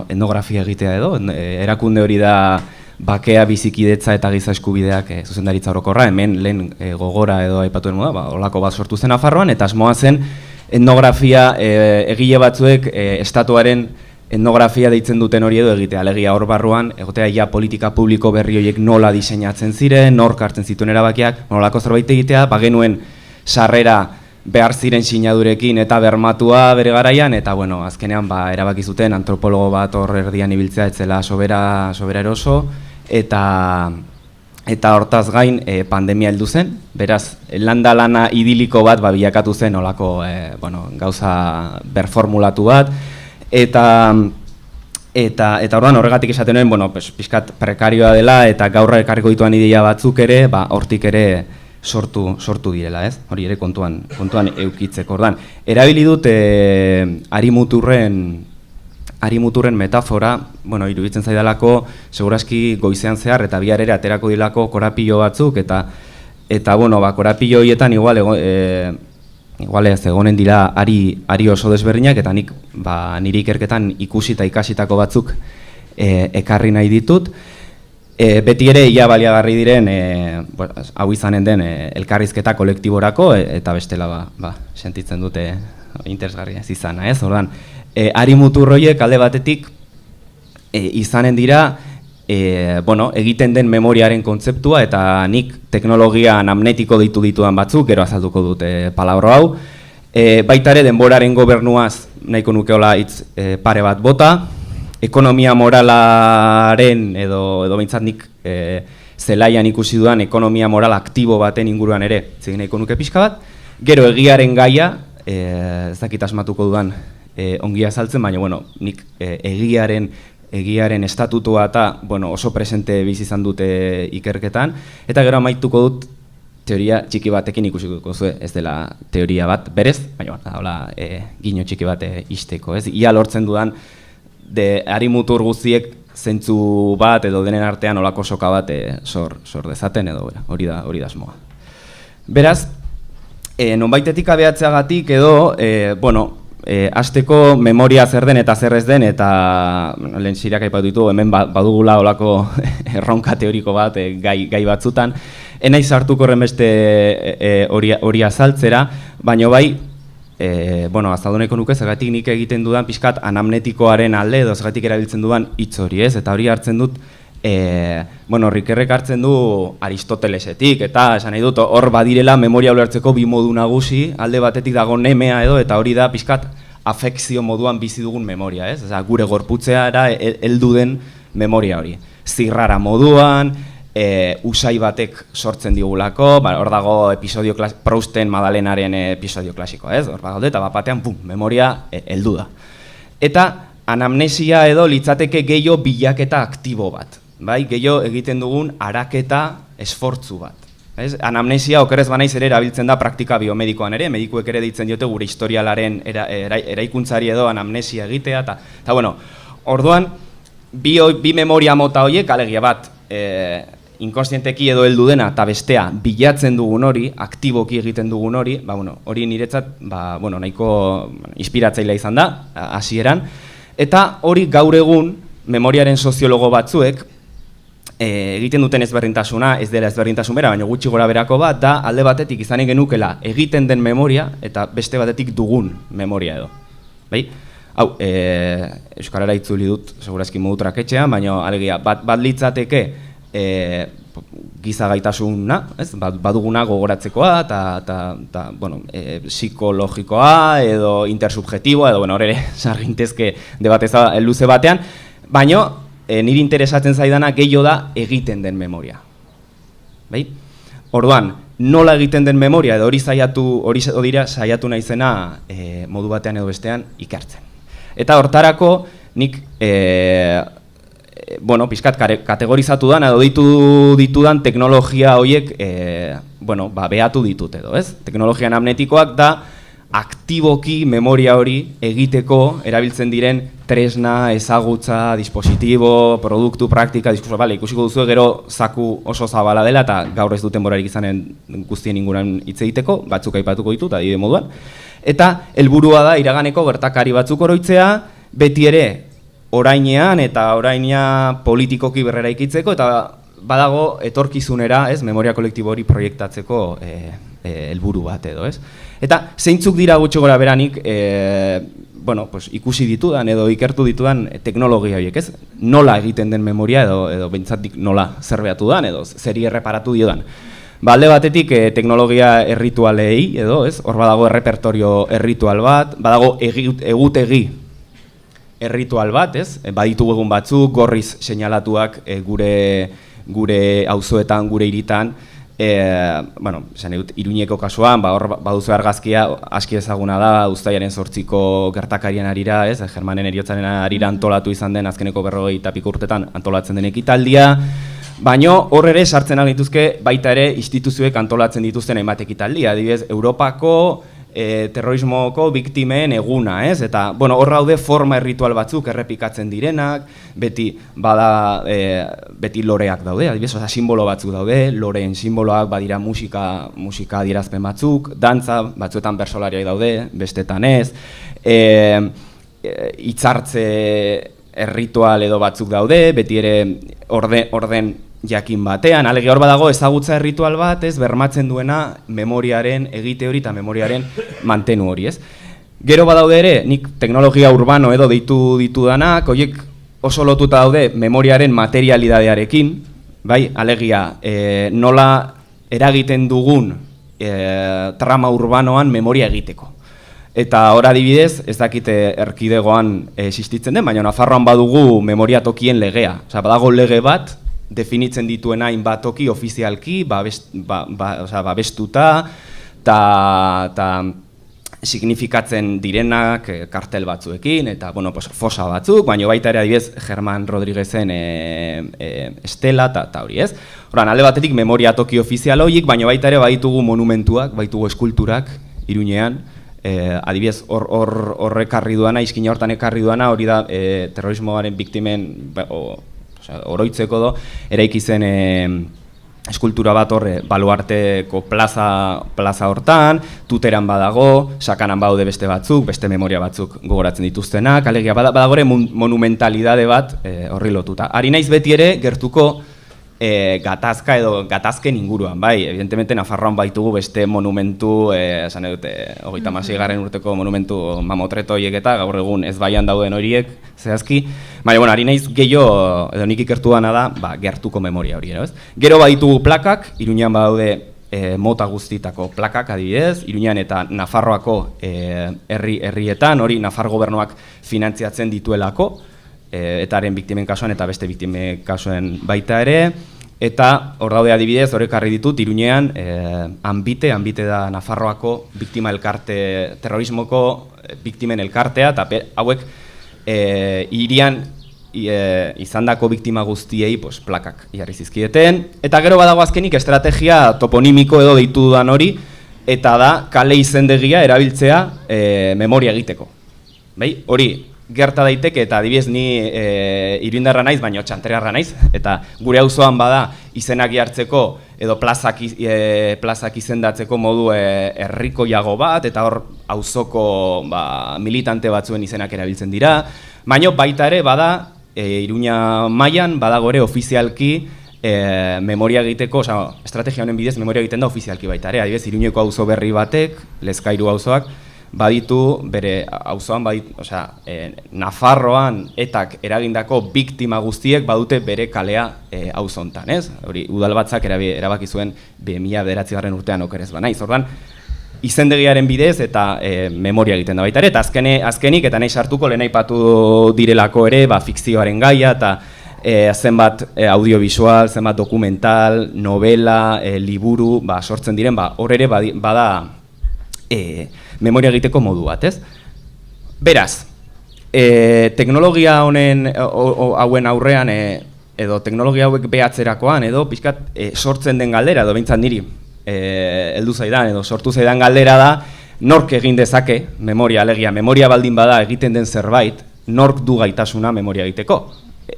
Speaker 8: etnografia egitea edo, erakunde hori da bakea, bizikidetza eta giza eskubideak zuzendaritza orokorra, hemen lehen gogora edo aipatuen moda, olako bat sortu zen Nafarroan, eta asmoa zen etnografia egile batzuek estatuaren etnografia deitzen duten hori edo egitea, alegia hor barruan, egotea ja politika publiko berri horiek nola diseinatzen ziren, nork hartzen zituen erabakiak, nolako zerbait egitea, bagenuen sarrera behar ziren sinadurekin eta bermatua bere garaian, eta bueno, azkenean erabaki zuten antropologo bat hor erdian ibiltzea etzela sobera eroso, eta hortaz gain pandemia heldu zen, beraz, lana idiliko bat bilakatu zen olako gauza berformulatu bat, eta orduan horregatik esaten nuen, pixkat prekarioa dela eta gaur ekarriko dituan ideia batzuk ere, hortik ere sortu direla, ez? Hori ere kontuan eukitzeko. Orduan, erabili dut Ari Muturren metafora, iruditzen zaidalako, segurazki goizean zehar eta bihar ere aterako dilako korapilo batzuk, eta korapilo horietan igual ez egonen dira ari oso desberdinak, eta nik nire ikerketan ikusi eta ikasitako batzuk ekarri nahi ditut. Beti ere ia baliagarri diren hau izanen den elkarrizketa kolektiborako, eta bestela sentitzen dute interesgarria ez izana, ez? Ordan, Ari Mutur horiek alde batetik izanen dira egiten den memoriaren kontzeptua, eta nik teknologian amnetiko ditudan batzuk, gero azalduko dute palabro hau. Baita ere denboraren gobernuaz nahiko nukeola hitz pare bat bota, ekonomia moralaren edo behintzat nik zelaian ikusi dudan ekonomia moral aktibo baten inguruan ere zegin nahiko nuke pixka bat, gero egiaren gaia, ez dakit asmatuko dudan ongi azaltzen, baina nik egiaren estatutua eta oso presente bizi izan dute ikerketan, eta gero amaituko dut teoria txiki batekin ikusiko zuen, ez dela teoria bat berez, baina gino txiki bat isteko, ez? Ia lortzen dudan Ari Mutur guztiek zentzu bat edo denen artean olako soka bat sor dezaten edo hori da asmoa. Beraz, nonbaitetik abeatzeagatik edo, hasteko memoria zer den eta zer ez den, eta lehen Siriak aipatu ditu, hemen badugula olako erronka teoriko bat gai batzutan. Enaiz hartuko horren beste hori azaltzera, baina bai, azalduneko nuke, zergatik nik egiten dudan pixkat anamnetikoaren alde edo zergatik erabiltzen dudan hitz hori, ez? Eta hori hartzen dut, Rikerrek hartzen du Aristotelesetik, eta esan nahi dut, hor badirela memoria ulertzeko bi modu nagusi, alde batetik dago nemea edo, eta hori da pixkat afekzio moduan bizi dugun memoria, ez? Gure gorputzeara heldu den memoria hori. Zirrara moduan, usai batek sortzen digulako, hor dago episodio Prousten Madalenaren episodio klasikoa, ez? Hor bagaude, eta batean, memoria heldu da. Eta anamnesia edo litzateke gehiago bilaketa aktibo bat, bai? Gehiago egiten dugun araketa esfortzu bat. Anamnesia okerrez banaiz ere erabiltzen da praktika biomedikoan ere, medikuek ere deitzen diote gure historialaren eraikuntzari edo anamnesia egitea, eta orduan, bi memoria mota horiek, alegia bat, inkonstienteki edo heldu dena eta bestea bilatzen dugun hori, aktiboki egiten dugun hori, hori niretzat nahiko inspiratzailea izan da, hasieran, eta hori gaur egun memoriaren soziologo batzuek egiten duten ezberdintasuna, ez dela ezberdintasun bera, baina gutxi gora berako bat, da alde batetik izanik genukela egiten den memoria eta beste batetik dugun memoria edo. Hau, Euskarara itzuli dut, segurazki modu traketxean, baina alegia, bat litzateke giza gaitasuna, baduguna gogoratzekoa, eta psikologikoa edo intersubjetiboa, edo hor ere sargintezke debateza luze batean, baina niri interesatzen zaidana gehiago da egiten den memoria. Orduan, nola egiten den memoria edo hori saiatu naizena modu batean edo bestean ikertzen. Eta hortarako nik pixkat kategorizatu dan edo ditudan teknologia horiek behatu ditut edo, ez? Teknologia anamnetikoak da aktiboki memoria hori egiteko erabiltzen diren tresna, ezagutza, dispositibo, produktu, praktika, ikusiko duzu gero zaku oso zabala dela eta gaur ez duten borarik izanen guztien inguruan hitz egiteko, batzuk aipatuko ditut, adibide moduan. Eta helburua da iraganeko gertakari batzuk oroitzea, beti ere orainean eta orainia politikoki berreraikitzeko eta badago etorkizunera, ez, memoria kolektibo hori proiektatzeko helburu bat edo, ez? Eta zeintzuk dira gutxi gora beranik, bueno, pues, ikusi ditudan edo ikertu ditudan teknologia horiek, ez? Nola egiten den memoria edo beintzatik nola zerbeatu dan edo zeri erreparatu diodan. Alde batetik teknologia erritualei edo, ez? Hor badago errepertorio erritual bat, badago egutegi erritual bat, ez? Baditu egun batzuk, gorriz seinalatuak gure auzoetan, gure hiritan, bueno, esan dut, Iruñeko kasuan, hor baduzu argazkia, aski ezaguna da, uztailaren 8ko gertakarien arira, ez? Germanen heriotzaren arira antolatu izan den, azkeneko 40 urtetan antolatzen den ekitaldia, baina hor ere sartzen dituzke baita ere instituzioek antolatzen dituzten hainbat ekitaldia, adibidez, Europako terrorismoko biktimen eguna, ez? Eta, bueno, hor gaude forma erritual batzuk errepikatzen direnak, beti loreak daude, adibidez, simbolo batzuk daude, loreen simboloak badira musika adierazpen batzuk, dantza, batzuetan bersolariak daude, bestetan ez, hitzartze erritual edo batzuk daude, beti ere orden jakin batean, alege hor badago ezagutza erritual bat, ez, bermatzen duena memoriaren egite hori eta memoriaren mantenu hori, ez. Gero badaude ere, nik teknologia urbano edo deitu ditudanak, horiek oso lotuta daude memoriaren materialidadearekin, bai, alegia, nola eragiten dugun trama urbanoan memoria egiteko. Eta hor adibidez, ez dakite erkidegoan existitzen den, baina Nafarroan badugu memoria tokien legea. Osea, badago lege bat, definitzen dituena hainbat toki ofizialki, babestuta, eta signifikatzen direnak kartel batzuekin, eta bueno, fosa batzuk, baina baita ere adibidez Germán Rodríguezen estela eta hori, ez? Horan, alde batetik memoria toki ofizial horiek, baina baita ere baitugu monumentuak, baitugu eskulturak Iruñean, adibidez horre ekarri duana, izkina hortan ekarri duana, hori da terrorismoaren biktimen oroitzeko do, eraiki zen eskultura bat horre Baluarteko plaza hortan, Tuteran badago, Sakanan baude beste batzuk, beste memoria batzuk gogoratzen dituztenak, alegia badago ere monumentalidade bat horri lotuta. Ari naiz beti ere gertuko gatazka edo gatazken inguruan, bai, evidentemente Nafarroan baitugu beste monumentu, esan dute, 36. urteko monumentu mamotreto horiek eta gaur egun ez baian dauden horiek, zehazki, baina, bueno, ari naiz gehiago, edo nik ikertu dana da, gertuko memoria hori, ez? Gero baditugu plakak, Iruñean badaude mota guztitako plakak adibidez, Iruñean eta Nafarroako herrietan, hori Nafar gobernuak finantziatzen dituelako, eta haren biktimen kasuan eta beste biktimen kasuen baita ere, eta hor daude adibidez, hor ekarri ditut, Iruñean Anbite da Nafarroako biktima elkarte, terrorismoko biktimen elkartea, eta hauek hirian izandako biktima guztiei plakak jarri zizkieten, eta gero badago azkenik estrategia toponimiko edo deitu dudan hori, eta da kale izendegia erabiltzea memoria egiteko. Hori, gerta daiteke eta adibidez ni iruindarra naiz, baina txanterarra naiz, eta gure auzoan bada izenak jartzeko edo plazak izendatzeko modu herrikoiago bat, eta hor auzoko militante batzuen izenak erabiltzen dira, baina baita ere bada Iruña mailan badago ere ofizialki memoria egiteko, estrategia honen bidez memoria egiten da ofizialki baita ere, adibidez Iruñeko auzo berri batek, Lezkairu auzoak, baditu bere auzoan, Nafarroan etak eragindako biktima guztiek badute bere kalea auzontan, ez? Hori udalbatzak erabaki zuen 2009 urtean okerez banaiz. Orduan, izendegiaren bidez eta memoria egiten da baita ere, eta azkenik eta nahi sartuko lehen aipatu direlako ere, fikzioaren gaia eta zenbat audiovisual, zenbat dokumental, novela, liburu, sortzen diren, hor ere bada memoria egiteko modu bat, ez? Beraz, teknologia hauen aurrean, edo teknologia hauek behatzerakoan, edo pixkat sortzen den galdera, edo behintzat niri heldu zaidan, edo sortu zaidan galdera da, nork egin dezake memoria, alegia, memoria baldin bada egiten den zerbait, nork du gaitasuna memoria egiteko.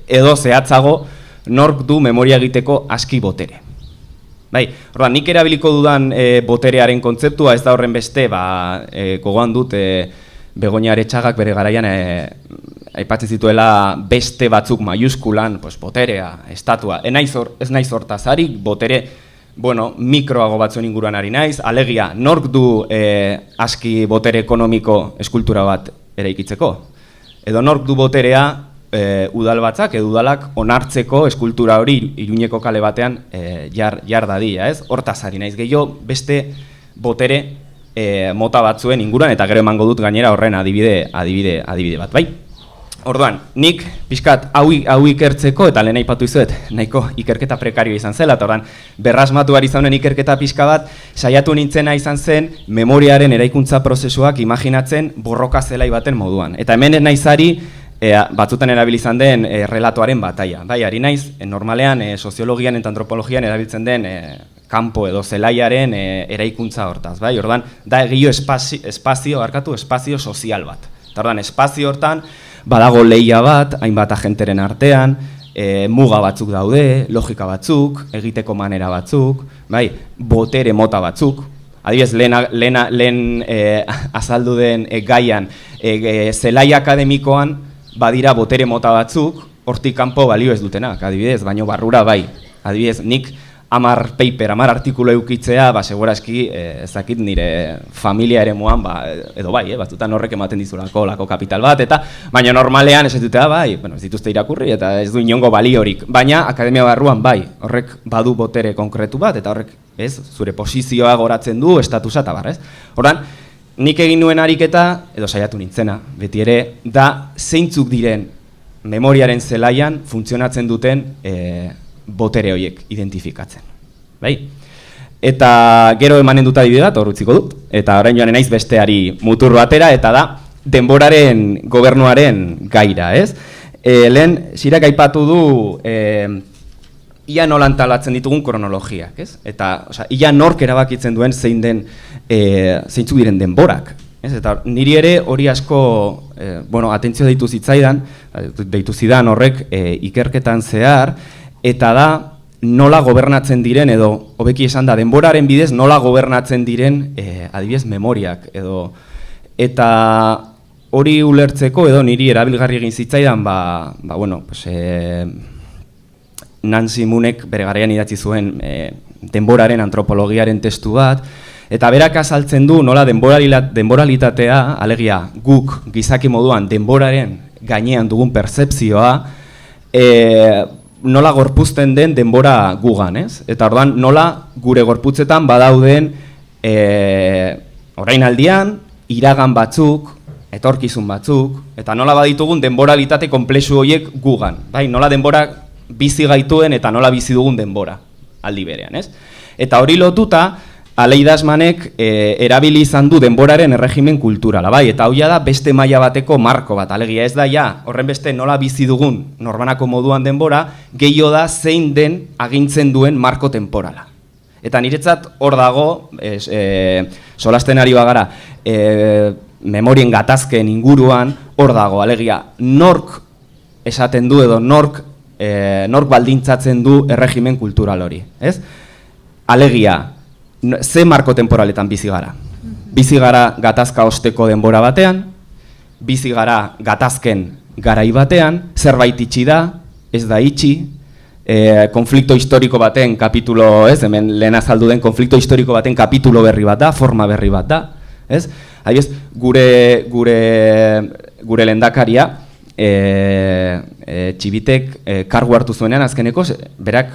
Speaker 8: Edo zehatzago, nork du memoria egiteko aski botere. Bai, orduan, nik erabiliko dudan boterearen kontzeptua, ez da horren beste, gogoan dut Begoña Aretxagak bere garaian aipatzen zituela beste batzuk maiuskulan, pues, boterea, estatua, ez naiz hortaz ari, botere, bueno, mikroago batzuen inguruan ari naiz, alegia, nork du aski botere ekonomiko eskultura bat eraikitzeko? Edo nork du boterea udal batzak edo udalak onartzeko eskultura hori Iruñeko kale batean jar dadila, ez? Hortaz ari naiz, gehiago beste botere mota batzuen inguruan, eta gero emango dut gainera horren adibide bat, bai? Orduan, nik pixkat hau ikertzeko, eta lehen aipatu izuet, nahiko ikerketa prekario izan zela, eta orduan, berrasmatu ari zaunen ikerketa pixka bat, saiatu nintzena izan zen, memoriaren eraikuntza prozesuak imaginatzen borroka zelai baten moduan. Eta hemen naizari, batzutan erabilizan den relatoaren bataia. Bai, ari naiz, normalean, soziologian eta antropologian erabiltzen den kanpo edo zelaiaren eraikuntza hortaz. Bai, orduan, da egio espazio sozial bat. Eta orduan, espazio hortan, badago lehia bat, hainbat agenteren artean, muga batzuk daude, logika batzuk, egiteko manera batzuk, bai, botere mota batzuk. Adibidez, lehen azaldu den gaian, zelai akademikoan, badira botere mota batzuk, hortik kanpo balio ez dutenak, adibidez, baino barrura bai. Adibidez, nik 10 artikulu eukitzea, segurazki, ezakit nire familia ere muan, edo bai, batzutan horrek ematen dizulako lako kapital bat, eta baina normalean ez dutea bai, ez dituzte irakurri, eta ez du inongo baliorik, baina akademia barruan bai, horrek badu botere konkretu bat, eta horrek, ez, zure posizioa goratzen du, estatusa eta bar, ez? Horran, nik egin nuen ariketa, edo saiatu nintzena, beti ere, da zeintzuk diren memoriaren zelaian funtzionatzen duten botere horiek identifikatzen. Bai? Eta gero emanen dut adibide bat, hor utziko dut, eta orain joan naiz besteari mutur batera, eta da denboraren gobernuaren gaira, ez? Lehen, Sirak aipatu du ia nola antolatzen ditugun kronologiak, ez? Eta, ia nork erabakitzen duen zeintzuk diren denborak. Eta niri ere hori asko, atentzio deitu zidan horrek ikerketan zehar, eta da nola gobernatzen diren, edo hobeki esan da, denboraren bidez nola gobernatzen diren adibidez memoriak, edo eta hori ulertzeko edo niri erabilgarri egin zitzaidan, Nancy Moonek bere garaian idatzi zuen denboraren antropologiaren testu bat, eta berak azaltzen du nola denboralitatea, alegia guk gizaki moduan denboraren gainean dugun pertzepzioa, nola gorpuzten den denbora gugan, ez? Eta orduan nola gure gorputzetan badauden orainaldian, iragan batzuk, etorkizun batzuk, eta nola baditugun denboralitate konplexu horiek gugan, bai? Nola denbora bizi gaituen eta nola bizi dugun denbora aldi berean, ez? Eta hori lotuta, Aleidasmanek erabili izan du denboraren erregimen kulturala, bai, eta hau da beste maila bateko marko bat, alegia ez da horren beste nola bizi dugun norbanako moduan denbora, gehiago da zein den agintzen duen marko temporala. Eta niretzat hor dago, solasten ari bagara, memorien gatazken inguruan hor dago, alegia, nork esaten du edo nork baldintzatzen du erregimen kultural hori, ez? Alegia, ze marko temporaletan bizi gara? Bizi gara gatazka osteko denbora batean, bizi gara gatazken garai batean, zerbait itxi da, ez da itxi, konflikto historiko baten kapitulo, ez, hemen lehen azaldu den konflikto historiko baten kapitulo berri bat da, forma berri bat da, ez? Adibidez, gure lehendakaria, Txibitek kargu hartu zuenean azkeneko, berak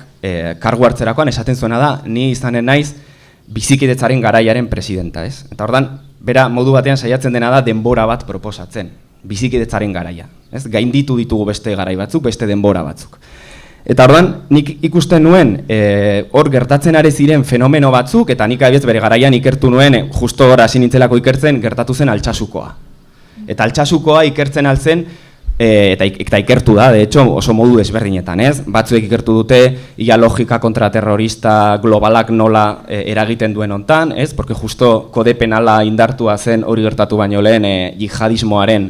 Speaker 8: kargu hartzerakoan esaten zuena da, ni izanen naiz bizikidetzaren garaiaren presidenta, ez? Eta ordan, bera modu batean saiatzen dena da denbora bat proposatzen, bizikidetzaren garaia, ez? Gainditu ditugu beste garai batzuk, beste denbora batzuk. Eta ordan, nik ikusten nuen, hor gertatzen ari ziren fenomeno batzuk, eta nik abiez bere garaian ikertu nuen, justo hor hasi nintzelako ikertzen, gertatu zen Altsasukoa. Eta Altsasukoa ikertzen altzen, eta ikertu da, de hecho, oso modu desberdinetan, ez? Batzuek ikertu dute, ia logika kontraterrorista globalak nola eragiten duen hontan, ez? Porque justo kode penala indartua zen hori gertatu baino lehen jihadismoaren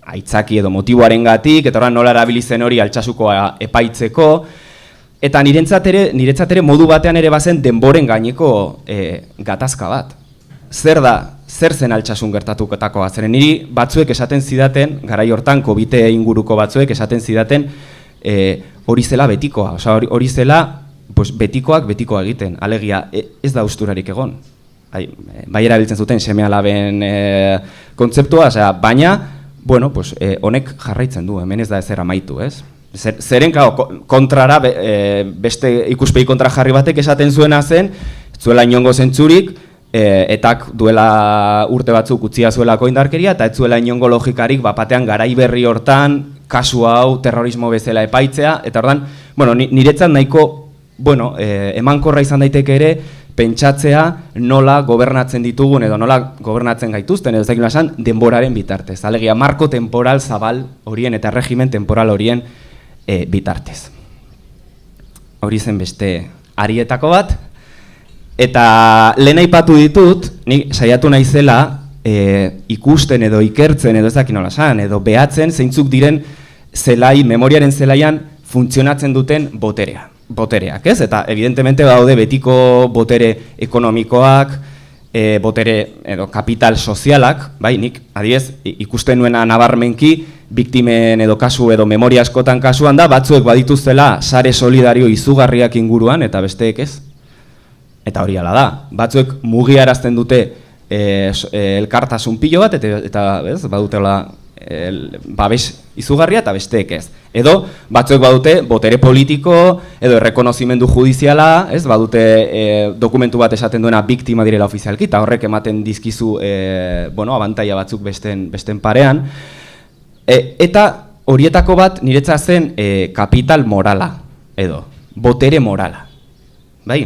Speaker 8: aitzaki edo motiboaren gatik, eta orain nola erabilizen hori Altsasukoa epaitzeko, eta niretzat ere modu batean ere bazen denboren gaineko gatazka bat. Zer da zer zen altsasun gertatutakoa. Zeren niri batzuek esaten zidaten, garai hortan COVID inguruko batzuek esaten zidaten hori zela betikoa, osea hori zela pues, betikoak betikoa egiten, alegia ez da usturarik egon. Bai erabiltzen zuten seme-alaben kontzeptua, osea, baina bueno, pues, honek jarraitzen du, hemen ez da ezer amaitu, ez? Zeren kontrara, beste ikuspegi kontra jarri batek esaten zuena zen, zuela inongo zentzurik, etak duela urte batzuk utzia zuelako indarkeria, eta ez zuela inongo logikarik bapatean garai berri hortan, kasu hau, terrorismo bezala epaitzea, eta ordan, bueno, niretzat nahiko, bueno, emankorra izan daiteke ere, pentsatzea nola gobernatzen ditugun edo nola gobernatzen gaituzten edo ez dakit esan denboraren bitartez. Alegia, marko temporal zabal horien eta regimen temporal horien bitartez. Hori zen beste arietako bat. Eta lehen aipatu ditut, nik saiatu naizela ikusten edo ikertzen edo ez dakit nola esan, edo behatzen zeintzuk diren zelai, memoriaren zelaian funtzionatzen duten botereak, ez? Eta evidentemente daude betiko botere ekonomikoak, botere edo kapital sozialak, bai, nik adibidez ikusten nuena nabarmenki biktimen edo kasu edo memoria askotan kasuan da, batzuek badituztela sare solidario izugarriak inguruan eta besteek ez. Eta hori hala da, batzuek mugiarazten dute elkartasun pilo bat eta ez, badutela babes izugarria eta besteek ez. Edo batzuek badute botere politiko edo errekonozimendu judiziala, ez, badute dokumentu bat esaten duena biktima direla ofizialki eta horrek ematen dizkizu bueno, abantaila batzuk besten parean. Eta horietako bat niretzat zen kapital morala edo botere morala. Bai?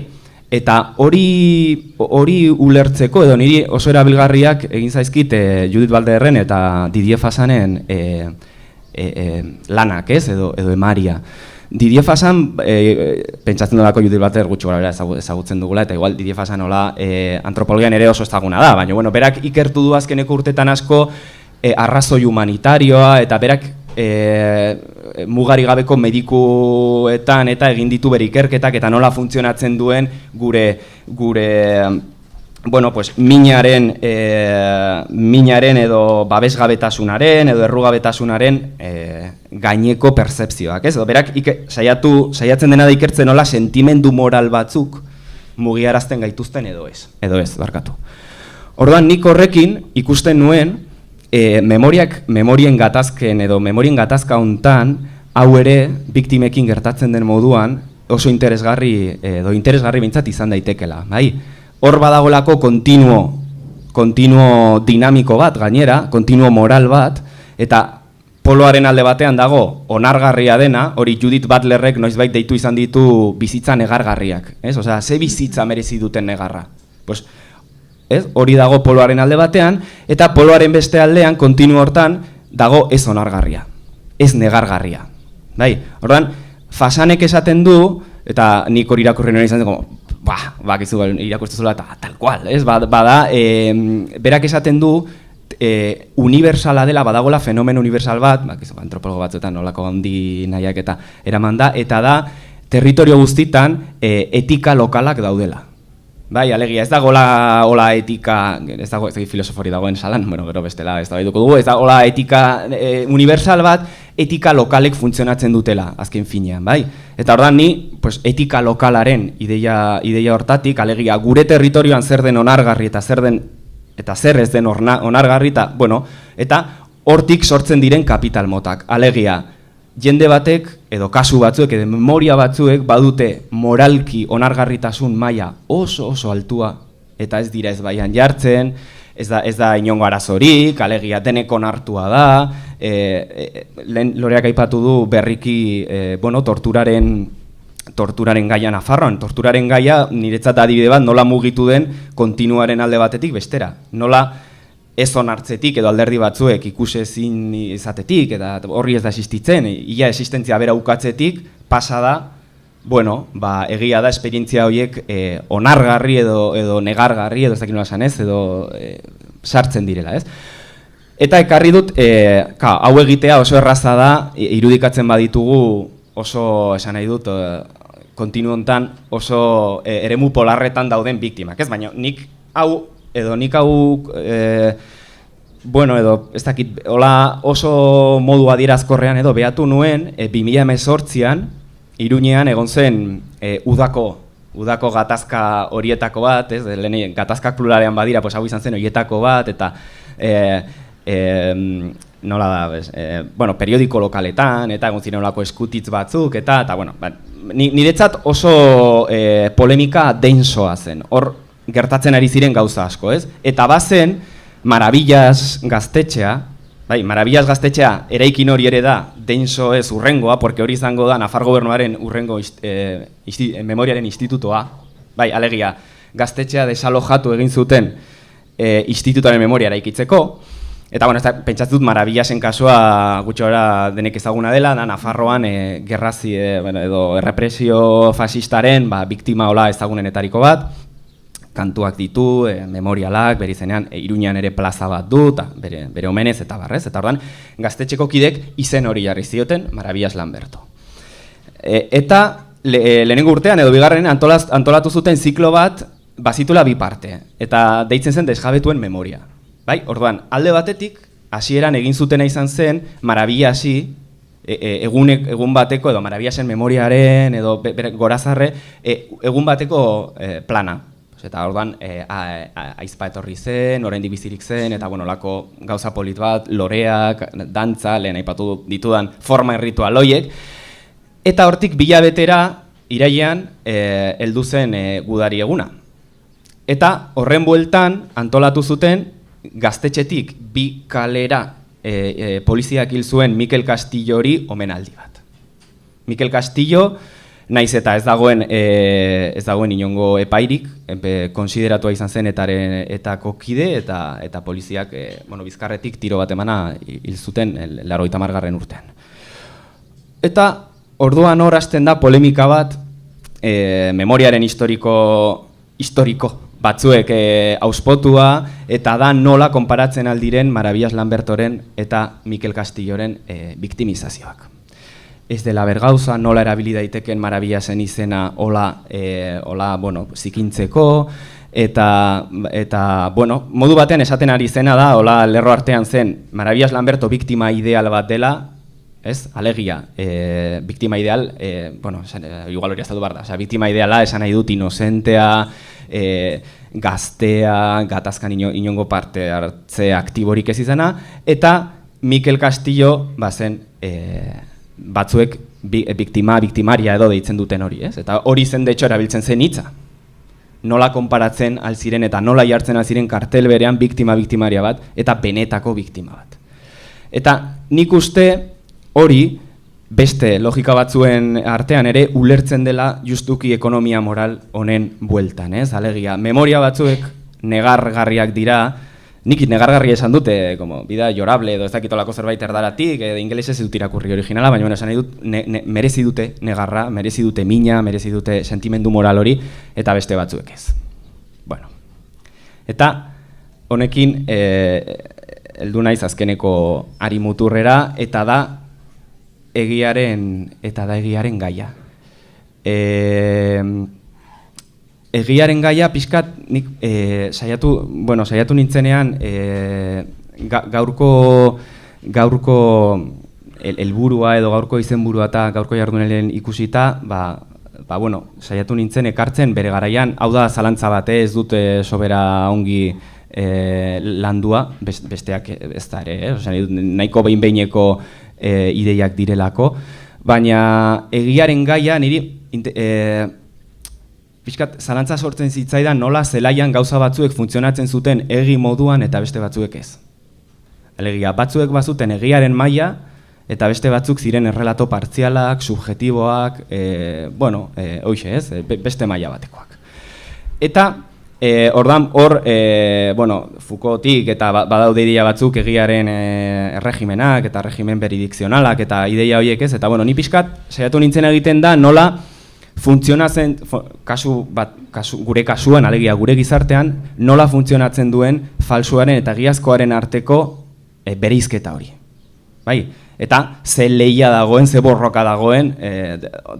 Speaker 8: Eta hori ulertzeko edo niri oso erabilgarriak egin zaizkit Judith Balderren eta Didier Fasanen lanak, ez, edo emaria. Didier Fasan, pentsatzen dolako Judith Balder gutxi gara ezagutzen dugula, eta igual Didier Fasan hola antropologian ere oso ezaguna da, baina bueno, berak ikertu du azkeneko urtetan asko arrazoi humanitarioa, eta berak mugari gabeko medikuetan eta egin ditu bere ikerketak eta nola funtzionatzen duen gure bueno, pues, minaren edo babesgabetasunaren edo errugabetasunaren gaineko pertzepzioak, ez? Berak saiatzen dena da ikertzen nola sentimendu moral batzuk mugiarazten gaituzten edo ez, barkatu. Orduan nik horrekin ikusten nuen memorien gatazka hontan, hau ere, biktimekin gertatzen den moduan, oso interesgarri behintzat izan daitekela. Bai? Hor badagolako kontinuo dinamiko bat gainera, kontinuo moral bat, eta poloaren alde batean dago onargarria dena, hori Judith Butlerrek noizbait deitu izan ditu bizitza negargarriak. Osea, ze bizitza merezi duten negarra. Pues, hori dago poloaren alde batean, eta poloaren beste aldean, kontinu hortan, dago ez onargarria, ez negargarria. Bai, orduan, Fasanek esaten du, eta nik hori irakurri nuen izan dugu, bakizu irakurtuzula eta tal cual, ez? Bada, berak esaten du, universala dela, badagola fenomen universal bat, bakizu antropologo batzuetan nolako handi nahiak eta eraman da, eta da, territorio guztitan etika lokalak daudela. Bai, alegia, ez dago hola etika, ez dago filosofori dagoen salan, bueno, gero bestela ez dagoituko dugu, ez da hola etika universal bat, etika lokalek funtzionatzen dutela, azken finean, bai? Eta ordan ni, pues, etika lokalaren ideia hortatik, alegia, gure territorioan zer den onargarri eta zer ez den onargarri, eta, bueno, eta hortik sortzen diren kapital motak, alegia, jende batek, edo kasu batzuek, edo memoria batzuek, badute moralki onargarritasun maila oso altua, eta ez dira ez baian jartzen, ez da inongo arazorik, alegia denek onartua da, lehen Loreak aipatu du berriki, bueno, torturaren gaia Nafarroan, torturaren gaia niretzat adibide bat nola mugitu den kontinuaren alde batetik bestera, nola ez onartzetik edo alderdi batzuek ikusezin izatetik, eta horri ez da existitzen, ia existentzia bera ukatzetik, pasa da, bueno, egia da esperientzia horiek onargarri edo negargarri, edo ez dakit nola esan ez, edo sartzen direla, ez? Eta ekarri dut, hau egitea oso erraza da, irudikatzen baditugu oso, esan nahi dut, kontinu hontan oso eremu polarretan dauden biktimak, ez? Baina nik hau edo nik hau, bueno, edo, ez dakit, hola oso modu adierazkorrean edo behatu nuen, 2018an, Iruñean egon zen udako gatazka horietako bat, ez, lehen gatazkak pluralean badira, pues hau izan zen horietako bat, eta nola da, bueno, periodiko lokaletan, eta egon ziren olako eskutitz batzuk, eta bueno, niretzat oso polemika densoa zen, hor gertatzen ari ziren gauza asko, ez? Eta bazen, Maravillas gaztetxea, bai, Maravillas gaztetxea eraikin hori ere da, denso ez urrengoa, porque hori izango da Nafar gobernuaren urrengo memoriaren institutoa, bai, alegia, gaztetxea desalojatu egin zuten institutoaren memoria eraikitzeko, eta, bueno, pentsatzen dut Maravillasen kasua gutxora denek ezaguna dela, da Nafarroan gerrazi edo errepresio fasistaren biktima hola ezagunenetariko bat, kantuak ditu, memorialak, bere izenean, Iruñean ere plaza bat du, bere omenez eta barrez, eta ordan gaztetxeko kidek izen hori jarri zioten Maravillas Lamberto. Eta lehenengo urtean edo bigarren antolatu zuten ziklo bat bazitula bi parte, eta deitzen zen desjabetuen memoria. Bai, orduan, alde batetik, hasieran egin zutena izan zen Maravillasi, egun bateko edo Maravillasen memoriaren edo gorazarre, egun bateko plana. Eta orduan, aizpa etorri zen, oraindik bizirik zen, eta bueno, lako gauza polit bat, loreak, dantza, lehen aipatu ditudan forma erritual horiek. Eta hortik bilabetera, irailean, heldu zen gudari eguna. Eta horren bueltan, antolatu zuten, gaztetxetik bi kalera poliziak hil zuen Mikel Castillori omenaldi bat. Mikel Castillo, naiz eta ez dagoen inongo epairik, konsideratua izan zen etako kide eta poliziak bizkarretik tiro bat emana hil zuten 80. urtean. Eta orduan hor hasten da polemika bat memoriaren historiko batzuek auspotua eta da nola konparatzen aldiren Maravillas Lambertoren eta Mikel Castilloren biktimizazioak. Ez dela bergauza, nola erabili daiteken Maravillasen izena hola zikintzeko, eta modu batean esaten ari zena da, hola lerro artean zen, Maravillas Lamberto biktima ideal bat dela, ez, alegia, biktima ideal, igual hori azaldu behar da, biktima ideala esan nahi dut inozentea, gaztea, gatazkan inongo parte hartze aktiborik ez izana, eta Mikel Castillo bazen, batzuek biktimaria edo deitzen duten hori, ez? Eta hori zen de hecho erabiltzen zen hitza. Nola konparatzen alziren eta nola jartzen alziren kartel berean biktimaria bat eta benetako biktima bat. Eta nik uste hori beste logika batzuen artean ere ulertzen dela justuki ekonomia moral honen bueltan, ez? Alegia, memoria batzuek negargarriak dira. Nik negargarria esan dute, bida llorable edo ez dakitolako zerbait erdaratik, ingelesez dut irakurri originala, baina esan nahi dut, merezi dute negarra, merezi dute mina, merezi dute sentimendu moral hori, eta beste batzuek ez. Bueno. Eta honekin, heldu naiz azkeneko ari muturrera, eta da egiaren gaia. Egiaren gaia pixkat nik saiatu nintzenean gaurko helburua edo gaurko izenburua eta gaurko jardunaren ikusita, saiatu nintzen ekartzen bere garaian, hau da zalantza bat, ez dute sobera ongi landua, besteak ez da ere, nahiko behin-behineko ideiak direlako, baina egiaren gaia niri pixkat, zalantza sortzen zitzaidan nola zelaian gauza batzuek funtzionatzen zuten egi moduan eta beste batzuek ez. Alegia, batzuek bazuten egiaren maila eta beste batzuk ziren errelato partzialak, subjetiboak, hoxe ez, beste maila batekoak. Eta hor, Foucaultik eta badaude ideia batzuk egiaren erregimenak eta erregimen beridikzionalak eta ideia horiek ez, eta ni pixkat saiatu nintzen egiten da nola funtzionatzen, gure kasuan, alegia gure gizartean, nola funtzionatzen duen falsuaren eta egiazkoaren arteko bereizketa hori. Bai? Eta ze lehia dagoen, ze borroka dagoen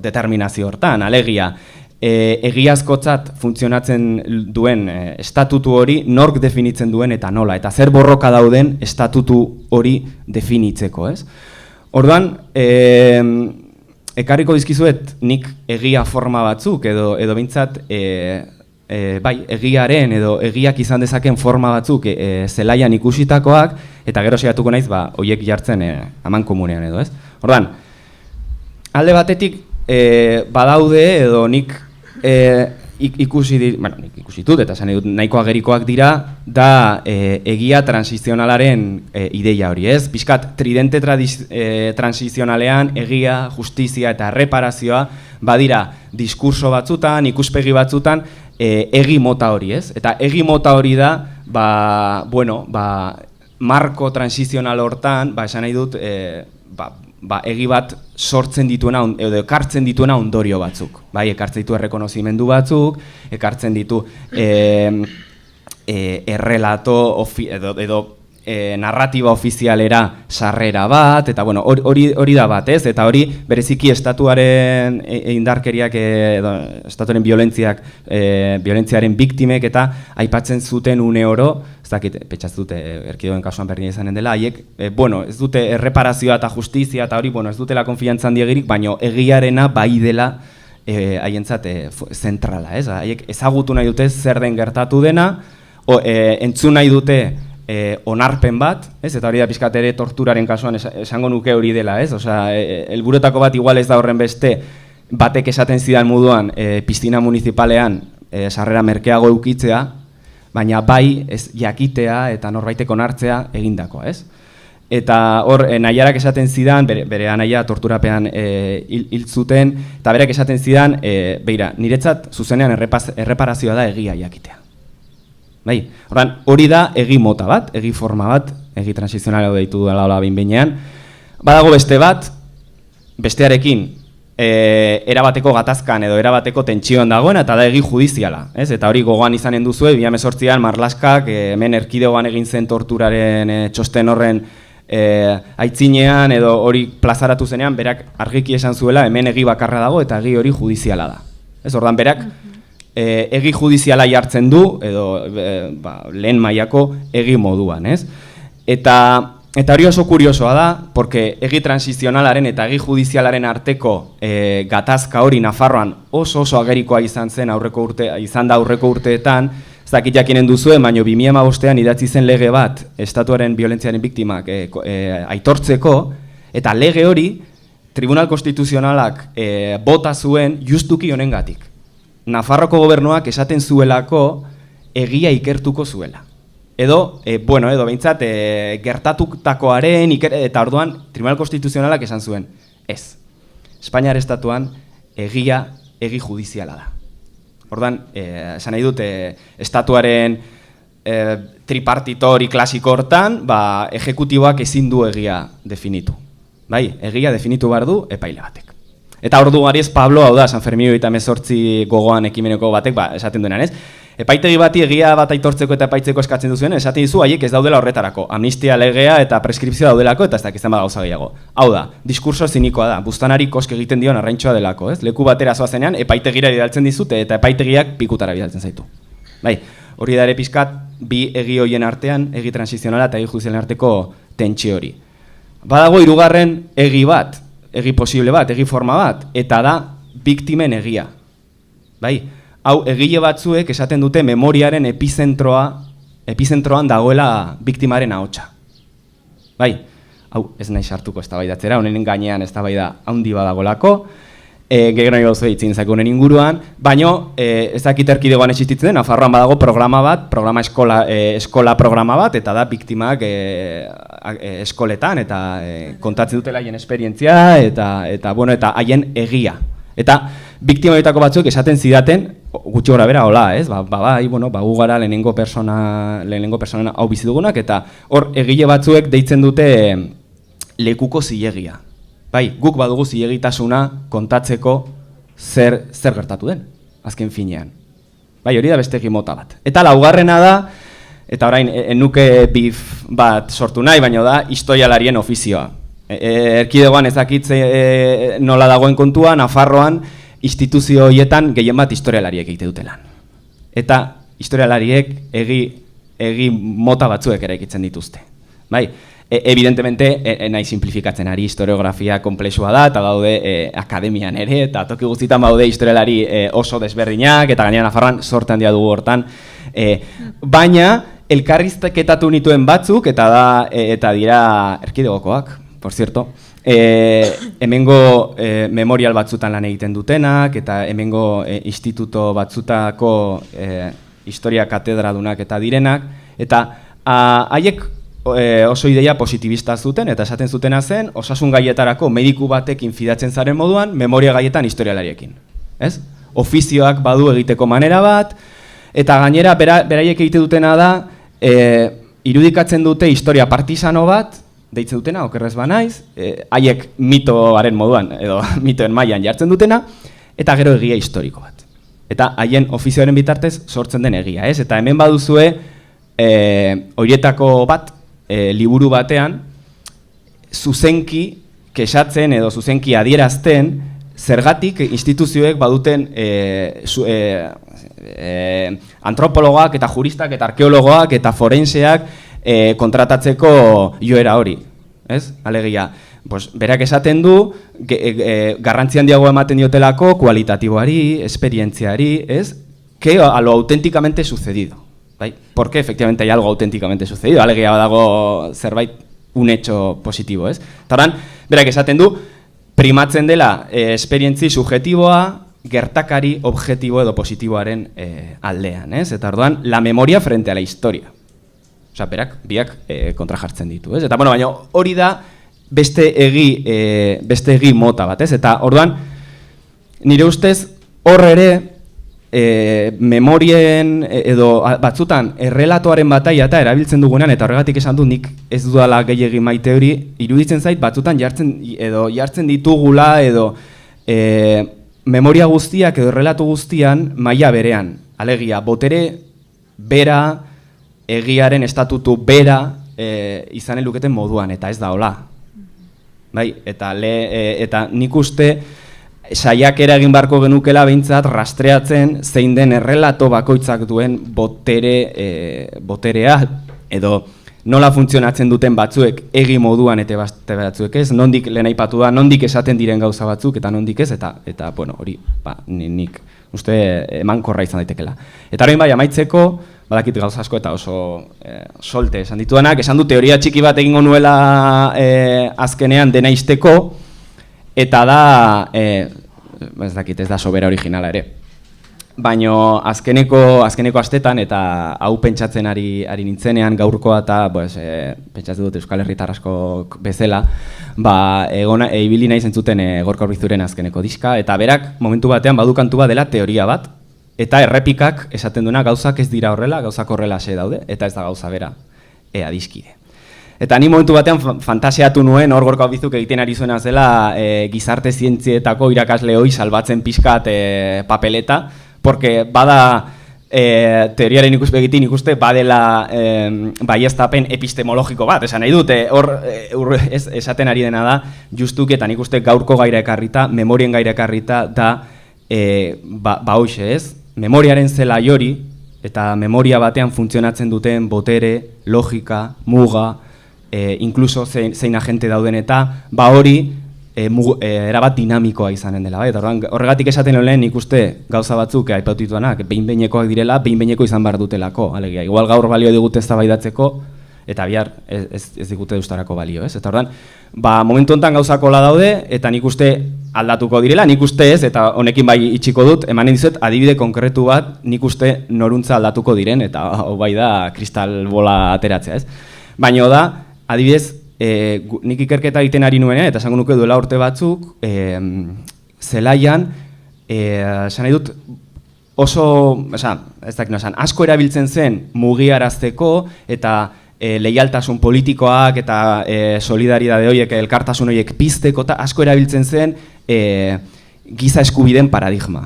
Speaker 8: determinazio hortan, alegia. egiazkotzat funtzionatzen duen estatutu hori nork definitzen duen eta nola, eta zer borroka dauden estatutu hori definitzeko, ez? Orduan, ekarriko dizkizuet nik egia forma batzuk, edo bintzat, bai, egiaren edo egiak izan dezaken forma batzuk zelaian ikusitakoak, eta gero saiatuko naiz, horiek jartzen aman komunean edo, ez? Orduan, alde batetik, badaude edo nik ikusi dut, eta esan dut nahiko agerikoak dira, da egia transizionalaren ideia hori, ez? Pixkat, tridente transizionalean egia, justizia eta erreparazioa badira diskurso batzutan, ikuspegi batzutan, egi mota hori, ez? Eta egi mota hori da, marko transizional hortan, esan nahi dut, egi bat sortzen dituena, edo ekartzen dituena ondorio batzuk. Bai, ekartzen ditu errekonozimendu batzuk, ekartzen ditu errelato edo narratiba ofizialera sarrera bat, eta bueno, hori da bat, ez? Eta hori bereziki estatuaren indarkeriak edo estatuaren violentziaren biktimek eta aipatzen zuten une oro, ez dakit, petxaz dute erkidoen kasuan berdina izanen dela, haiek, ez dute erreparazioa eta justizia eta hori, ez dutela konfiantza handiegirik, baino egiarena bai dela haientzat zentrala, ez? Haiek ezagutu nahi dute zer den gertatu dena, entzun nahi dute onarpen bat, ez? Eta hori da pixkat ere torturaren kasuan esango nuke hori dela, ez? Osea, helburuetako bat igual ez da horren beste batek esaten zidan moduan piztina municipalean sarrera merkeago eukitzea, baina bai ez jakitea eta norbaitek onartzea egindakoa, ez? Eta hor, Naiarak esaten zidan, bere anaia torturapean hil zuten, eta berak esaten zidan, beira, niretzat zuzenean erreparazioa da egia jakitea. Bai, hori da egi mota bat, egi forma bat, egi transizionala deitu dela hola behin-behinean. Badago beste bat, bestearekin erabateko gatazkan edo erabateko tentsioan dagoena, eta da egi judiziala. Eta hori gogoan izanen duzue, 2018an Marlaskak hemen erkidegoan egin zen torturaren txosten horren aitzinean edo hori plazaratu zenean, berak argiki esan zuela hemen egi bakarra dago eta egi hori judiziala da. Ordan berak egi judiziala jartzen du, edo lehen mailako egi moduan, ez? Eta hori oso kuriosoa da, porque egi transizionalaren eta egi judizialaren arteko gatazka hori Nafarroan oso agerikoa izan da aurreko urteetan, ez dakit jakinen duzue, baina 2015an idatzi zen lege bat estatuaren violentziaren biktimak aitortzeko, eta lege hori Tribunal Konstituzionalak bota zuen justuki honengatik. Nafarroko gobernuak esaten zuelako egia ikertuko zuela. Edo behintzat, gertatutakoaren eta orduan Tribunal Konstituzionalak esan zuen. Ez. Espainiar estatuan egi judiziala da. Orduan, esan nahi dut, estatuaren tripartito hori klasiko hortan, ejekutiboak ezin du egia definitu. Bai, egia definitu behar du epaile batek. Eta orduan ez Pablo, hau da, San Fermio eta 18 gogoan ekimeneko batek, esaten duenan, ez? Epaitegi bati egia bat aitortzeko eta epaitzeko eskatzen duzuen, esaten dizu haiek ez daudela horretarako. Amnistia legea eta preskripzioa daudelako eta ez dakizan bada gauza gehiago. Hau da, diskurso zinikoa da, buztanari kosk egiten dion arraintxoa delako, ez? Leku batera zoazenean, epaitegira bidaltzen dizute eta epaitegiak pikutara bidaltzen zaitu. Bai, hori da ere pixkat, bi egi hoien artean, egi transizionala eta egi judizialen arteko tentsio hori. Badago hirugarren egi bat, egi posible bat, egi forma bat, eta da biktimen egia. Bai, hau egile batzuek esaten dute memoriaren epizentroan dagoela biktimaren ahotsa. Bai, hau ez nahi sartuko eztabaidatzera, honen gainean eztabaida handi badagolako, gero nahi gauzu eitzin zako honen inguruan, baino ez dakit erkidegoan existitzen den, Nafarroan badago programa bat, eskola programa bat, eta da biktimak eskoletan, eta kontatzen dutela haien esperientzia, eta haien egia. Eta biktima horietako batzuk esaten zidaten, gutxi gora bera, hola, ez? Gu gara lehenengo persona hau bizi dugunak, eta hor egile batzuek deitzen dute lekuko zilegia. Bai, guk badugu zilegitasuna kontatzeko zer gertatu den, azken finean. Bai, hori da beste egi mota bat. Eta laugarrena da, eta orain enuke bif bat sortu nahi, baina da historialarien ofizioa. Erkidegoan ez dakit nola dagoen kontua, Nafarroan instituzio horietan gehien bat historialariek egite dute lan. Eta historialariek egi mota batzuek eraikitzen dituzte. Bai, evidentemente, nahi simplifikatzen ari historiografia komplexua da, eta daude akademian ere, eta toki guztietan baude historialari oso desberdinak, eta gainera Nafarroan sorte handia dugu hortan. Baina, elkarrizketatu nituen batzuk, eta dira erkidegokoak, por cierto, hemengo memorial batzutan lan egiten dutenak, eta hemengo instituto batzutako historia katedradunak eta direnak, eta haiek oso ideia positibista zuten, eta esaten zutena zen, osasun gaietarako mediku batekin fidatzen zaren moduan, memoria gaietan historialariekin. Ez? Ofizioak badu egiteko manera bat, eta gainera beraiek egite dutena da, irudikatzen dute historia partisano bat, deitzen dutena, okerrez banaiz, haiek mitoaren moduan, edo mitoen mailan jartzen dutena, eta gero egia historiko bat. Eta haien ofizioaren bitartez sortzen den egia, ez? Eta hemen baduzue, horietako bat, liburu batean, zuzenki kexatzen edo zuzenki adierazten, zergatik instituzioek baduten antropologoak eta juristak eta arkeologoak eta forenseak kontratatzeko joera hori. Ez? Alegia, berak esaten du, garrantzi handiago ematen diotelako kualitatiboari, esperientziari, ez? Que a lo auténticamente sucedido. Porque efectivamente hay algo auténticamente sucedido, alegia dago zerbait un hecho positibo, ez? Eta oran, berak esaten du, primatzen dela esperientzi subjetiboa, gertakari objektibo edo positiboaren aldean, ez? Eta orduan, la memoria frente a la historia. Osa, berak, biak kontrajartzen ditu, ez? Eta, bueno, baina hori da beste egi mota bat, ez? Eta orduan, nire ustez, hor ere, memorien edo batzutan errelatoaren bataia eta erabiltzen dugunean, eta horregatik esan du nik ez dudala gehiegi maite hori, iruditzen zait batzutan jartzen ditugula edo memoria guztiak edo errelatu guztian maila berean. Alegia, botere bera, egiaren estatutu bera izanen luketen moduan, eta ez da hola. Bai, eta nik uste saiakera egin barko genukela behintzat rastreatzen zein den errelato bakoitzak duen boterea edo nola funtzionatzen duten batzuek egi moduan eta batzuek ez, nondik lehen aipatu da, nondik esaten diren gauza batzuk eta nondik ez, eta bueno, hori, nik uste emankorra izan daitekela. Eta horrein bai, amaitzeko, badakit gauza asko eta oso solte esan dituanak, esan du teoria txiki bat egingo nuela azkenean dena izteko, eta da, ez dakit, ez da sobera originala ere. Baina azkeneko astetan eta hau pentsatzen ari nintzenean gaurkoa eta pentsatzen dut Euskal Herritar asko bezala, ibili nahi zentzuten Gorka Urbizuren azkeneko diska, eta berak momentu batean badu kantu bat dela teoria bat, eta errepikak esaten duena gauzak ez dira horrela, gauzak horrela se daude, eta ez da gauza bera adiskide. Eta ni momentu batean fantasiatu nuen hor Gorka Urbizuk egiten ari zuena zela gizarte zientzietako irakasle hoi salbatzen pixkat papeleta, porque bada teoriaren ikuspegitik ikuste badela baieztapen epistemologiko bat, esan nahi dute, hor esaten ari dena da, justuki eta nik uste gaurko gaira ekarrita, memorien gaira ekarrita da, hoxe ez, memoriaren zela hori, eta memoria batean funtzionatzen duten botere, logika, muga, inkluso zein agente dauden eta hori erabat dinamikoa izanen dela. Horregatik esaten lehen nik uste gauza batzuk aipatu dituanak, behin-behinekoak direla, behin-behineko izan behar dutelako. Alegia, igual gaur balio digute eztabaidatzeko eta bihar ez digute duztarako balio. Eta ordan, momentu honetan gauzakola daude eta nik uste aldatuko direla, nik uste ez, eta honekin bai itxiko dut, emanen dizuet adibide konkretu bat nik uste noruntza aldatuko diren, eta bai da kristal bola ateratzea ez. Baina da, adibidez, nik ikerketa egiten ari nuenean, eta esango nuke duela urte batzuk, zelaian, esan nahi dut, oso, ez dakit nosan, asko erabiltzen zen mugiarazteko, eta leialtasun politikoak, eta solidaridade horiek, elkartasun horiek pizteko, eta asko erabiltzen zen giza eskubideen paradigma.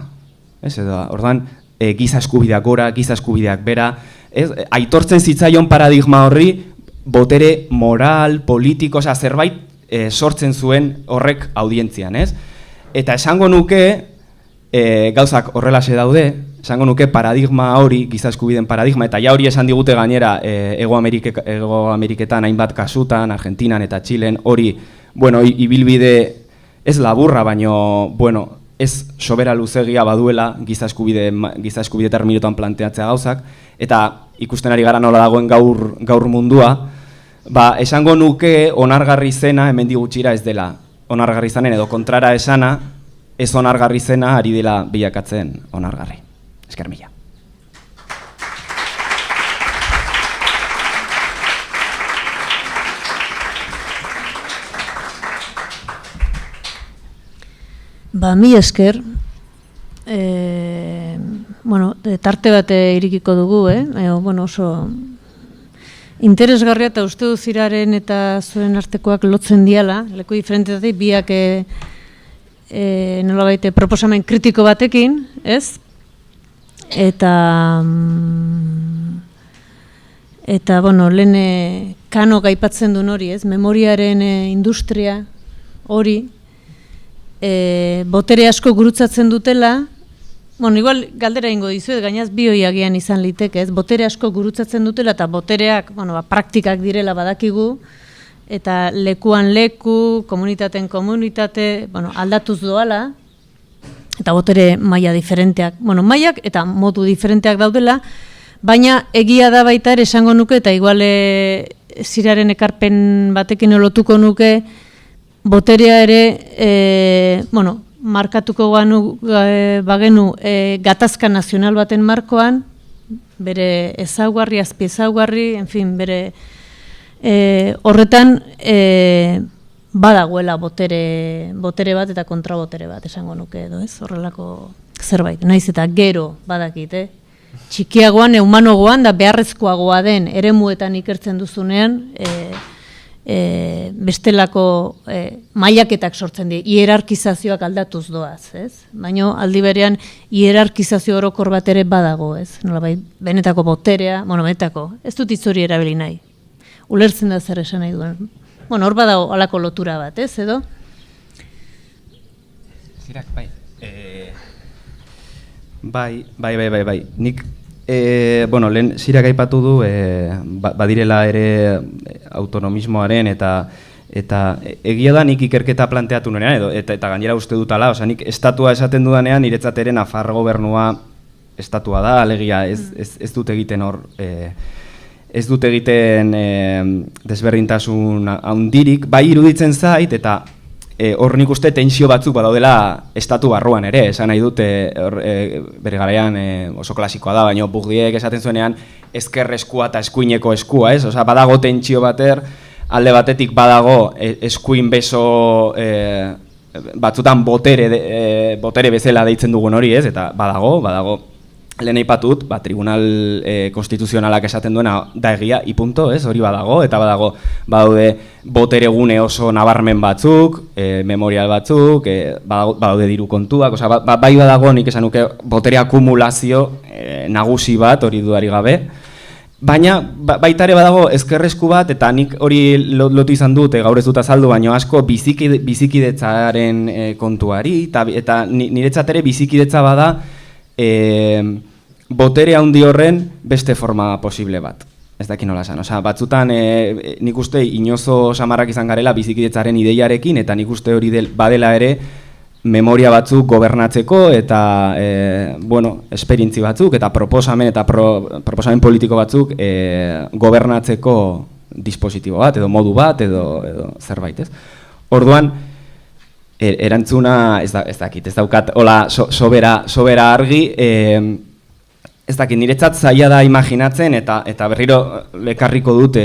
Speaker 8: Orduan, giza eskubideak gora, giza eskubideak bera, aitortzen zitzaion paradigma horri, botere moral, politiko, zerbait sortzen zuen horrek audientzian, ez? Eta esango nuke, gauzak horrelaxe daude, esango nuke paradigma hori, giza eskubideen paradigma, eta ja hori esan digute gainera Ego Ameriketan hainbat kasutan, Argentinan eta Txilen, hori, bueno, ibilbide ez laburra, baino, bueno, ez sobera luzegia baduela giza eskubide terminotan planteatzea gauzak, eta ikusten ari gara nola dagoen gaur mundua, esango nuke onargarri zena hemendik gutxira ez dela onargarri zanen, edo kontrara esana, ez onargarri zena ari dela bilakatzen onargarri. Esker mila.
Speaker 1: Mi esker, bueno, tarte bat irikiko dugu, bueno, oso interesgarria eta uste dut Ziraren eta zuen artekoak lotzen diala, leku diferentetatik biak nolabait proposamen kritiko batekin, ez? Eta bueno, lehen Kanok aipatzen duen hori, ez? Memoriaren industria hori, botere asko gurutzatzen dutela, bueno, igual galdera ingo dizuet, gainaz bioi agian izan liteke, ez? Botere asko gurutzatzen dutela eta botereak, bueno, praktikak direla badakigu, eta lekuan leku, komunitateen komunitate, bueno, aldatuz doala, eta botere maila diferenteak, bueno, mailak eta modu diferenteak daudela, baina egia da baita ere esango nuke, eta igual Ziraren ekarpen batekin lotuko nuke, boterea ere, bueno, markatuko bagenu gatazka nazional baten markoan, bere ezaugarri, azpi ezaugarri, en fin, bere horretan badagoela botere bat eta kontrabotere bat esango nuke edo, ez? Horrelako zerbait, naiz eta gero badakit, txikiagoan, humanogoan da beharrezkoagoa den eremuetan ikertzen duzunean, bestelako mailaketak sortzen dira, hierarkizazioak aldatuz doaz, ez? Baina aldi berean hierarkizazio orokor bat ere badago, ez? Nolabait, benetako boterea, bueno, benetako, ez dut hitz hori erabili nahi. Ulertzen da zer esan nahi duen. Bueno, hor badago halako lotura bat, ez, edo?
Speaker 8: Zirak, bai. Nik, bueno, lehen Zirak aipatu du, badirela ere autonomismoaren eta egia da nik ikerketa planteatu nuenean, eta gainera uste dutala, oza, nik estatua esaten dudanean, niretzat ere Nafar gobernua estatua da, alegia ez dut egiten hor, ez dut egiten desberdintasun handirik, bai iruditzen zait, eta hor nik uste tentsio batzuk badaudela estatu barruan ere, esan nahi dut bere garaian oso klasikoa da, baina Bourdieuek esaten zuenean ezker eskua eta eskuineko eskua, ez? Osa, badago tentsio bater, alde batetik badago eskuin beso batzutan botere bezala deitzen dugun hori, ez? Eta badago lehen aipatut, tribunal konstituzionalak esaten duena da egia, ipunto, ez? Hori badago, eta badaude botere gune oso nabarmen batzuk, memorial batzuk, badaude diru kontuak, oza, bai badago nik esan nuke botere akumulazio nagusi bat, hori dudari gabe, baina baita ere badago ezkerresku bat, eta nik hori lotu izan dut, gaur ez dut azaldu, baina asko bizikidetzaren kontuari, eta niretzat ere bizikidetza bada, botere handi horren beste forma posible bat. Ez daki nola esan. Osa, batzutan nik uste inozo samarrak izan garela bizikidetzaren ideiarekin, eta nik uste hori badela ere memoria batzuk gobernatzeko eta bueno, esperientzi batzuk eta proposamen politiko batzuk gobernatzeko dispositibo bat edo modu bat edo zerbait, ez? Orduan erantzuna ez daukat hola sobera argi, ez dakit, niretzat zaila da imaginatzen eta berriro lekarriko dut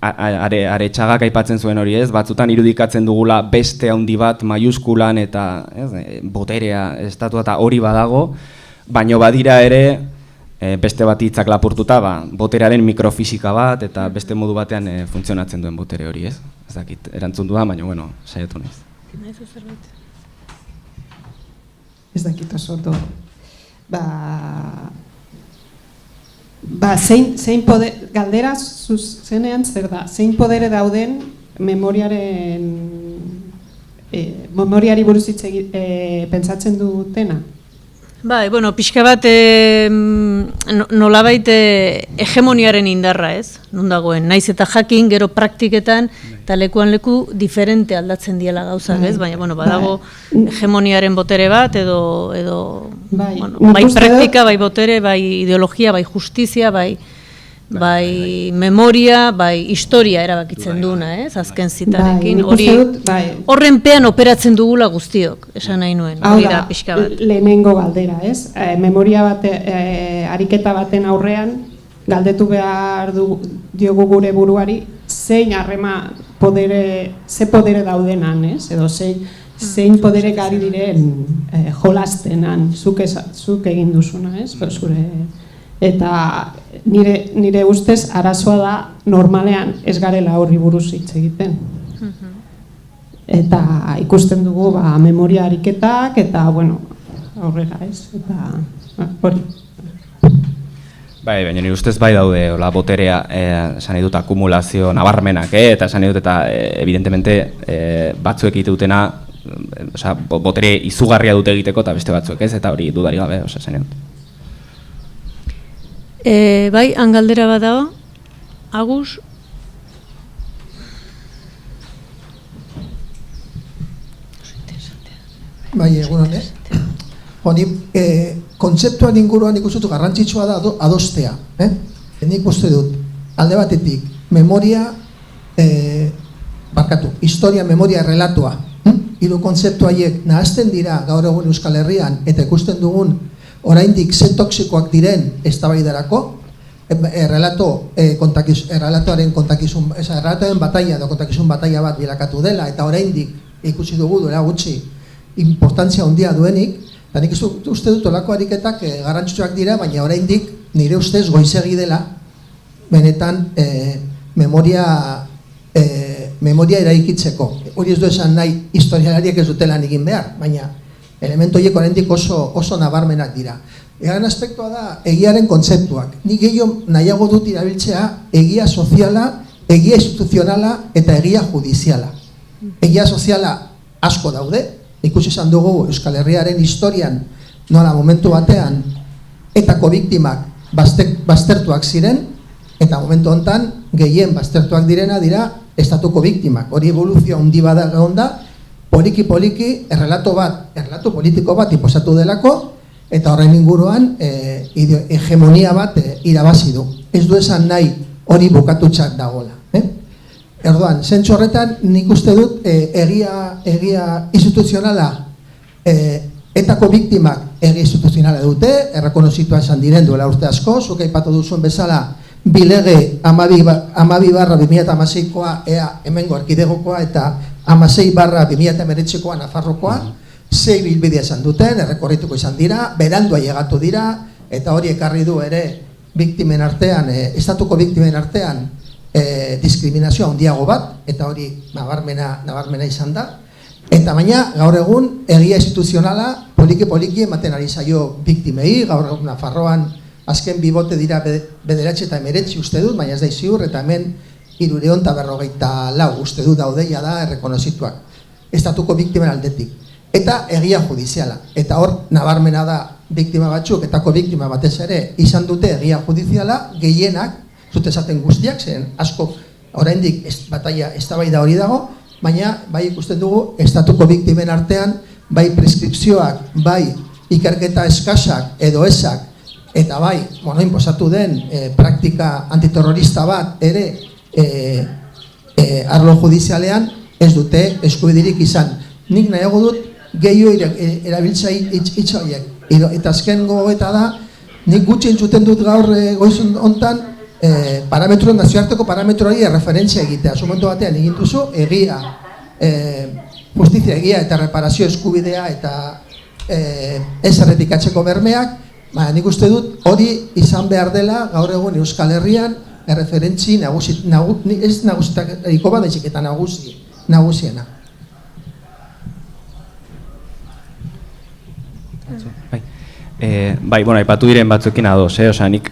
Speaker 8: Aretxagak aipatzen zuen hori, ez? Batzutan irudikatzen dugula beste handi bat maiuskulan eta boterea estatua eta hori badago, baino badira ere beste bat hitzak lapurtuta, boterearen mikrofisika bat eta beste modu batean funtzionatzen duen botere hori, ez? Ez dakit, erantzun duan, baina bueno, saiatu naiz.
Speaker 4: Ez dakit oso ondo. Zein poder, galdera zuzenean zer da, zein podere dauden memoriari buruz pentsatzen dutena?
Speaker 1: Bai, bueno, pixka bat nolabait hegemoniaren indarra, ez? Non dagoen, naiz eta jakin gero praktiketan eta lekuan leku diferente aldatzen diela gauzak, ez? Baina, bueno, badago hegemoniaren botere bat edo bai praktika, bai botere, bai ideologia, bai justizia, bai memoria, bai historia erabakitzen duna, ez? Azken zitarekin, horren pean operatzen dugula guztiok, esan nahi nuen, hori da pixka bat.
Speaker 4: Lehenengo galdera, ez? Memoria bat, ariketa baten aurrean, galdetu behar diogu gure buruari, zein harrema ze podere daudenan, ez? Edo zein poderek ari diren jolastenan, zuk egin duzuna, ez? Eta nire ustez arazoa da normalean ez garela horri buruz hitz egiten. Eta ikusten dugu memoria ariketak eta aurrera, ez? Eta hori.
Speaker 8: Bai, baina nire ustez bai daude boterea, esan edut akumulazio nabarmenak, eta esan edut eta evidentemente batzuek egite dutena, botere izugarria dute egiteko eta beste batzuek ez, eta hori dudari gabe, esan edut.
Speaker 1: Bai, galdera bat dago, Agus?
Speaker 9: Bai, egunon, kontzeptuan inguruan ikustutu garrantzitsua da adostea. Nik uste dut, alde batetik, memoria, historia, memoria, relatua. Hiru kontzeptu haiek nahazten dira gaur egun Euskal Herrian eta ikusten dugun oraindik ze toxikoak diren eztabaidarako, errelatoaren bataila edo kontakizun bataila bat bilakatu dela eta oraindik ikusi dugu duela gutxi importantzia handia duenik, eta nik uste dut olako ariketak garrantzitsuak dira, baina oraindik nire ustez goizegi dela benetan memoria eraikitzeko. Hori ez du esan nahi historialariek ez dutela egin behar, baina elementu horiek oraindik oso nabarmenak dira. Egan aspektua da egiaren kontzeptuak. Nik gehiago nahiago dut irabiltzea egia soziala, egia instituzionala eta egia judiziala. Egia soziala asko daude, ikusi izan dugu Euskal Herriaren historian nola momentu batean etako biktimak baztertuak ziren, eta momentu honetan gehien baztertuak direna dira estatuko biktimak. Hori evoluzio handi bada egon da, poliki errelato politiko bat inposatu delako, eta horren inguruan hegemonia bat irabazi du. Ez du esan nahi hori bukatutxak dagoela. Erdoan, zentzu horretan nik uste dut egia instituzionala, etako biktimak egia instituzionala dute, errekonozitua esan diren duela urte asko, zuk aipatu duzuen bezala bilege 12/2016koa hemengo erkidegokoa eta 16/2019koa Nafarrokoa, zei bilbidea esan duten, errekorrituko izan dira, berandua llegatu dira, eta hori ekarri du ere biktimen artean, estatuko biktimen artean diskriminazioa handiago bat, eta hori nabarmena izan da. Eta baina, gaur egun, egia instituzionala poliki ematen ari zaio biktimei, gaur egun Nafarroan azken bibote dira 9 eta 19 uste dut, baina ez da ziur, eta hemen 354 uste dut daudeia da errekonozituak estatuko biktimen aldetik. Eta egia judiziala. Eta hor, nabarmena da biktima batzuk, etako biktima batez ere izan dute egia judiziala, gehienak, zute esaten guztiak, zen asko oraindik bataia eztabaida hori dago, baina bai ikusten dugu estatuko biktimen artean, bai preskripzioak, bai ikerketa eskasak edo esak, eta bai, inposatu den praktika antiterrorista bat ere arlo judizialean ez dute eskubidirik izan. Nik nahiago dut gehiago erabiltza hitz horiek. Eta azken gogoeta da, nik gutxi entzuten dut gaur goizun hontan nazioarteko parametroari referentzia egitea. Momentu batean egin duzu, egia, justizia egia eta reparazio eskubidea eta ez errepikatzeko bermeak, nik uste dut hori izan behar dela gaur egun Euskal Herrian erreferentzi ez nagusitariko bat daizik eta nagusiena.
Speaker 8: Bai, aipatu diren batzuekin ados, nik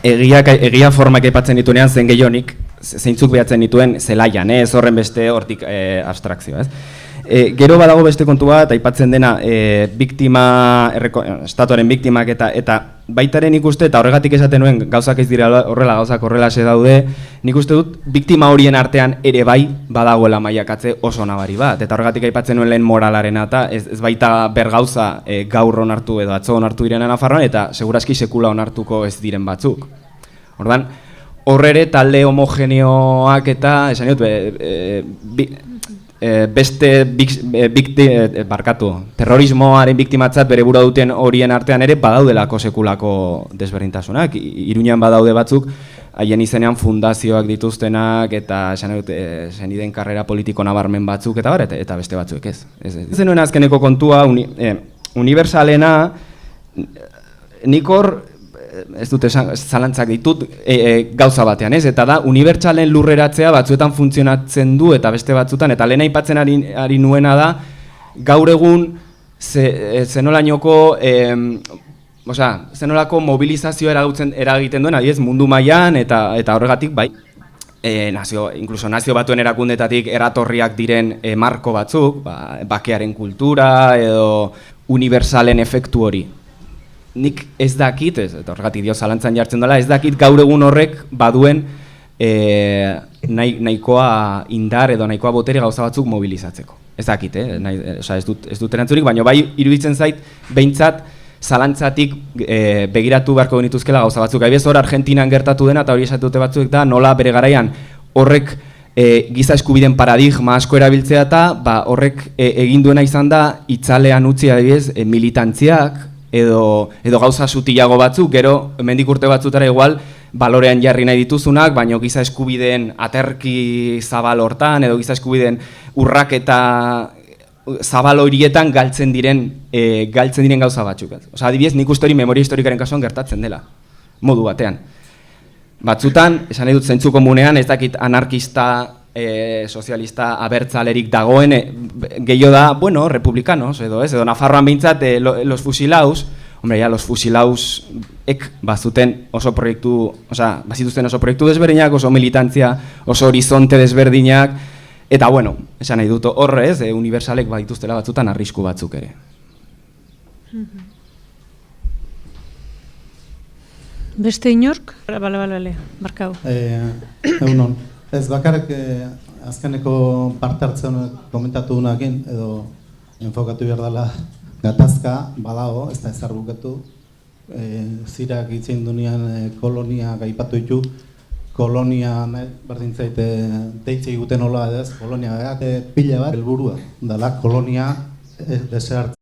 Speaker 8: egia formak aipatzen dituenean zen gehionik zeintzuk behatzen dituen zelaian, ez horren beste hortik abstrakzioa, ez? Gero badago beste kontu bat, aipatzen dena estatuaren biktimak eta baitaren ikuste, eta horregatik esaten nuen gauzak ez dira horrela, gauzak horrelaxe daude, nik uste dut biktima horien artean ere bai badagoela mailakatze oso nabari bat, eta horregatik aipatzen nuen lehen moralarena, eta ez baita bergauza gaur onartu edo atzo onartu direnen Nafarroan, eta seguraski sekula onartuko ez diren batzuk. Ordan, horre talde homogeneoak eta, esan dut, beste terrorismoaren biktimatzat bere burua duten horien artean ere badaudelako sekulako desberdintasunak. Iruñan badaude batzuk, haien izenean fundazioak dituztenak eta esan dut, zeniden karrera politiko nabarmen batzuk eta beste batzuk ez. Zenuen azkeneko kontua, unibertsalena, nik hor, ez dute zalantzak ditut gauza batean, ez? Eta da, unibertsalen lurreratzea batzuetan funtzionatzen du eta beste batzuetan, eta lehen aipatzen ari nuena da, gaur egun zenolainoko, zenolako mobilizazioa eragiten duen, adiez, mundu mailan eta horregatik, bai, inkluso nazio batuen erakundetatik eratorriak diren marko batzuk, bakearen kultura edo unibertsalen efektu hori. Nik ez dakit, eta horregatik dio zalantzan jartzen dela, ez dakit gaur egun horrek baduen nahikoa indar edo nahikoa botere gauza batzuk mobilizatzeko. Ez dakit, ez dut erantzurik, baina bai iruditzen zait, behintzat zalantzatik begiratu beharko genituzkela gauza batzuk. Haibiez hor Argentinan gertatu dena eta hori esatute batzuk da nola bere garaian horrek giza eskubideen paradigma asko erabiltzea eta horrek egin duena izan da itzalean utzi adibidez militantziak, edo gauza sutilago batzuk, gero hemendik urte batzutara igual balorean jarri nahi dituzunak, baina giza eskubideen aterki zabal hortan, edo giza eskubideen urraketa zabal horietan galtzen diren gauza batzuk. Osa, adibidez, nik uste hori memoria historikaren kasuan gertatzen dela, modu batean. Batzutan, esan nahi dut zentzu komunean, ez dakit anarkista, sozialista abertzalerik dagoen, gehiago da, bueno, republikanos, edo Nafarroan behintzat, los fusilaus, hombre, ya, los fusilaus bazuten oso proiektu, bazituzten oso proiektu desberdinak, oso militantzia, oso horizonte desberdinak, eta, bueno, esan nahi dut horrez, unibertsalek badituztela batzutan arrisku batzuk ere.
Speaker 1: Beste inork? Bale, markau.
Speaker 10: Egunon. Ez bakarrik azkeneko parte hartzen komentatu duenakin edo enfokatu behar dela gatazka badago, ez da ezer bukatu. Zirak itzein duenean kolonia gaipatu ditu, kolonia berdin zaite deitze egiten hola edaz, kolonia pila bat helburua dela kolonia desertu.